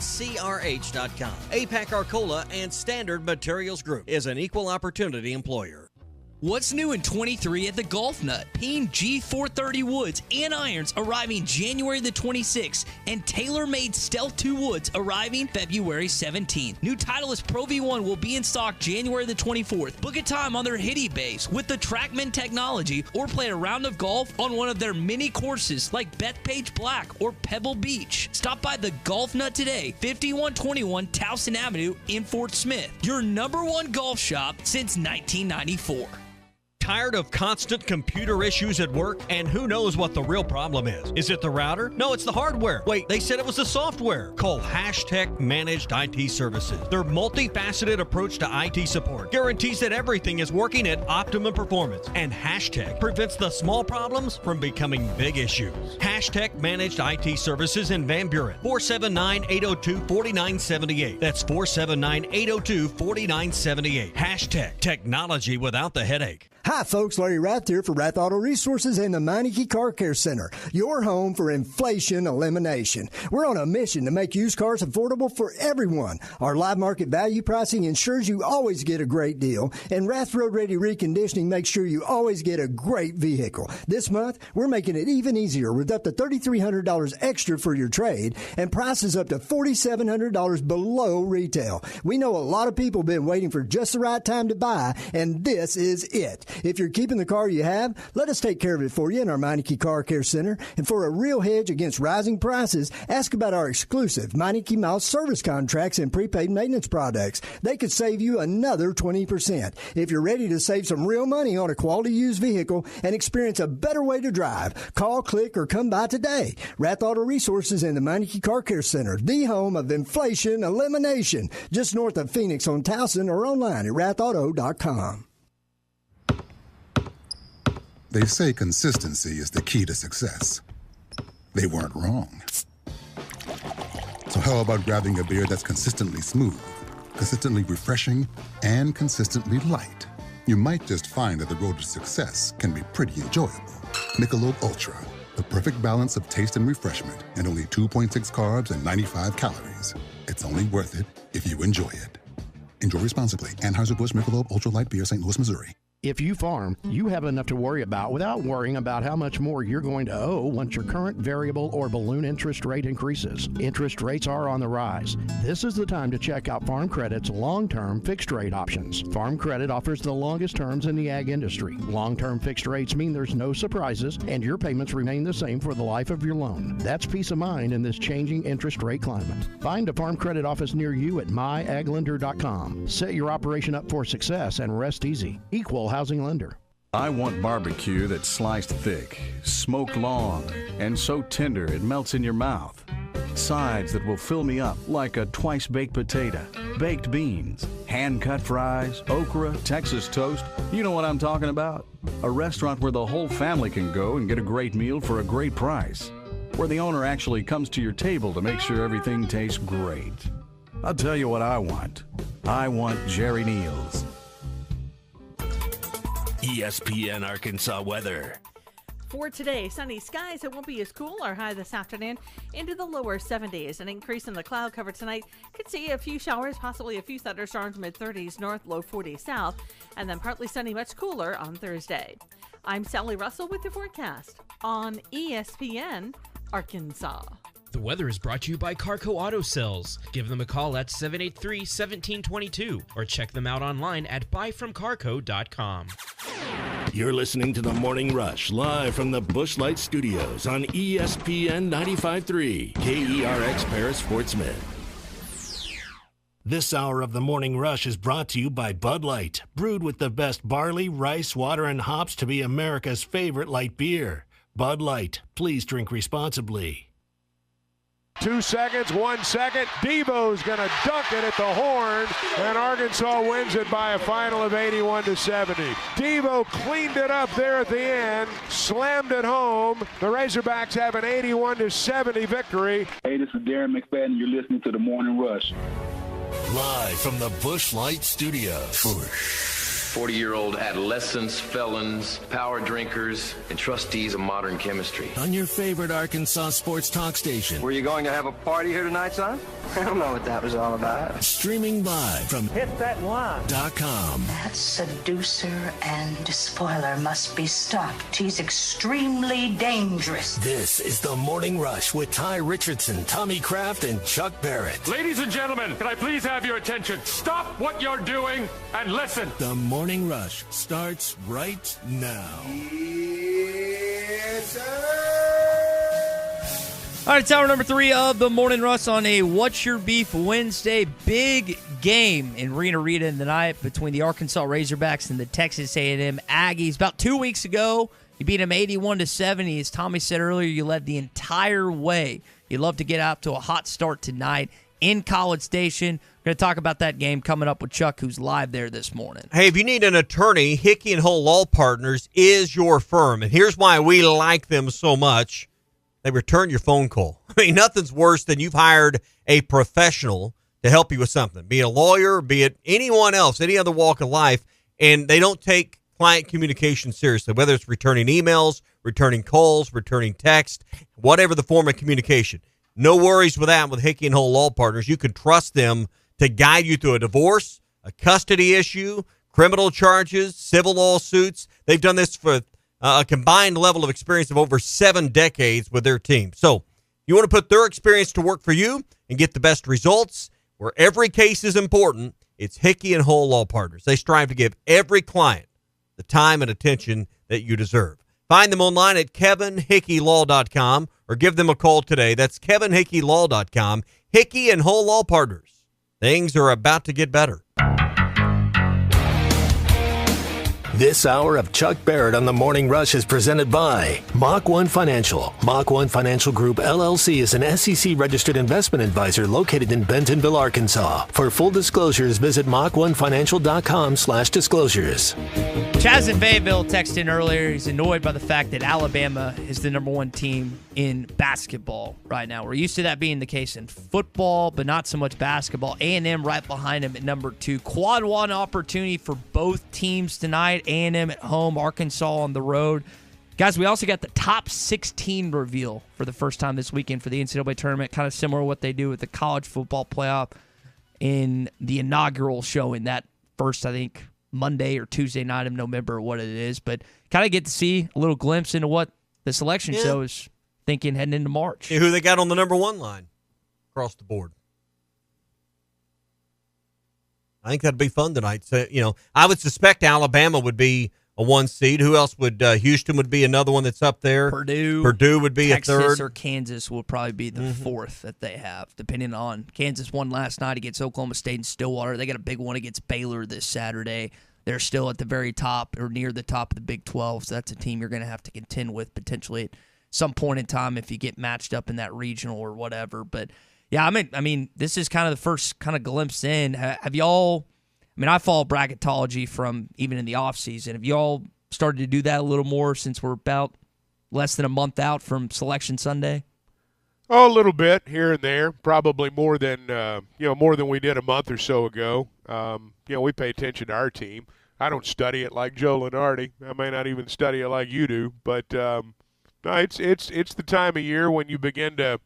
APAC Arcola and Standard Materials Group is an equal opportunity employer. What's new in 23 at the Golf Nut? Peen G430 woods and irons arriving January the 26th, and tailor-made Stealth 2 woods arriving February 17th. New Titleist Pro V1 will be in stock January the 24th. Book a time on their Hitty base with the TrackMan technology, or play a round of golf on one of their mini courses like Bethpage Black or Pebble Beach. Stop by the Golf Nut today, 5121 Towson Avenue in Fort Smith. Your #1 golf shop since 1994. Tired of constant computer issues at work? And who knows what the real problem is? Is it the router? No, it's the hardware. Wait, they said it was the software. Call Hashtag Managed IT Services. Their multifaceted approach to IT support guarantees that everything is working at optimum performance, and Hashtag prevents the small problems from becoming big issues. Hashtag Managed IT Services in Van Buren, 479-802-4978. That's 479-802-4978. Hashtag technology without the headache. Hi, folks. Larry Rath here for Rath Auto Resources and the Meineke Car Care Center, your home for inflation elimination. We're on a mission to make used cars affordable for everyone. Our live market value pricing ensures you always get a great deal, and Rath Road Ready Reconditioning makes sure you always get a great vehicle. This month, we're making it even easier with up to $3,300 extra for your trade and prices up to $4,700 below retail. We know a lot of people have been waiting for just the right time to buy, and this is it. If you're keeping the car you have, let us take care of it for you in our Meineke Car Care Center. And for a real hedge against rising prices, ask about our exclusive Meineke Miles service contracts and prepaid maintenance products. They could save you another 20%. If you're ready to save some real money on a quality used vehicle and experience a better way to drive, call, click, or come by today. Rath Auto Resources and the Meineke Car Care Center, the home of inflation elimination, just north of Phoenix on Towson, or online at rathauto.com. They say consistency is the key to success. They weren't wrong. So how about grabbing a beer that's consistently smooth, consistently refreshing, and consistently light? You might just find that the road to success can be pretty enjoyable. Michelob Ultra, the perfect balance of taste and refreshment, and only 2.6 carbs and 95 calories. It's only worth it if you enjoy it. Enjoy responsibly. Anheuser-Busch Michelob Ultra Light Beer, St. Louis, Missouri. If you farm, you have enough to worry about without worrying about how much more you're going to owe once your current variable or balloon interest rate increases. Interest rates are on the rise. This is the time to check out Farm Credit's long-term fixed rate options. Farm Credit offers the longest terms in the ag industry. Long-term fixed rates mean there's no surprises and your payments remain the same for the life of your loan. That's peace of mind in this changing interest rate climate. Find a Farm Credit office near you at myaglender.com. Set your operation up for success and rest easy. Equal housing lender. I want barbecue that's sliced thick, smoked long, and so tender it melts in your mouth. Sides that will fill me up like a twice-baked potato, baked beans, hand-cut fries, okra, Texas toast. You know what I'm talking about? A restaurant where the whole family can go and get a great meal for a great price. Where the owner actually comes to your table to make sure everything tastes great. I'll tell you what I want. I want Jerry Neal's. ESPN Arkansas weather. For today, sunny skies. It won't be as cool. Our high this afternoon into the lower 70s. An increase in the cloud cover tonight. Could see a few showers, possibly a few thunderstorms, mid-30s north, low 40s south. And then partly sunny, much cooler on Thursday. I'm Sally Russell with the forecast on ESPN Arkansas. The weather is brought to you by Carco Auto Sales. Give them a call at 783-1722 or check them out online at buyfromcarco.com. You're listening to The Morning Rush live from the Busch Light Studios on ESPN 95.3 KERX Paris Sportsman. This hour of The Morning Rush is brought to you by Bud Light, brewed with the best barley, rice, water, and hops to be America's favorite light beer. Bud Light, please drink responsibly. 2 seconds, 1 second. Devo's going to dunk it at the horn, and Arkansas wins it by a final of 81-70. Devo cleaned it up there at the end, slammed it home. The Razorbacks have an 81-70 victory. Hey, this is Darren McFadden. You're listening to The Morning Rush. Live from the Busch Light Studios. 40-year-old adolescents, felons, power drinkers, and trustees of modern chemistry. On your favorite Arkansas sports talk station. Were you going to have a party here tonight, son? I don't know what that was all about. Streaming live from hitthatline.com. That seducer and spoiler must be stopped. He's extremely dangerous. This is The Morning Rush with Ty Richardson, Tommy Kraft, and Chuck Barrett. Ladies and gentlemen, can I please have your attention? Stop what you're doing and listen. The Morning Rush starts right now. Yes, sir. All right, it's hour number 3 of the Morning Rush on a What's Your Beef Wednesday. Big game in Reno Arena tonight between the Arkansas Razorbacks and the Texas A&M Aggies. About 2 weeks ago, you beat them 81-70. As Tommy said earlier, you led the entire way. You'd love to get out to a hot start tonight in College Station. We're going to talk about that game coming up with Chuck, who's live there this morning. Hey, if you need an attorney, Hickey & Hull Law Partners is your firm. And here's why we like them so much. They return your phone call. I mean, nothing's worse than you've hired a professional to help you with something, be it a lawyer, be it anyone else, any other walk of life, and they don't take client communication seriously, whether it's returning emails, returning calls, returning text, whatever the form of communication. No worries with that with Hickey & Hull Law Partners. You can trust them to guide you through a divorce, a custody issue, criminal charges, civil lawsuits. They've done this for a combined level of experience of over 7 decades with their team. So you want to put their experience to work for you and get the best results where every case is important. It's Hickey & Hull Law Partners. They strive to give every client the time and attention that you deserve. Find them online at kevinhickeylaw.com or give them a call today. That's kevinhickeylaw.com. Hickey & Hull Law Partners. Things are about to get better. This hour of Chuck Barrett on The Morning Rush is presented by Mach 1 Financial. Mach 1 Financial Group, LLC is an SEC-registered investment advisor located in Bentonville, Arkansas. For full disclosures, visit mach1financial.com/disclosures. Chaz in Fayetteville texted in earlier. He's annoyed by the fact that Alabama is the number 1 team in basketball right now. We're used to that being the case in football, but not so much basketball. A&M right behind him at number 2. Quad 1 opportunity for both teams tonight. A&M at home, Arkansas on the road. Guys, we also got the top 16 reveal for the first time this weekend for the NCAA tournament, kind of similar to what they do with the college football playoff in the inaugural show in that first, I think, Monday or Tuesday night of November or what it is. But kind of get to see a little glimpse into what the selection show is thinking heading into March. See who they got on the number 1 line across the board. I think that'd be fun tonight. So, I would suspect Alabama would be a 1 seed. Who else would? Houston would be another one that's up there. Purdue would be Texas a 3rd. or Kansas will probably be the 4th that they have, depending on. Kansas won last night against Oklahoma State and Stillwater. They got a big one against Baylor this Saturday. They're still at the very top or near the top of the Big 12, so that's a team you're going to have to contend with potentially at some point in time if you get matched up in that regional or whatever. But yeah, I mean, this is kind of the first kind of glimpse in. Have y'all? I mean, I follow bracketology from even in the offseason. Have y'all started to do that a little more since we're about less than a month out from Selection Sunday? Oh, a little bit here and there. Probably more than we did a month or so ago. We pay attention to our team. I don't study it like Joe Lenardi. I may not even study it like you do, but No, it's the time of year when you begin to,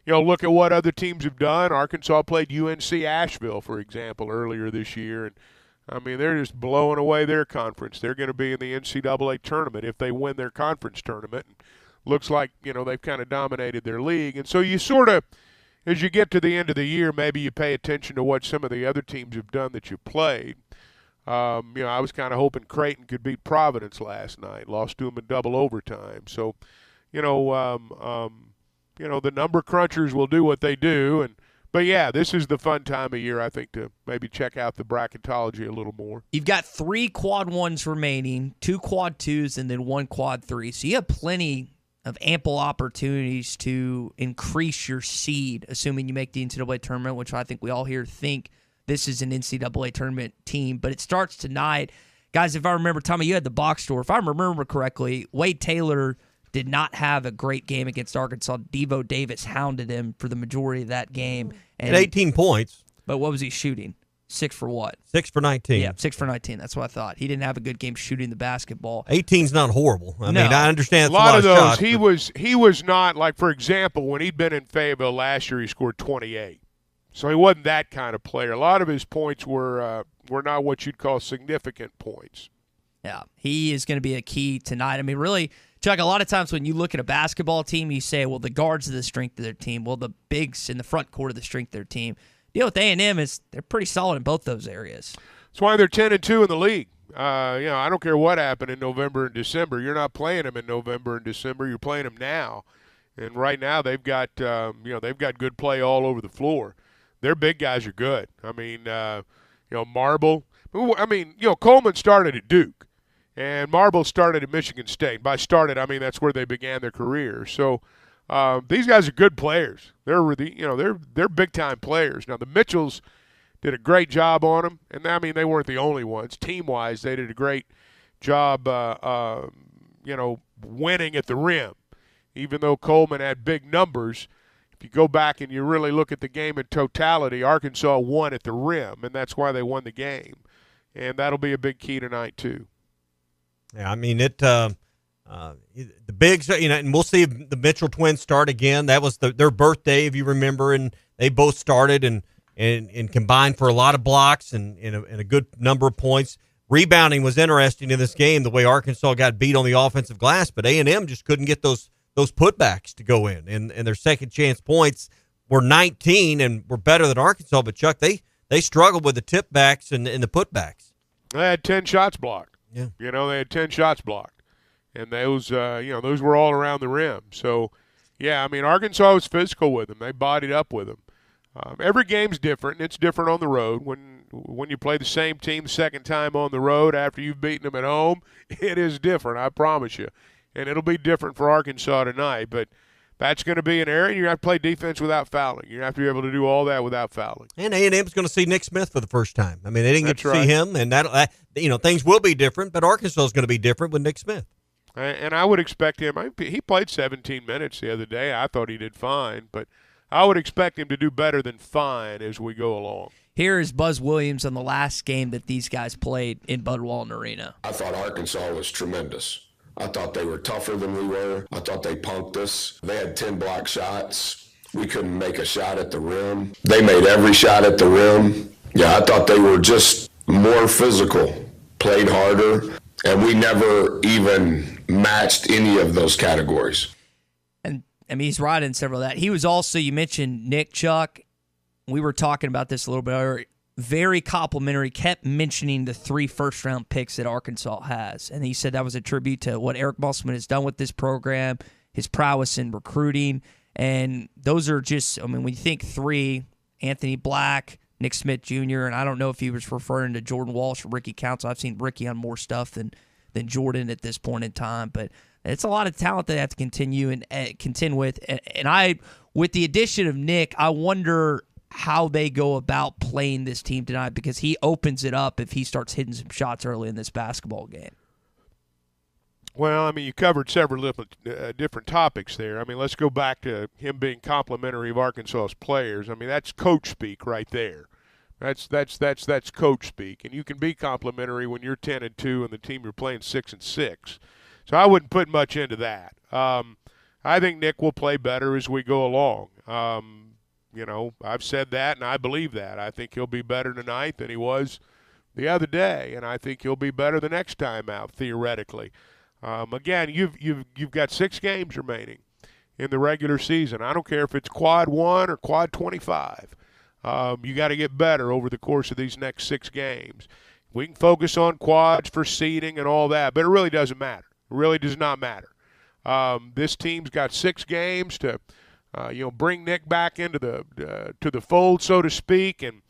look at what other teams have done. Arkansas played UNC Asheville, for example, earlier this year, and I mean they're just blowing away their conference. They're going to be in the NCAA tournament if they win their conference tournament. And looks like they've kind of dominated their league, and so you sort of, as you get to the end of the year, maybe you pay attention to what some of the other teams have done that you played. I was kind of hoping Creighton could beat Providence last night. Lost to them in double overtime. So, the number crunchers will do what they do. But yeah, this is the fun time of year, I think, to maybe check out the bracketology a little more. You've got 3 quad 1s remaining, 2 quad 2s, and then 1 quad 3. So you have plenty of ample opportunities to increase your seed, assuming you make the NCAA tournament, which I think we all here think this is an NCAA tournament team. But it starts tonight. Guys, if I remember, Tommy, you had the box score. If I remember correctly, Wade Taylor did not have a great game against Arkansas. Devo Davis hounded him for the majority of that game. And 18 points. But what was he shooting? 6 for what? 6 for 19. Yeah, 6 for 19. That's what I thought. He didn't have a good game shooting the basketball. 18's not horrible. I mean, I understand a lot of those. Shots, he was not, like, for example, when he'd been in Fayetteville last year, he scored 28. So he wasn't that kind of player. A lot of his points were not what you'd call significant points. Yeah, he is going to be a key tonight. I mean, really, Chuck, a lot of times when you look at a basketball team, you say, well, the guards are the strength of their team. Well, the bigs in the front court are the strength of their team. The deal with A&M is they're pretty solid in both those areas. That's why they're 10-2 in the league. I don't care what happened in November and December. You're not playing them in November and December. You're playing them now. And right now they've got good play all over the floor. Their big guys are good. I mean, Marble. I mean, Coleman started at Duke, and Marble started at Michigan State. By started, I mean that's where they began their career. So these guys are good players. They're big time players. Now the Mitchells did a great job on them, and I mean they weren't the only ones. Team wise, they did a great job. Winning at the rim, even though Coleman had big numbers. If you go back and you really look at the game in totality, Arkansas won at the rim, and that's why they won the game. And that'll be a big key tonight too. Yeah, I mean the bigs, and we'll see if the Mitchell twins start again. That was their birthday, if you remember, and they both started and combined for a lot of blocks and a good number of points. Rebounding was interesting in this game, the way Arkansas got beat on the offensive glass, but A&M just couldn't get those putbacks to go in, and their second chance points were 19 and were better than Arkansas. But Chuck, they struggled with the tip backs and the putbacks. They had 10 shots blocked. Yeah, they had 10 shots blocked, and those were all around the rim. So, yeah, I mean Arkansas was physical with them. They bodied up with them. Every game's different. It's different on the road. When you play the same team second time on the road after you've beaten them at home, it is different. I promise you. And it'll be different for Arkansas tonight, but that's going to be an area. You have to play defense without fouling. You have to be able to do all that without fouling. And A&M's going to see Nick Smith for the first time. I mean, they didn't get to see him, and that things will be different. But Arkansas is going to be different with Nick Smith. And I would expect him. He played 17 minutes the other day. I thought he did fine, but I would expect him to do better than fine as we go along. Here is Buzz Williams on the last game that these guys played in Bud Walton Arena. I thought Arkansas was tremendous. I thought they were tougher than we were. I thought they punked us. They had 10 block shots. We couldn't make a shot at the rim. They made every shot at the rim. Yeah, I thought they were just more physical, played harder, and we never even matched any of those categories. And, I mean, he's right in several of that. He was also, you mentioned Nick, Chuck. We were talking about this a little bit earlier. Very complimentary, kept mentioning the 3 first-round picks that Arkansas has. And he said that was a tribute to what Eric Musselman has done with this program, his prowess in recruiting. And those are just, I mean, when you think 3, Anthony Black, Nick Smith Jr., and I don't know if he was referring to Jordan Walsh or Ricky Council. I've seen Ricky on more stuff than Jordan at this point in time. But it's a lot of talent that they have to continue and contend with. And with the addition of Nick, I wonder how they go about playing this team tonight, because he opens it up if he starts hitting some shots early in this basketball game. Well, I mean, you covered several different topics there. I mean, let's go back to him being complimentary of Arkansas's players. I mean, that's coach speak right there. That's coach speak, and you can be complimentary when you're 10-2 and the team you're playing 6-6. So I wouldn't put much into that. I think Nick will play better as we go along. I've said that, and I believe that. I think he'll be better tonight than he was the other day, and I think he'll be better the next time out, theoretically. Again, you've got 6 games remaining in the regular season. I don't care if it's quad 1 or quad 25. You got to get better over the course of these next 6 games. We can focus on quads for seeding and all that, but it really doesn't matter. It really does not matter. This team's got 6 games to, bring Nick back into to the fold, so to speak, and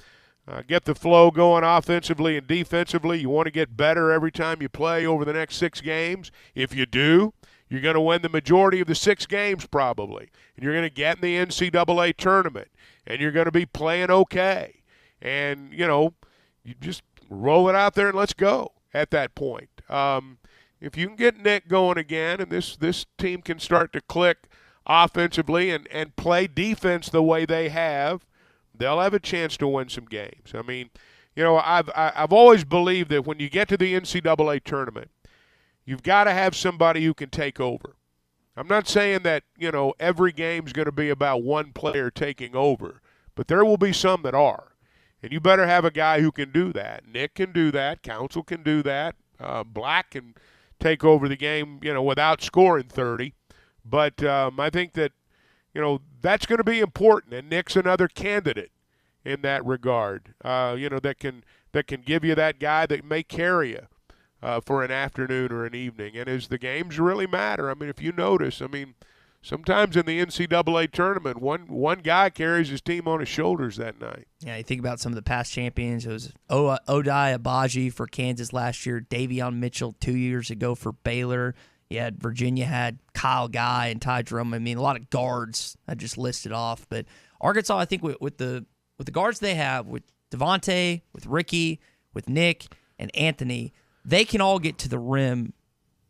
get the flow going offensively and defensively. You want to get better every time you play over the next 6 games. If you do, you're going to win the majority of the 6 games probably, and you're going to get in the NCAA tournament, and you're going to be playing okay. And, you just roll it out there and let's go at that point. If you can get Nick going again and this team can start to click offensively and play defense the way they have, they'll have a chance to win some games. I mean, I've always believed that when you get to the NCAA tournament, you've got to have somebody who can take over. I'm not saying that, every game's going to be about one player taking over, but there will be some that are. And you better have a guy who can do that. Nick can do that. Council can do that. Black can take over the game, without scoring 30. But I think that, that's going to be important. And Nick's another candidate in that regard, that can give you that guy that may carry you for an afternoon or an evening. And as the games really matter, I mean, if you notice, sometimes in the NCAA tournament, one guy carries his team on his shoulders that night. Yeah, you think about some of the past champions. It was Odai Abaji for Kansas last year, Davion Mitchell 2 years ago for Baylor. Virginia had Kyle Guy and Ty Drum. A lot of guards I just listed off. But Arkansas, I think with the guards they have, with Devontae, with Ricky, with Nick, and Anthony, they can all get to the rim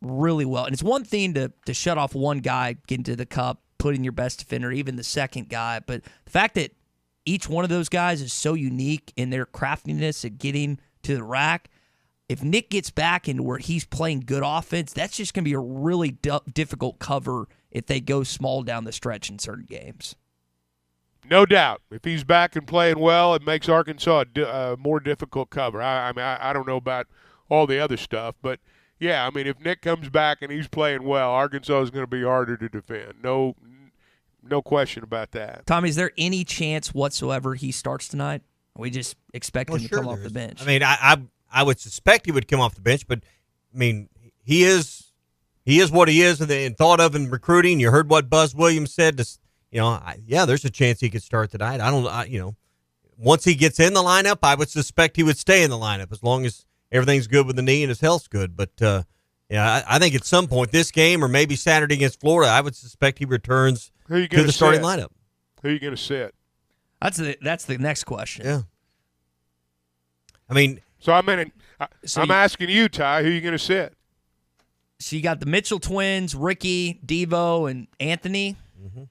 really well. And it's one thing to shut off one guy, get into the cup, put in your best defender, even the second guy. But the fact that each one of those guys is so unique in their craftiness at getting to the rack, if Nick gets back into where he's playing good offense, that's just going to be a really difficult cover if they go small down the stretch in certain games. No doubt. If he's back and playing well, it makes Arkansas a more difficult cover. I don't know about all the other stuff, but yeah, if Nick comes back and he's playing well, Arkansas is going to be harder to defend. No question about that. Tommy, is there any chance whatsoever he starts tonight? We just expect him to come off the bench. I would suspect he would come off the bench, but he is what he is and thought of in recruiting. You heard what Buzz Williams said. There's a chance he could start tonight. Once he gets in the lineup, I would suspect he would stay in the lineup as long as everything's good with the knee and his health's good. But I think at some point this game or maybe Saturday against Florida, I would suspect he returns to the starting lineup. Who are you going to sit? That's the next question. Yeah. So I'm asking you, Ty, who are you going to sit? So you got the Mitchell twins, Ricky, Devo, and Anthony. Mm-hmm.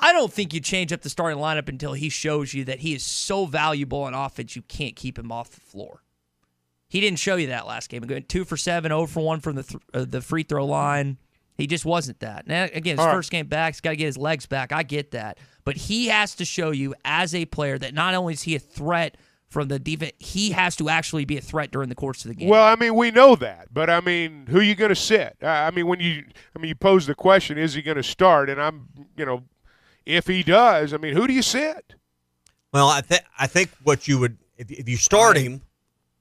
I don't think you change up the starting lineup until he shows you that he is so valuable on offense you can't keep him off the floor. He didn't show you that last game. Going 2 for 7, 0 for 1 from the free throw line. He just wasn't that. Now, again, his first game back, he's got to get his legs back. I get that. But he has to show you as a player that not only is he a threat from the defense, he has to actually be a threat during the course of the game. Well, we know that, but who are you going to sit? When you pose the question, is he going to start? And if he does, who do you sit? Well, I think what you would, if you start him,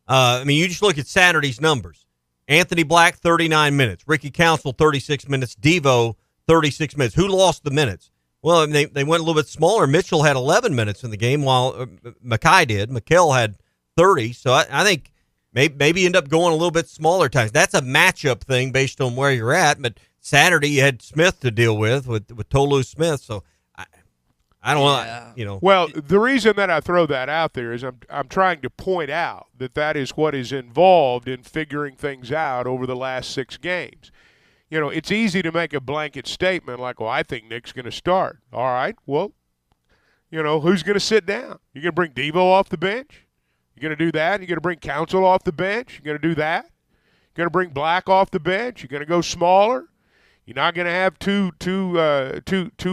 you just look at Saturday's numbers. Anthony Black, 39 minutes. Ricky Council, 36 minutes. Devo, 36 minutes. Who lost the minutes? Well, they went a little bit smaller. Mitchell had 11 minutes in the game while Mackay did. Mikkel had 30. So I think maybe end up going a little bit smaller times. That's a matchup thing based on where you're at. But Saturday you had Smith to deal with Tolu Smith. So I don't know. Well, the reason that I throw that out there is I'm trying to point out that is what is involved in figuring things out over the last 6 games. It's easy to make a blanket statement like, well, I think Nick's going to start. All right, well, who's going to sit down? You're going to bring Devo off the bench? You're going to do that? You're going to bring Council off the bench? You're going to do that? You're going to bring Black off the bench? You're going to go smaller? You're not going to have two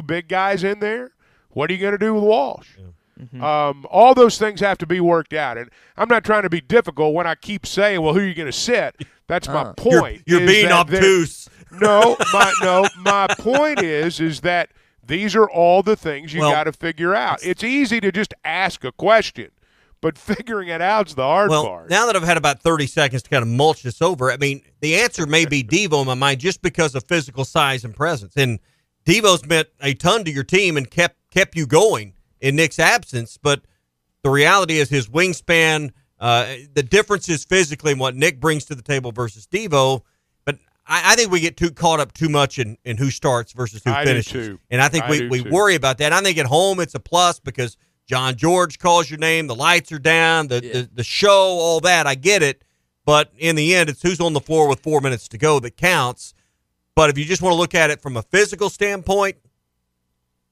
big guys in there. What are you going to do with Walsh? Yeah. Mm-hmm. All those things have to be worked out. And I'm not trying to be difficult when I keep saying, well, who are you going to sit? That's my point. You're being obtuse. My point is that these are all the things you got to figure out. It's easy to just ask a question, but figuring it out's the hard part. Now that I've had about 30 seconds to kind of mulch this over, I mean, the answer may be Devo in my mind just because of physical size and presence. And Devo's meant a ton to your team and kept you going in Nick's absence, but the reality is his wingspan, the differences physically and what Nick brings to the table versus Devo. But I think we get too caught up too much in who starts versus who finishes. And I think we worry about that. I think at home it's a plus because John George calls your name, the lights are down, the show, all that. I get it. But in the end, it's who's on the floor with 4 minutes to go that counts. But if you just want to look at it from a physical standpoint,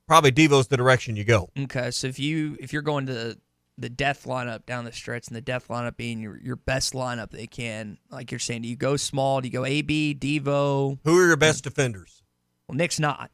probably Devo's the direction you go. Okay, so if you're going to the death lineup down the stretch, and the death lineup being your best lineup they can, like you're saying, do you go small? Do you go AB, Devo? Who are your best defenders? Well, Nick's not.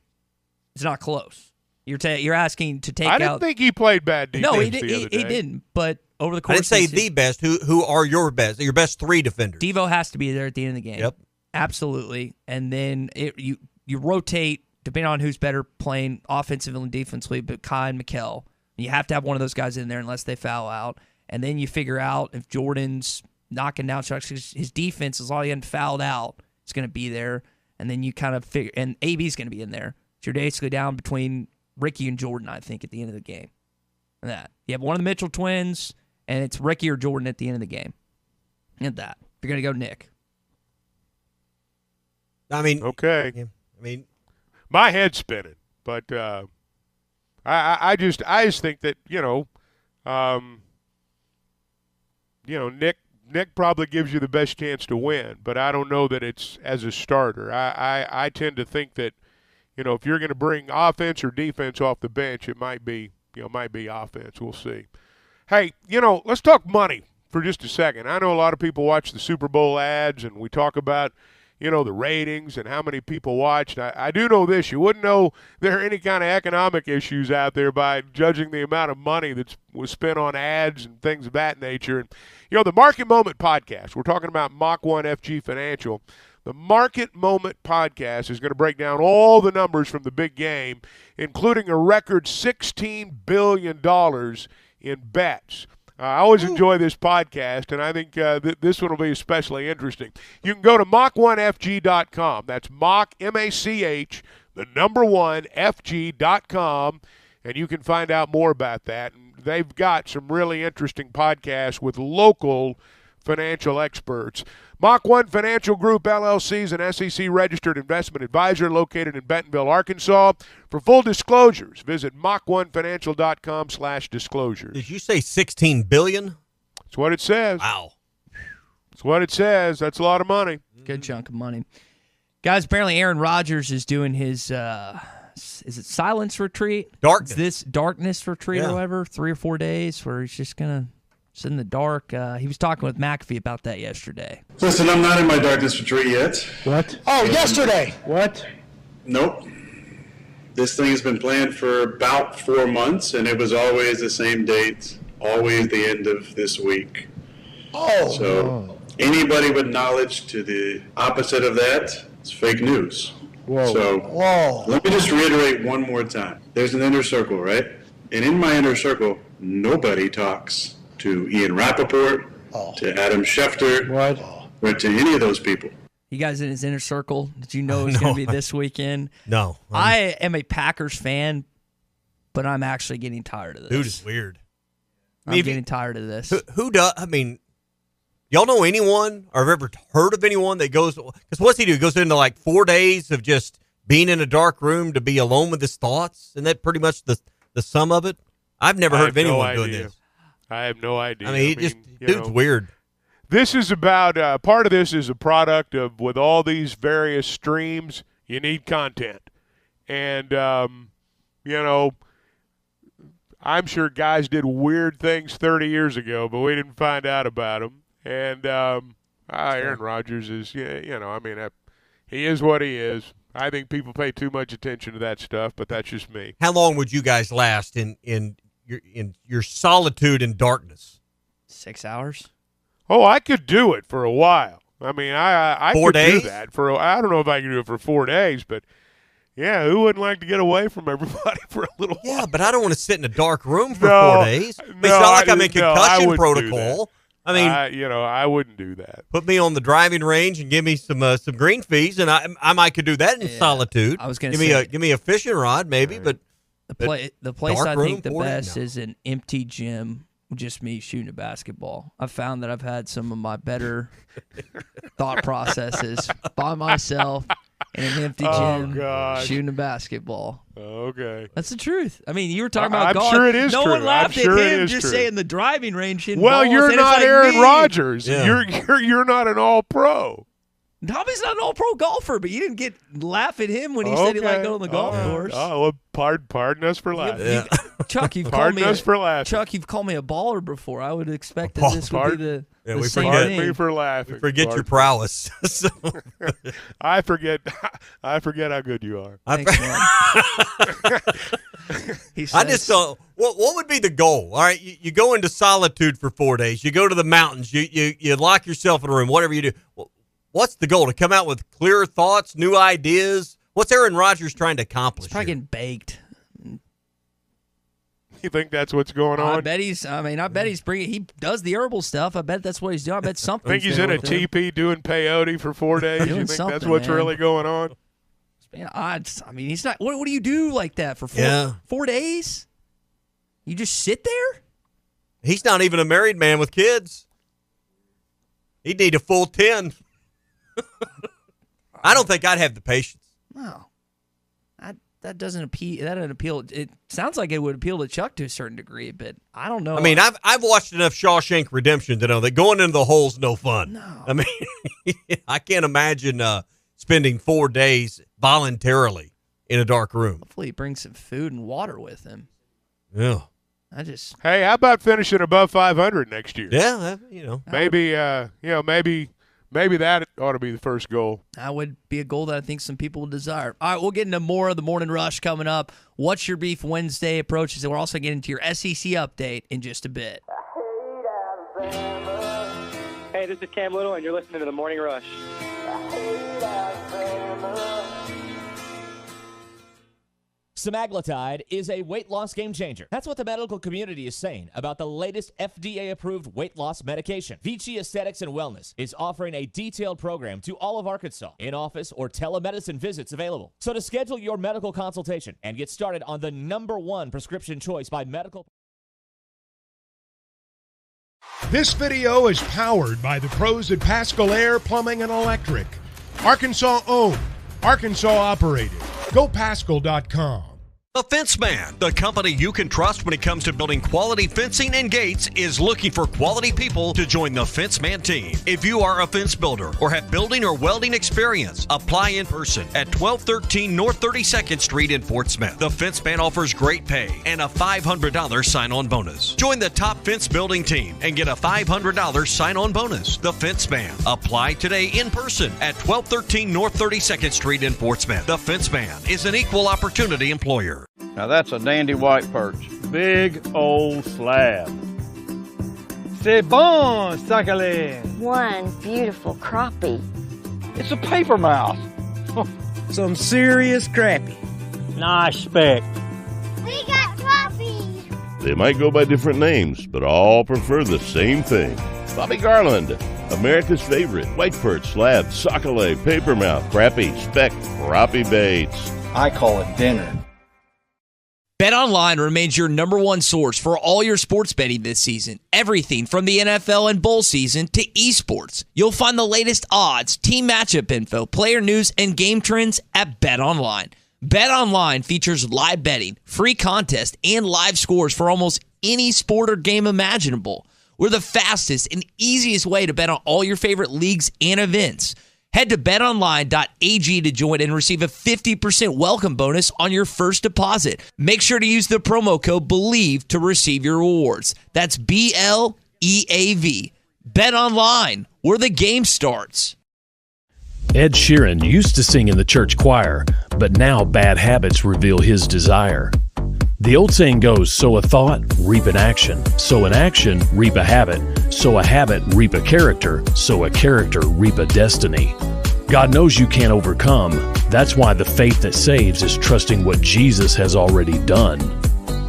It's not close. You're asking to take out. I didn't think he played bad defense. No, he didn't. But over the course, I didn't say the best. Who are your best? Your best three defenders. Devo has to be there at the end of the game. Yep, absolutely. And then you rotate depending on who's better playing offensively and defensively. But Kai and Mikal, you have to have one of those guys in there unless they foul out. And then you figure out if Jordan's knocking down shots. His defense, as long as he hasn't fouled out, it's going to be there. And then you kind of figure, and AB's going to be in there. So you're basically down between Ricky and Jordan, I think, at the end of the game. And that. You have one of the Mitchell twins, and it's Ricky or Jordan at the end of the game. And that. You're going to go Nick. I mean, okay. I mean, my head's spinning, but I just think that Nick probably gives you the best chance to win, but I don't know that it's as a starter. I tend to think that if you're going to bring offense or defense off the bench, it might be offense. We'll see. Hey, let's talk money for just a second. I know a lot of people watch the Super Bowl ads, and we talk about the ratings and how many people watched. I do know this. You wouldn't know there are any kind of economic issues out there by judging the amount of money that was spent on ads and things of that nature. And, the Market Moment podcast, we're talking about Mach 1 FG Financial. The Market Moment podcast is going to break down all the numbers from the big game, including a record $16 billion in bets. I always enjoy this podcast, and I think this one will be especially interesting. You can go to Mach1FG.com. That's Mach, M-A-C-H, the number 1, FG.com, and you can find out more about that. And they've got some really interesting podcasts with local financial experts. Mach 1 Financial Group, LLC is an SEC-registered investment advisor located in Bentonville, Arkansas. For full disclosures, visit Mach1Financial.com/disclosures. Did you say $16 billion? That's what it says. Wow. That's what it says. That's a lot of money. Good chunk of money. Guys, apparently Aaron Rodgers is doing his, is it silence retreat? Darkness. This darkness retreat or whatever, 3 or 4 days where he's just going to sit in the dark. He was talking with McAfee about that yesterday. Listen, I'm not in my darkness retreat yet. What? Oh, yesterday. What? Nope. This thing has been planned for about 4 months, and it was always the same date, always the end of this week. Oh. So anybody with knowledge to the opposite of that is fake news. Whoa. So let me just reiterate one more time. There's an inner circle, right? And in my inner circle, nobody talks to Ian Rappaport, to Adam Schefter, or to any of those people. You guys in his inner circle, did you know it was going to be this weekend? No. I am a Packers fan, but I'm actually getting tired of this. Dude, it's weird. I'm getting tired of this. Who does? I mean, y'all know anyone or have ever heard of anyone that goes, because what's he do? He goes into like 4 days of just being in a dark room to be alone with his thoughts? Isn't that pretty much the sum of it? I've never heard of anyone doing this. I have no idea. I mean, dude's weird. This is about, part of this is a product of, with all these various streams, you need content. And, I'm sure guys did weird things 30 years ago, but we didn't find out about them. And Aaron Rodgers is, he is what he is. I think people pay too much attention to that stuff, but that's just me. How long would you guys last in your solitude and darkness? 6 hours. Oh, I could do it for a while. I mean, I 4 could days? do that I don't know if I can do it for 4 days, but yeah, who wouldn't like to get away from everybody for a little while? Yeah, but I don't want to sit in a dark room for 4 days. It's not like I'm in concussion protocol. I mean, I wouldn't do that. Put me on the driving range and give me some green fees, and I might could do that in solitude. I was going to say, give me a fishing rod, maybe, but the place I think the best No. is an empty gym, just me shooting a basketball. I've found that I've had some of my better thought processes by myself in an empty gym shooting a basketball. Okay. That's the truth. I mean, you were talking about I'm golf. sure it is no true. one laughed I'm sure at it him is just true. saying the driving range shouldn't Well, balls, you're and it's not like Aaron me. Rodgers. Yeah. You're not an all-pro. Tommy's not an all-pro golfer, but you didn't laugh at him when he said he liked going on the golf course. Oh, well, pardon us for laughing. Chuck, you've called Pardon me us for laughing. Chuck, you've called me a baller before. I would expect that this would be the we same forget thing. me for laughing. Forget your prowess. So. I forget how good you are. Thanks, man. I just don't. What would be the goal? All right, you go into solitude for 4 days. You go to the mountains. You lock yourself in a room. Whatever you do. What's the goal? To come out with clearer thoughts, new ideas? What's Aaron Rodgers trying to accomplish? He's probably getting baked. You think that's what's going on? I bet he's bringing. He does the herbal stuff. I bet that's what he's doing. I bet something. Think he's in a TP doing peyote for 4 days? You think that's what's really going on? Man, I mean, he's not. What do you do like that for 4 days? You just sit there? He's not even a married man with kids. He'd need a full 10. I don't think I'd have the patience. No. That doesn't appeal. That doesn't appeal. It sounds like it would appeal to Chuck to a certain degree, but I don't know. I mean, I've watched enough Shawshank Redemption to know that going into the hole's no fun. No. I mean, I can't imagine spending 4 days voluntarily in a dark room. Hopefully, he brings some food and water with him. Yeah. Hey, how about finishing above 500 next year? Yeah, Maybe that ought to be the first goal. That would be a goal that I think some people would desire. All right, we'll get into more of the Morning Rush coming up. What's Your Beef Wednesday approaches, and we're also getting into your SEC update in just a bit. Hey, this is Cam Little, and you're listening to the Morning Rush. Semaglutide is a weight loss game changer. That's what the medical community is saying about the latest FDA-approved weight loss medication. Vici Aesthetics and Wellness is offering a detailed program to all of Arkansas, in-office or telemedicine visits available. So to schedule your medical consultation and get started on the #1 prescription choice by medical... This video is powered by the pros at Pascal Air Plumbing and Electric. Arkansas owned, Arkansas operated. GoPascal.com. The Fence Man, the company you can trust when it comes to building quality fencing and gates, is looking for quality people to join the Fence Man team. If you are a fence builder or have building or welding experience, apply in person at 1213 North 32nd Street in Fort Smith. The Fence Man offers great pay and a $500 sign-on bonus. Join the top fence building team and get a $500 sign-on bonus. The Fence Man. Apply today in person at 1213 North 32nd Street in Fort Smith. The Fence Man is an equal opportunity employer. Now that's a dandy white perch. Big old slab. C'est bon, sacalé. One beautiful crappie. It's a paper mouth. Some serious crappie. Nice speck. We got crappies. They might go by different names, but all prefer the same thing. Bobby Garland, America's favorite white perch, slab, sockeye, papermouth, crappie, speck, crappie baits. I call it dinner. BetOnline remains your #1 source for all your sports betting this season. Everything from the NFL and bowl season to esports. You'll find the latest odds, team matchup info, player news, and game trends at BetOnline. BetOnline features live betting, free contests, and live scores for almost any sport or game imaginable. We're the fastest and easiest way to bet on all your favorite leagues and events. Head to betonline.ag to join and receive a 50% welcome bonus on your first deposit. Make sure to use the promo code BELIEVE to receive your rewards. That's BLEAV. Bet Online, where the game starts. Ed Sheeran used to sing in the church choir, but now bad habits reveal his desire. The old saying goes, sow a thought, reap an action. Sow an action, reap a habit. Sow a habit, reap a character. Sow a character, reap a destiny. God knows you can't overcome. That's why the faith that saves is trusting what Jesus has already done.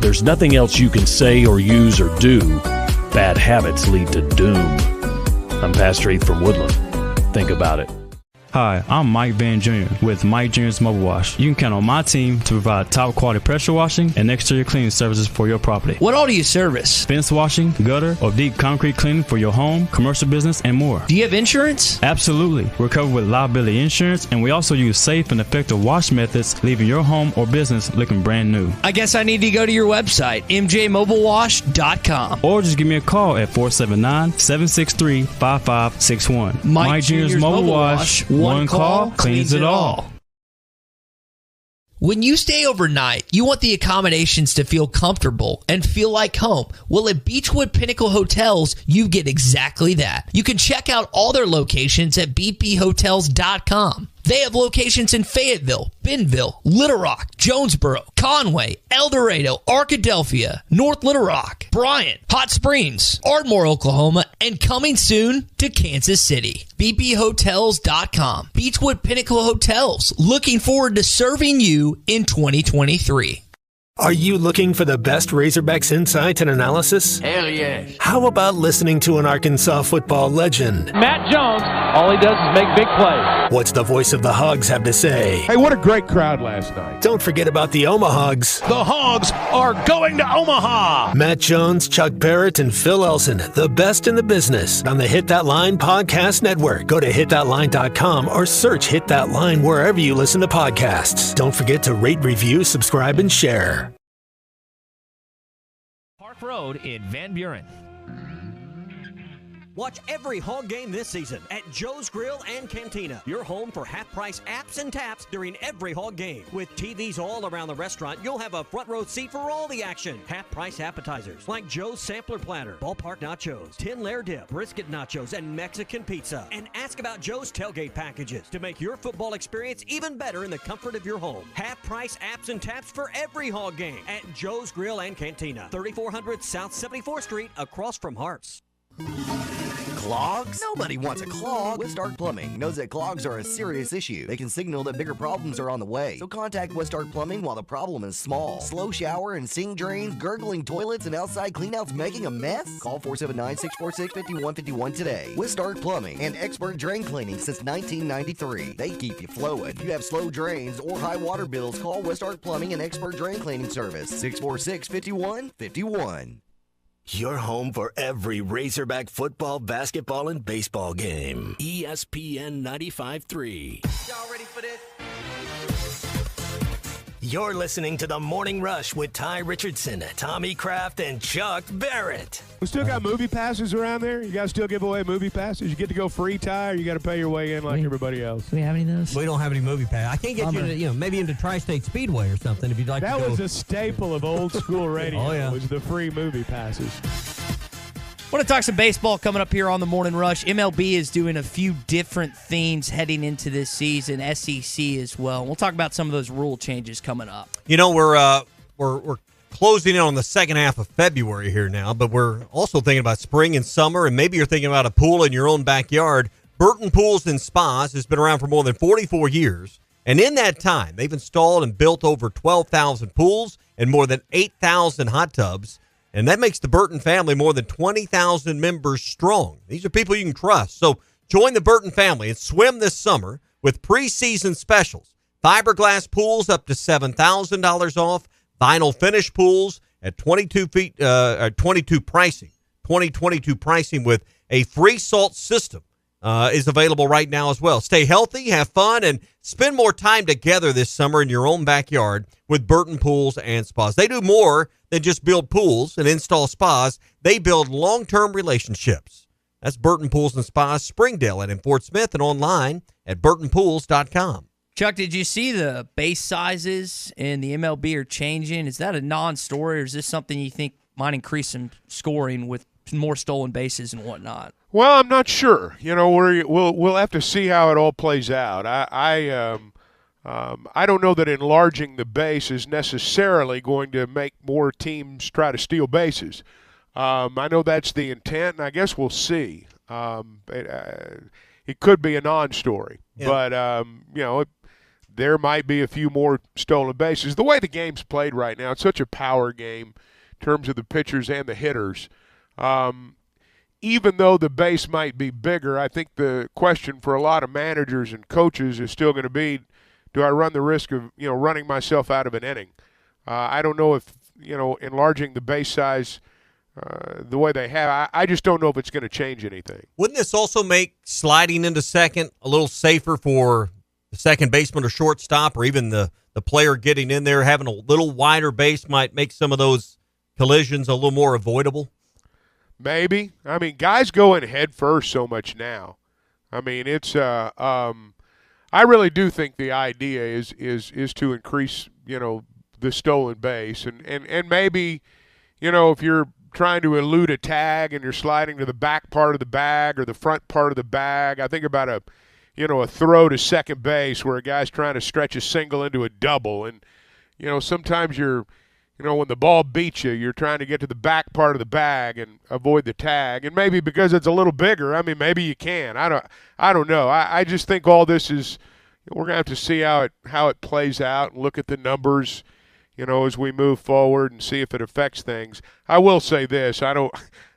There's nothing else you can say or use or do. Bad habits lead to doom. I'm Pastor Heath from Woodland. Think about it. Hi, I'm Mike Van Jr. with Mike Jr.'s Mobile Wash. You can count on my team to provide top quality pressure washing and exterior cleaning services for your property. What all do you service? Fence washing, gutter, or deep concrete cleaning for your home, commercial business, and more. Do you have insurance? Absolutely. We're covered with liability insurance, and we also use safe and effective wash methods, leaving your home or business looking brand new. I guess I need to go to your website, mjmobilewash.com. Or just give me a call at 479-763-5561. Mike Jr.'s Mobile Wash. One call cleans it all. When you stay overnight, you want the accommodations to feel comfortable and feel like home. Well, at Beechwood Pinnacle Hotels, you get exactly that. You can check out all their locations at bphotels.com. They have locations in Fayetteville, Bentonville, Little Rock, Jonesboro, Conway, El Dorado, Arkadelphia, North Little Rock, Bryant, Hot Springs, Ardmore, Oklahoma, and coming soon to Kansas City. bphotels.com. Beechwood Pinnacle Hotels, looking forward to serving you in 2023. Are you looking for the best Razorbacks insight and analysis? Hell yes. How about listening to an Arkansas football legend? Matt Jones, all he does is make big plays. What's the voice of the Hogs have to say? Hey, what a great crowd last night. Don't forget about the Omahogs. The Hogs are going to Omaha. Matt Jones, Chuck Barrett, and Phil Elson, the best in the business on the Hit That Line Podcast Network. Go to hitthatline.com or search Hit That Line wherever you listen to podcasts. Don't forget to rate, review, subscribe, and share. Road in Van Buren. Watch every Hog game this season at Joe's Grill and Cantina, your home for half-price apps and taps during every Hog game. With TVs all around the restaurant, you'll have a front row seat for all the action. Half-price appetizers like Joe's Sampler Platter, Ballpark Nachos, 10-layer dip, brisket nachos, and Mexican pizza. And ask about Joe's tailgate packages to make your football experience even better in the comfort of your home. Half-price apps and taps for every Hog game at Joe's Grill and Cantina, 3400 South 74th Street, across from Hart's. Clogs? Nobody wants a clog. Westark Plumbing knows that clogs are a serious issue. They can signal that bigger problems are on the way. So contact Westark Plumbing while the problem is small. Slow shower and sink drains, gurgling toilets, and outside cleanouts making a mess? Call 479-646-5151 today. Westark Plumbing and expert drain cleaning since 1993. They keep you flowing. If you have slow drains or high water bills, call Westark Plumbing and expert drain cleaning service. 646-5151. Your home for every Razorback football, basketball, and baseball game. ESPN 95.3. Y'all ready for this? You're listening to The Morning Rush with Ty Richardson, Tommy Kraft, and Chuck Barrett. We still got movie passes around there? You guys still give away movie passes? You get to go free, Ty, or you got to pay your way in like everybody else? Do we have any of those? We don't have any movie passes. I can't get you to, maybe into Tri-State Speedway or something if you'd like to go. That was a staple of old school radio. Oh, yeah. Was the free movie passes. I want to talk some baseball coming up here on the Morning Rush. MLB is doing a few different themes heading into this season, SEC as well. We'll talk about some of those rule changes coming up. You know, we're closing in on the second half of February here now, but we're also thinking about spring and summer, and maybe you're thinking about a pool in your own backyard. Burton Pools and Spas has been around for more than 44 years, and in that time, they've installed and built over 12,000 pools and more than 8,000 hot tubs. And that makes the Burton family more than 20,000 members strong. These are people you can trust. So join the Burton family and swim this summer with preseason specials. Fiberglass pools up to $7,000 off. Vinyl finish pools at 2022 pricing with a free salt system is available right now as well. Stay healthy, have fun, and spend more time together this summer in your own backyard with Burton Pools and Spas. They do more than just build pools and install spas. They build long-term relationships. That's Burton Pools and Spas, Springdale and in Fort Smith, and online at burtonpools.com. Chuck, did you see the base sizes in the MLB are changing? Is that a non-story, or is this something you think might increase some scoring with more stolen bases and whatnot? Well, I'm not sure. We'll have to see how it all plays out. I don't know that enlarging the base is necessarily going to make more teams try to steal bases. I know that's the intent, and I guess we'll see. It could be a non-story, but there might be a few more stolen bases. The way the game's played right now, it's such a power game in terms of the pitchers and the hitters. Even though the base might be bigger, I think the question for a lot of managers and coaches is still going to be, do I run the risk of running myself out of an inning? I don't know if enlarging the base size the way they have, I just don't know if it's going to change anything. Wouldn't this also make sliding into second a little safer for the second baseman or shortstop, or even the player getting in there? Having a little wider base might make some of those collisions a little more avoidable? Maybe. I mean, guys go in head first so much now. I mean, it's I really do think the idea is to increase, the stolen base, and maybe, if you're trying to elude a tag and you're sliding to the back part of the bag or the front part of the bag. I think about a throw to second base where a guy's trying to stretch a single into a double, and sometimes when the ball beats you, you're trying to get to the back part of the bag and avoid the tag. And maybe because it's a little bigger, I mean, maybe you can. I don't know. I just think all this is, we're gonna have to see how it plays out and look at the numbers, as we move forward and see if it affects things. I will say this: I don't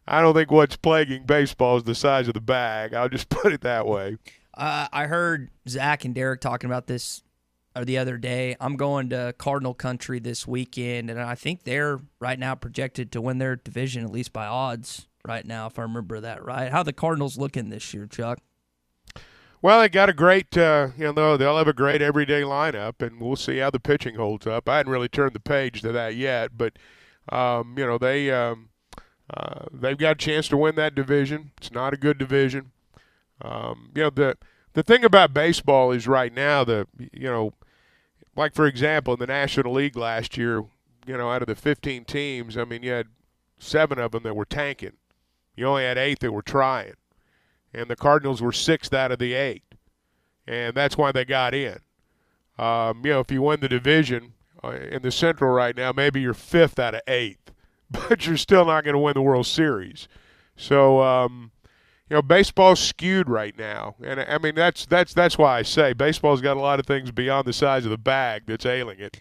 think what's plaguing baseball is the size of the bag. I'll just put it that way. I heard Zach and Derek talking about this the other day. I'm going to Cardinal country this weekend, and I think they're right now projected to win their division, at least by odds right now, if I remember that right. How are the Cardinals looking this year, Chuck? Well, they got a great, they'll have a great everyday lineup, and we'll see how the pitching holds up. I hadn't really turned the page to that yet, but, they've got a chance to win that division. It's not a good division. The thing about baseball is right now, like, for example, in the National League last year, out of the 15 teams, I mean, you had 7 of them that were tanking. You only had 8 that were trying. And the Cardinals were 6th out of the 8. And that's why they got in. If you win the division in the Central right now, maybe you're 5th out of 8. But you're still not going to win the World Series. So, baseball's skewed right now. And, I mean, that's why I say baseball's got a lot of things beyond the size of the bag that's ailing it.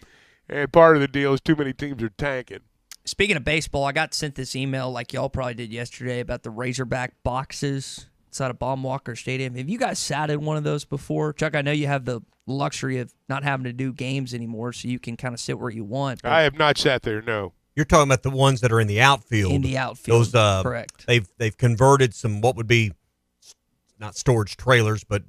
And part of the deal is too many teams are tanking. Speaking of baseball, I got sent this email like y'all probably did yesterday about the Razorback boxes outside of Baum-Walker Stadium. Have you guys sat in one of those before? Chuck, I know you have the luxury of not having to do games anymore, so you can kind of sit where you want. I have not sat there, no. You're talking about the ones that are in the outfield. In the outfield, those, correct. They've converted some what would be not storage trailers, but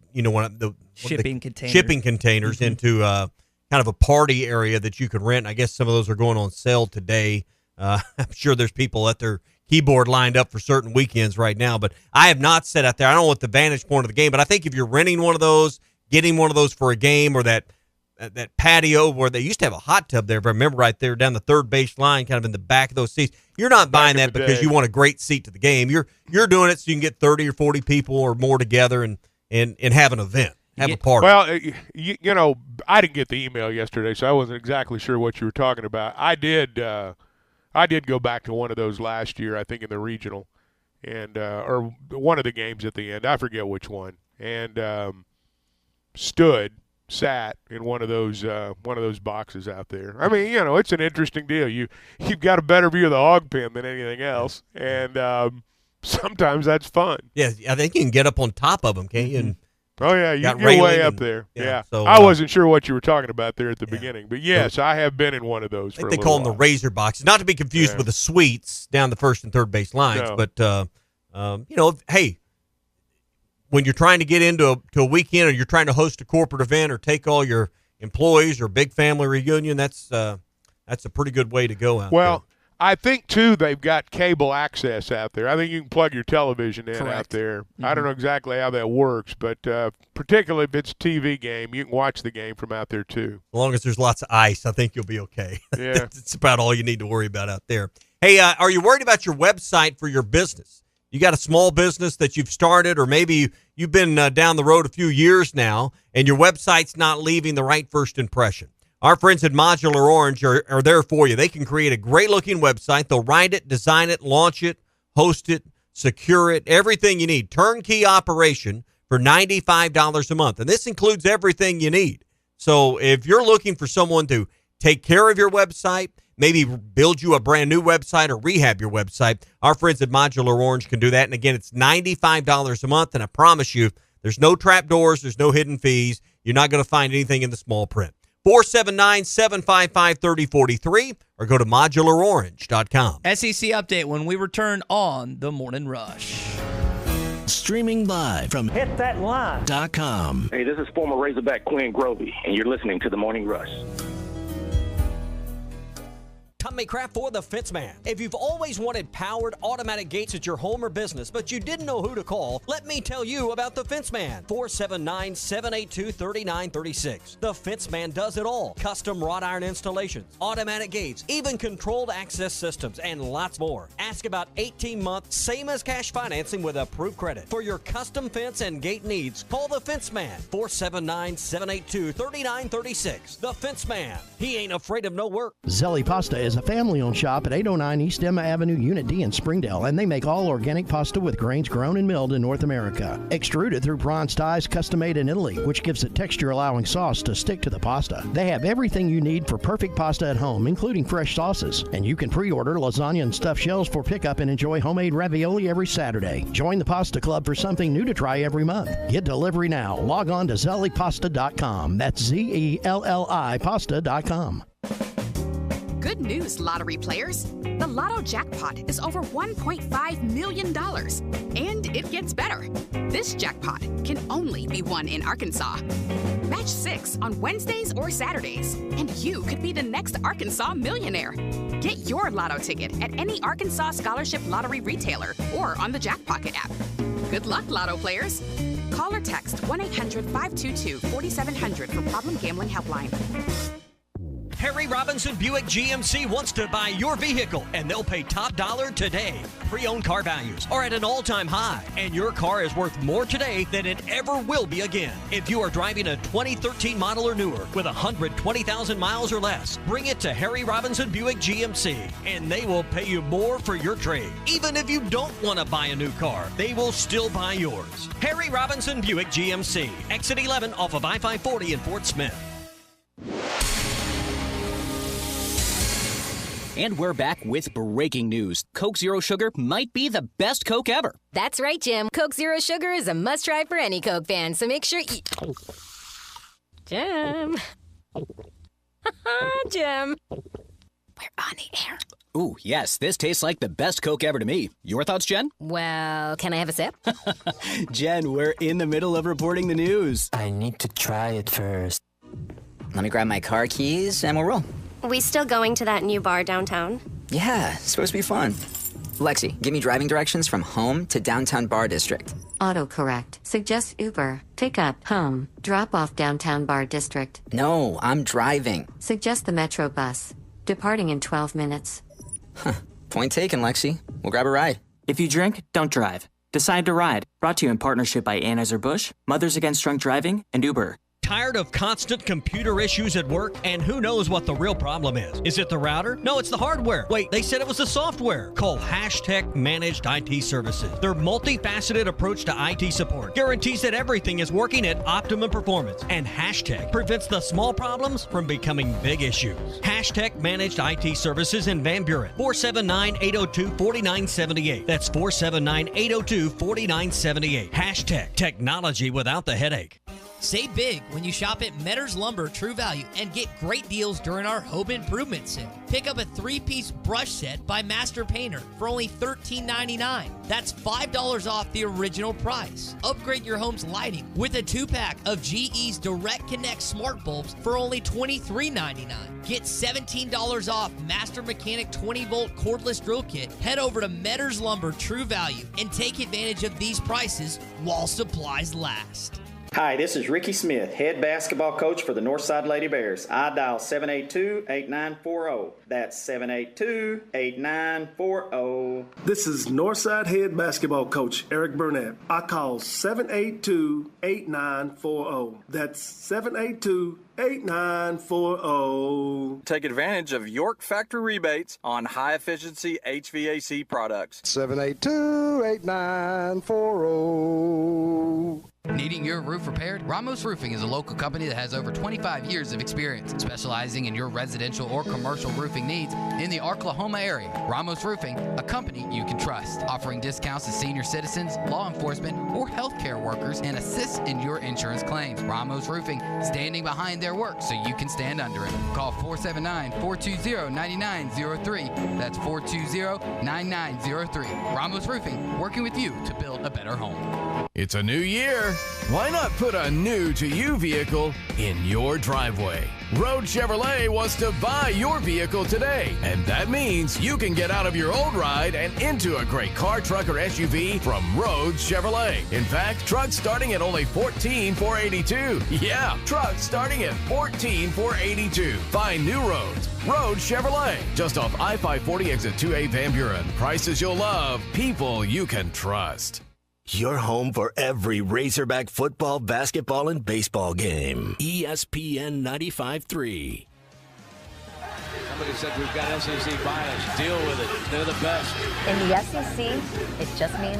shipping containers. Shipping containers into kind of a party area that you could rent. I guess some of those are going on sale today. I'm sure there's people at their keyboard lined up for certain weekends right now, but I have not sat out there. I don't know what the vantage point of the game, but I think if you're renting one of those, getting one of those for a game, or that patio where they used to have a hot tub there, if I remember right there down the third base line, kind of in the back of those seats, you're not buying that because you want a great seat to the game. You're doing it so you can get 30 or 40 people or more together and have an event, have a party. Well, I didn't get the email yesterday, so I wasn't exactly sure what you were talking about. I did go back to one of those last year, I think in the regional, and or one of the games at the end. I forget which one. And sat in one of those boxes out there. I mean, it's an interesting deal. You've got a better view of the hog pen than anything else, and sometimes that's fun. Yeah, I think you can get up on top of them, can't you? And oh yeah, you're way up there. Yeah. So I wasn't sure what you were talking about there at the beginning, but yes, I have been in one of those. I think they call them the Razor boxes, not to be confused with the suites down the first and third base lines. No. But hey, when you're trying to get into a weekend, or you're trying to host a corporate event, or take all your employees, or big family reunion, that's a pretty good way to go out. Well, I think, too, they've got cable access out there. I think you can plug your television in out there. Mm-hmm. I don't know exactly how that works, but particularly if it's a TV game, you can watch the game from out there, too. As long as there's lots of ice, I think you'll be okay. Yeah. It's about all you need to worry about out there. Hey, are you worried about your website for your business? You got a small business that you've started, or maybe you've been down the road a few years now, and your website's not leaving the right first impression. Our friends at Modular Orange are there for you. They can create a great-looking website. They'll write it, design it, launch it, host it, secure it, everything you need. Turnkey operation for $95 a month. And this includes everything you need. So if you're looking for someone to take care of your website, maybe build you a brand new website or rehab your website, our friends at Modular Orange can do that. And again, it's $95 a month. And I promise you, there's no trap doors. There's no hidden fees. You're not going to find anything in the small print. 479-755-3043 or go to modularorange.com. SEC update when we return on The Morning Rush. Streaming live from hitthatline.com. Hey, this is former Razorback Quinn Grovey, and you're listening to The Morning Rush. Tommy Craft for the Fitzman. If you've always wanted powered automatic gates at your home or business, but you didn't know who to call, let me tell you about the Fitzman. 479-782-3936. The Fitzman does it all. Custom wrought iron installations, automatic gates, even controlled access systems, and lots more. Ask about 18-month, same as cash financing with approved credit. For your custom fence and gate needs, call the Fitzman. 479-782-3936. The Fitzman. He ain't afraid of no work. Zelli Pasta is a family-owned shop at 809 East Emma Avenue, Unit D in Springdale, and they make all organic pasta with grains grown and milled in North America. Extruded through bronze ties, custom-made in Italy, which gives it texture allowing sauce to stick to the pasta. They have everything you need for perfect pasta at home, including fresh sauces. And you can pre-order lasagna and stuffed shells for pickup and enjoy homemade ravioli every Saturday. Join the Pasta Club for something new to try every month. Get delivery now. Log on to zellipasta.com. That's ZELLI pasta.com. Good news, lottery players. The Lotto jackpot is over $1.5 million. And it gets better. This jackpot can only be won in Arkansas. Match 6 on Wednesdays or Saturdays, and you could be the next Arkansas millionaire. Get your Lotto ticket at any Arkansas Scholarship Lottery retailer or on the Jackpocket app. Good luck, Lotto players. Call or text 1-800-522-4700 for Problem Gambling Helpline. Harry Robinson Buick GMC wants to buy your vehicle, and they'll pay top dollar today. Pre-owned car values are at an all-time high, and your car is worth more today than it ever will be again. If you are driving a 2013 model or newer with 120,000 miles or less, bring it to Harry Robinson Buick GMC, and they will pay you more for your trade. Even if you don't want to buy a new car, they will still buy yours. Harry Robinson Buick GMC, exit 11 off of I-540 in Fort Smith. And we're back with breaking news. Coke Zero Sugar might be the best Coke ever. That's right, Jim. Coke Zero Sugar is a must-try for any Coke fan, so make sure you... Jim. Jim. We're on the air. Ooh, yes, this tastes like the best Coke ever to me. Your thoughts, Jen? Well, can I have a sip? Jen, we're in the middle of reporting the news. I need to try it first. Let me grab my car keys and we'll roll. We still going to that new bar downtown? Yeah, it's supposed to be fun. Lexi, give me driving directions from home to downtown bar district. Autocorrect. Suggest Uber. Pick up, home. Drop off downtown bar district. No, I'm driving. Suggest the Metro bus. Departing in 12 minutes. Huh. Point taken, Lexi. We'll grab a ride. If you drink, don't drive. Decide to ride. Brought to you in partnership by Anheuser-Busch, Mothers Against Drunk Driving, and Uber. Tired of constant computer issues at work? And who knows what the real problem is? Is it the router? No, it's the hardware. Wait, they said it was the software. Call Hashtag Managed IT Services. Their multifaceted approach to IT support guarantees that everything is working at optimum performance. And Hashtag prevents the small problems from becoming big issues. Hashtag Managed IT Services in Van Buren. 479-802-4978. That's 479-802-4978. Hashtag Technology without the headache. Save big when you shop at Metters Lumber True Value and get great deals during our home improvement sale. Pick up a 3-piece brush set by Master Painter for only $13.99. That's $5 off the original price. Upgrade your home's lighting with a 2-pack of GE's Direct Connect smart bulbs for only $23.99. Get $17 off Master Mechanic 20-volt cordless drill kit. Head over to Metters Lumber True Value and take advantage of these prices while supplies last. Hi, this is Ricky Smith, head basketball coach for the Northside Lady Bears. I dial 782-8940. That's 782-8940. This is Northside head basketball coach Eric Burnett. I call 782-8940. That's 782-8940. Take advantage of York Factory rebates on high-efficiency HVAC products. 782-8940. Needing your roof repaired? Ramos Roofing is a local company that has over 25 years of experience specializing in your residential or commercial roofing needs in the Oklahoma area. Ramos Roofing, a company you can trust, offering discounts to senior citizens, law enforcement, or healthcare workers, and assists in your insurance claims. Ramos Roofing, standing behind their work so you can stand under it. Call 479-420-9903. That's 420-9903. Ramos Roofing, working with you to build a better home. It's a new year. Why not put a new-to-you vehicle in your driveway? Road Chevrolet wants to buy your vehicle today, and that means you can get out of your old ride and into a great car, truck, or SUV from Road Chevrolet. In fact, trucks starting at only $14,482. Yeah, trucks starting at $14,482. Find new roads. Road Chevrolet, just off I-540 exit 2A Van Buren. Prices you'll love, people you can trust. Your home for every Razorback football, basketball, and baseball game. ESPN 95.3. Somebody said we've got SEC bias. Deal with it. They're the best. In the SEC, it just means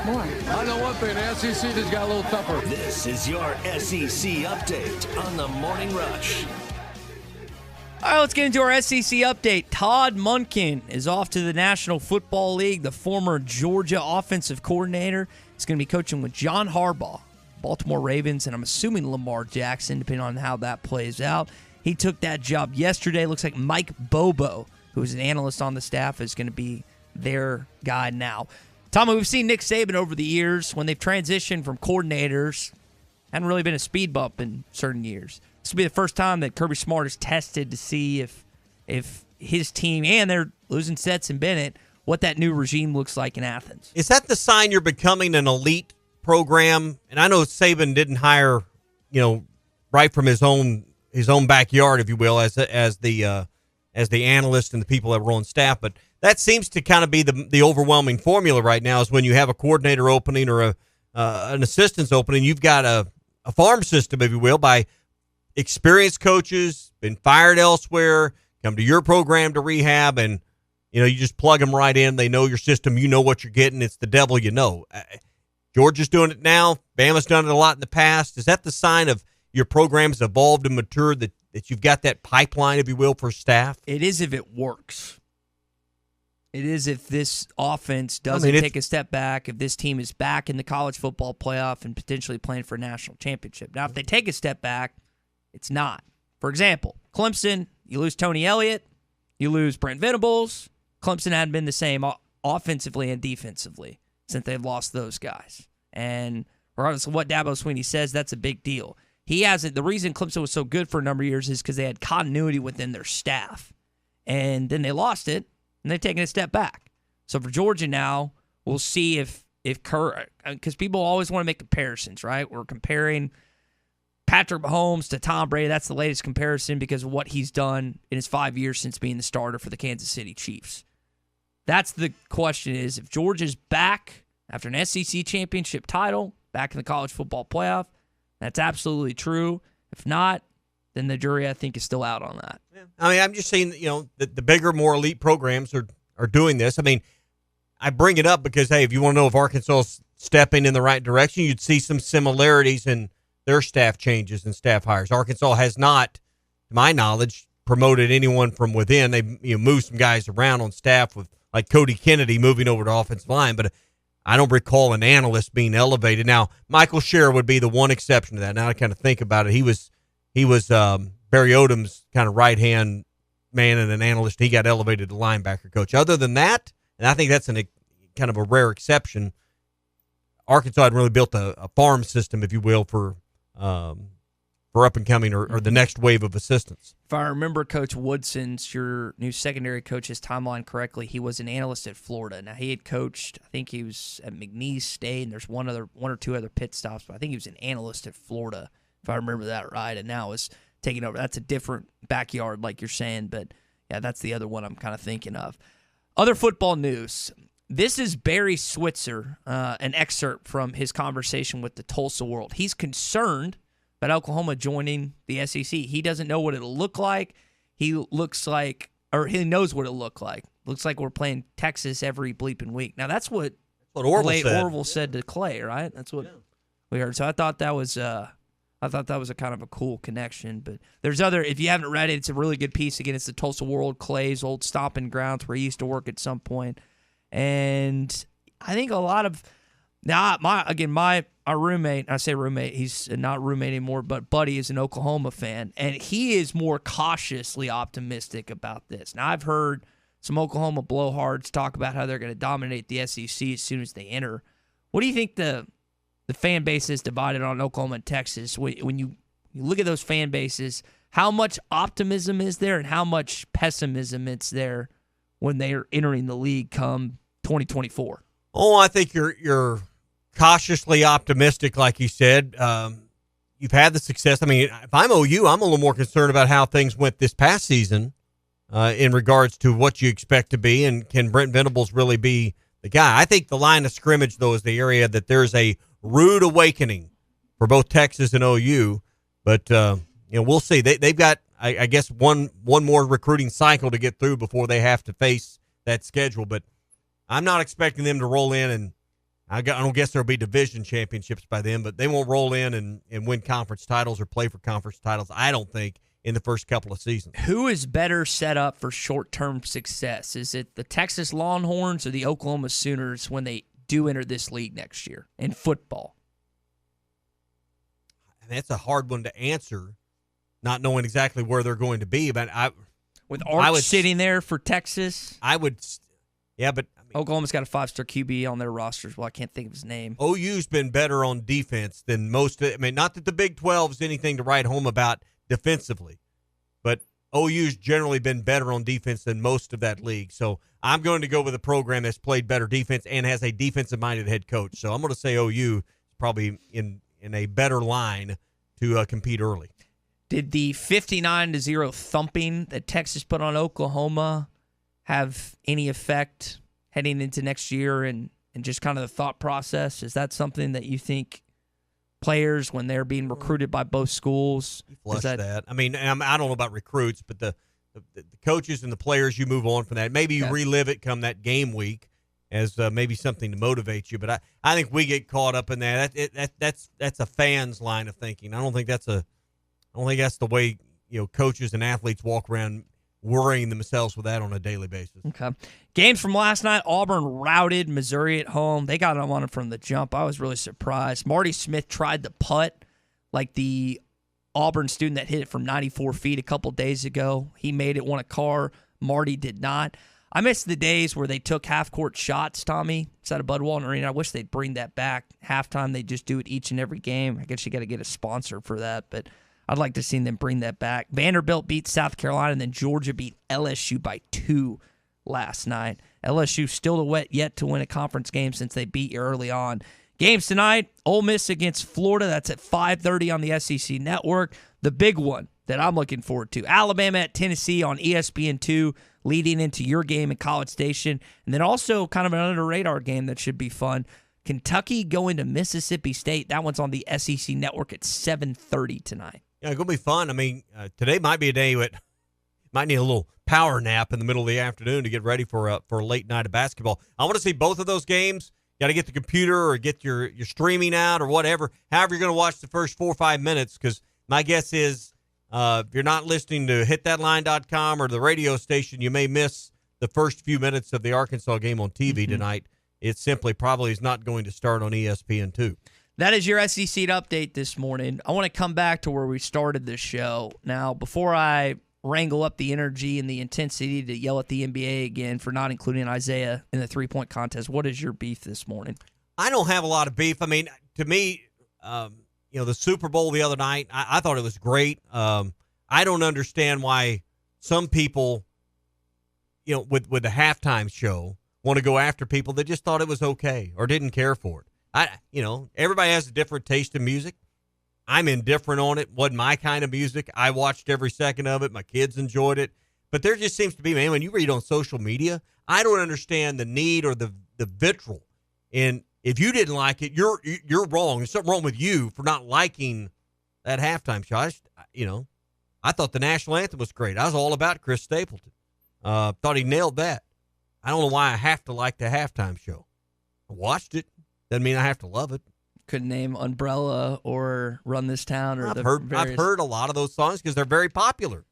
more. I know one thing. The SEC just got a little tougher. This is your SEC update on the Morning Rush. All right, let's get into our SEC update. Todd Monken is off to the National Football League. The former Georgia offensive coordinator is going to be coaching with John Harbaugh, Baltimore Ravens, and I'm assuming Lamar Jackson, depending on how that plays out. He took that job yesterday. Looks like Mike Bobo, who is an analyst on the staff, is going to be their guy now. Tommy, we've seen Nick Saban over the years when they've transitioned from coordinators. Hadn't really been a speed bump in certain years. This will be the first time that Kirby Smart is tested to see if his team, and they're losing Stetson Bennett, what that new regime looks like in Athens. Is that the sign you're becoming an elite program? And I know Saban didn't hire, right from his own backyard, if you will, as the analyst and the people that were on staff. But that seems to kind of be the overwhelming formula right now. Is when you have a coordinator opening or an assistant's opening, you've got a farm system, if you will, by experienced coaches, been fired elsewhere, come to your program to rehab, and you just plug them right in. They know your system. You know what you're getting. It's the devil you know. Georgia's doing it now. Bama's done it a lot in the past. Is that the sign of your program's evolved and matured, that you've got that pipeline, if you will, for staff? It is if it works. It is if this offense doesn't take a step back, if this team is back in the college football playoff and potentially playing for a national championship. Now, if they take a step back, it's not. For example, Clemson, you lose Tony Elliott, you lose Brent Venables. Clemson hadn't been the same offensively and defensively since they've lost those guys. And regardless of what Dabo Swinney says, that's a big deal. He hasn't. The reason Clemson was so good for a number of years is because they had continuity within their staff. And then they lost it, and they're taking a step back. So for Georgia now, we'll see if because people always want to make comparisons, right? We're comparing Patrick Mahomes to Tom Brady. That's the latest comparison because of what he's done in his 5 years since being the starter for the Kansas City Chiefs. That's the question, is if Georgia's back after an SEC championship title, back in the college football playoff, that's absolutely true. If not, then the jury, I think, is still out on that. Yeah. I mean, I'm just saying, that the bigger, more elite programs are doing this. I mean, I bring it up because, hey, if you want to know if Arkansas is stepping in the right direction, you'd see some similarities in their staff changes and staff hires. Arkansas has not, to my knowledge, promoted anyone from within. They moved some guys around on staff, with like Cody Kennedy moving over to offensive line, but I don't recall an analyst being elevated. Now, Michael Scherer would be the one exception to that. Now I kind of think about it. He was Barry Odom's kind of right-hand man and an analyst. He got elevated to linebacker coach. Other than that, and I think that's kind of a rare exception, Arkansas had really built a farm system, if you will, for for up and coming or the next wave of assistants. If I remember Coach Woodson's, your new secondary coach's timeline correctly, he was an analyst at Florida. Now, he had coached, I think he was at McNeese State, and there's one or two other pit stops, but I think he was an analyst at Florida, if I remember that right, and now is taking over. That's a different backyard, like you're saying, but yeah, that's the other one I'm kind of thinking of. Other football news. This is Barry Switzer, an excerpt from his conversation with the Tulsa World. He's concerned about Oklahoma joining the SEC. He doesn't know what it'll look like. He knows what it'll look like. Looks like we're playing Texas every bleeping week. Now, that's what Orville said to Clay, right? That's what we heard. So I thought that was a kind of a cool connection. But there's other, if you haven't read it, it's a really good piece. Again, it's the Tulsa World, Clay's old stomping grounds where he used to work at some point. And I think a lot of our roommate, I say roommate, he's not roommate anymore, but Buddy is an Oklahoma fan, and he is more cautiously optimistic about this. Now, I've heard some Oklahoma blowhards talk about how they're going to dominate the SEC as soon as they enter. What do you think the fan base is divided on Oklahoma and Texas? When you look at those fan bases, how much optimism is there and how much pessimism it's there when they are entering the league come 2024? Oh, I think you're cautiously optimistic, like you said. You've had the success. I mean, if I'm OU, I'm a little more concerned about how things went this past season in regards to what you expect to be, and can Brent Venables really be the guy? I think the line of scrimmage, though, is the area that there's a rude awakening for both Texas and OU. But we'll see. They've got, I guess, one more recruiting cycle to get through before they have to face that schedule. But I'm not expecting them to roll in, and I don't guess there'll be division championships by then, but they won't roll in and win conference titles or play for conference titles, I don't think, in the first couple of seasons. Who is better set up for short-term success? Is it the Texas Longhorns or the Oklahoma Sooners when they do enter this league next year in football? And that's a hard one to answer, not knowing exactly where they're going to be. But with Arch sitting there for Texas, but Oklahoma's got a 5-star QB on their rosters. Well, I can't think of his name. OU's been better on defense than most. I mean, not that the Big 12 is anything to write home about defensively, but OU's generally been better on defense than most of that league. So I'm going to go with a program that's played better defense and has a defensive-minded head coach. So I'm going to say OU is probably in a better line to compete early. Did the 59-0 thumping that Texas put on Oklahoma have any effect heading into next year and just kind of the thought process? Is that something that you think players, when they're being recruited by both schools? Flush that. I mean, I don't know about recruits, but the coaches and the players, you move on from that. Maybe you relive it come that game week as maybe something to motivate you. But I think we get caught up in that. That's a fan's line of thinking. I don't think that's the way coaches and athletes walk around worrying themselves with that on a daily basis. Okay. Games from last night, Auburn routed Missouri at home. They got on it from the jump. I was really surprised. Marty Smith tried the putt like the Auburn student that hit it from 94 feet a couple days ago. He made it, won a car. Marty did not. I miss the days where they took half-court shots, Tommy, inside of Bud Walton Arena. I wish they'd bring that back. Halftime, they just do it each and every game. I guess you got to get a sponsor for that, but I'd like to see them bring that back. Vanderbilt beat South Carolina, and then Georgia beat LSU by 2 last night. LSU still yet to win a conference game since they beat you early on. Games tonight, Ole Miss against Florida. That's at 5:30 on the SEC Network. The big one that I'm looking forward to, Alabama at Tennessee on ESPN2, leading into your game at College Station. And then also kind of an under-the-radar game that should be fun. Kentucky going to Mississippi State. That one's on the SEC Network at 7:30 tonight. Yeah, it's going to be fun. I mean, today might be a day that might need a little power nap in the middle of the afternoon to get ready for a late night of basketball. I want to see both of those games. Got to get the computer or get your streaming out or whatever. However you're going to watch the first 4 or 5 minutes, because my guess is if you're not listening to hitthatline.com or the radio station, you may miss the first few minutes of the Arkansas game on TV tonight. It simply probably is not going to start on ESPN2. That is your SEC update this morning. I want to come back to where we started this show. Now, before I wrangle up the energy and the intensity to yell at the NBA again for not including Isaiah in the three-point contest, what is your beef this morning? I don't have a lot of beef. I mean, to me, the Super Bowl the other night, I thought it was great. I don't understand why some people, with the halftime show, want to go after people that just thought it was okay or didn't care for it. Everybody has a different taste in music. I'm indifferent on it. Wasn't my kind of music. I watched every second of it. My kids enjoyed it. But there just seems to be, man, when you read on social media, I don't understand the need or the vitriol. And if you didn't like it, you're wrong. There's something wrong with you for not liking that halftime show. I thought the national anthem was great. I was all about Chris Stapleton. Thought he nailed that. I don't know why I have to like the halftime show. I watched it. Doesn't mean I have to love it. Couldn't name Umbrella or Run This Town. Or I've heard a lot of those songs because they're very popular.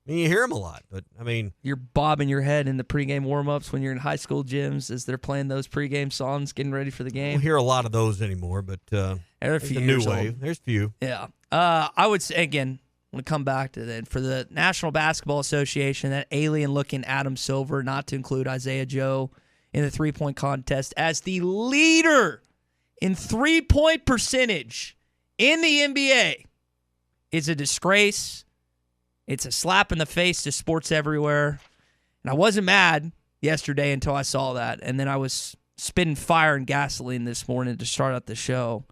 I mean, you hear them a lot, but I mean, you're bobbing your head in the pregame warm-ups when you're in high school gyms as they're playing those pregame songs, getting ready for the game. I don't hear a lot of those anymore, but there's a new wave. There's a few. Yeah. I would say, again, I'm going to come back to that. For the National Basketball Association, that alien-looking Adam Silver, not to include Isaiah Joe in the three-point contest, as the leader in three-point percentage in the NBA, is a disgrace. It's a slap in the face to sports everywhere. And I wasn't mad yesterday until I saw that. And then I was spitting fire and gasoline this morning to start out the show.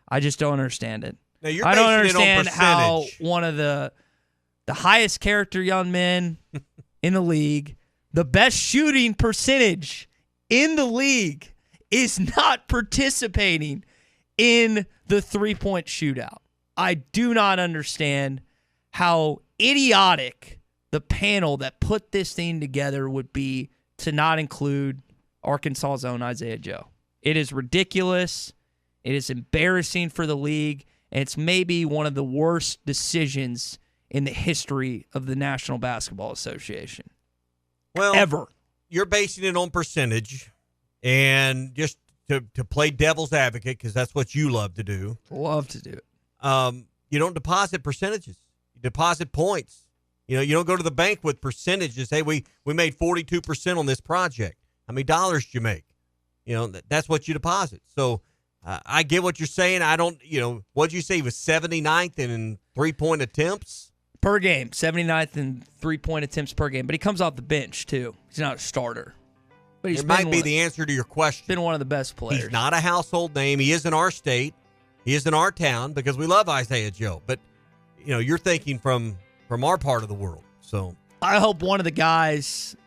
I just don't understand it. Now you're I don't basing it on understand how percentage. one of the highest character young men in the league, the best shooting percentage in the league, is not participating in the three-point shootout. I do not understand how idiotic the panel that put this thing together would be to not include Arkansas's own Isaiah Joe. It is ridiculous. It is embarrassing for the league, and it's maybe one of the worst decisions in the history of the National Basketball Association. Well, ever. You're basing it on percentage, and just to play devil's advocate, because that's what you love to do. Love to do it. You don't deposit percentages. You deposit points. You don't go to the bank with percentages. Hey, we made 42% on this project. How many dollars did you make? That's what you deposit. So I get what you're saying. I don't, what'd you say? He was 79th in three-point attempts? Per game, 79th in three-point attempts per game. But he comes off the bench, too. He's not a starter. But It might be the answer to your question. Been one of the best players. He's not a household name. He is in our state. He is in our town because we love Isaiah Joe. But, you're thinking from our part of the world. So I hope one of the guys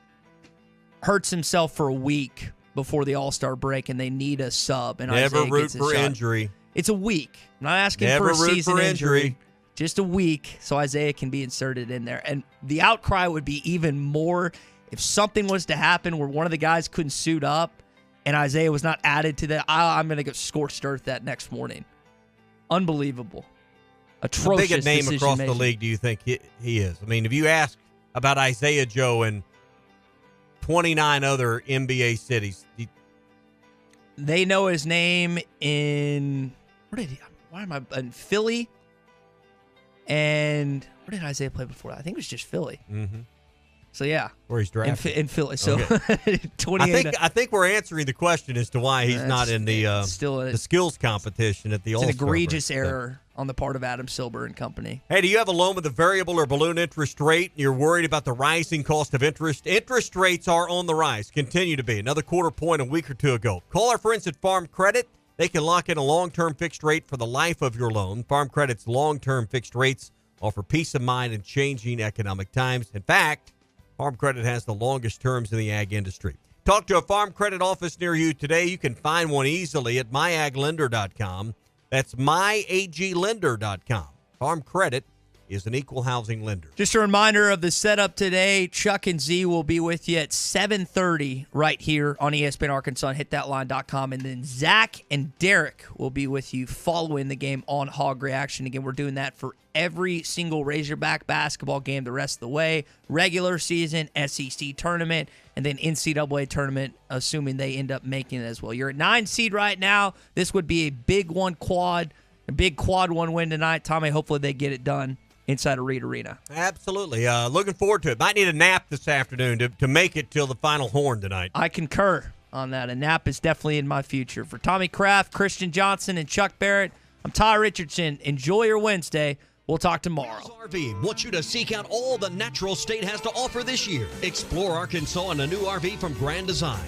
hurts himself for a week before the All-Star break and they need a sub. And never Isaiah root gets a for shot. injury. It's a week. I'm not asking Never for a root season for injury. Just a week so Isaiah can be inserted in there. And the outcry would be even more if something was to happen where one of the guys couldn't suit up and Isaiah was not added to that. I'm going to go scorched earth that next morning. Unbelievable. Atrocious. How big a name across the decision-making. league do you think he is? I mean, if you ask about Isaiah Joe in 29 other NBA cities, They know his name in in Philly. And where did Isaiah play before that? I think it was just Philly. Mm-hmm. So yeah, where he's drafted in Philly. So okay. 28. I think we're answering the question as to why he's not in the skills competition at the It's All-Star an egregious break. error on the part of Adam Silver and company. Hey, do you have a loan with a variable or balloon interest rate? You're worried about the rising cost of interest? Interest rates are on the rise, continue to be. Another quarter point a week or two ago. Call our friends at Farm Credit. They can lock in a long-term fixed rate for the life of your loan. Farm Credit's long-term fixed rates offer peace of mind in changing economic times. In fact, Farm Credit has the longest terms in the ag industry. Talk to a Farm Credit office near you today. You can find one easily at myaglender.com. That's myaglender.com. Farm Credit is an equal housing lender. Just a reminder of the setup today. Chuck and Z will be with you at 7:30 right here on ESPN Arkansas and hitthatline.com. And then Zach and Derek will be with you following the game on Hog Reaction. Again, we're doing that for every single Razorback basketball game the rest of the way. Regular season, SEC tournament, and then NCAA tournament, assuming they end up making it as well. You're at 9 seed right now. This would be a big one quad win tonight. Tommy, hopefully they get it done inside of Reed Arena. Absolutely. Looking forward to it. Might need a nap this afternoon to make it till the final horn tonight. I concur on that. A nap is definitely in my future. For Tommy Kraft, Christian Johnson, and Chuck Barrett, I'm Ty Richardson. Enjoy your Wednesday. We'll talk tomorrow. RV wants you to seek out all the natural state has to offer this year. Explore Arkansas in a new RV from Grand Design.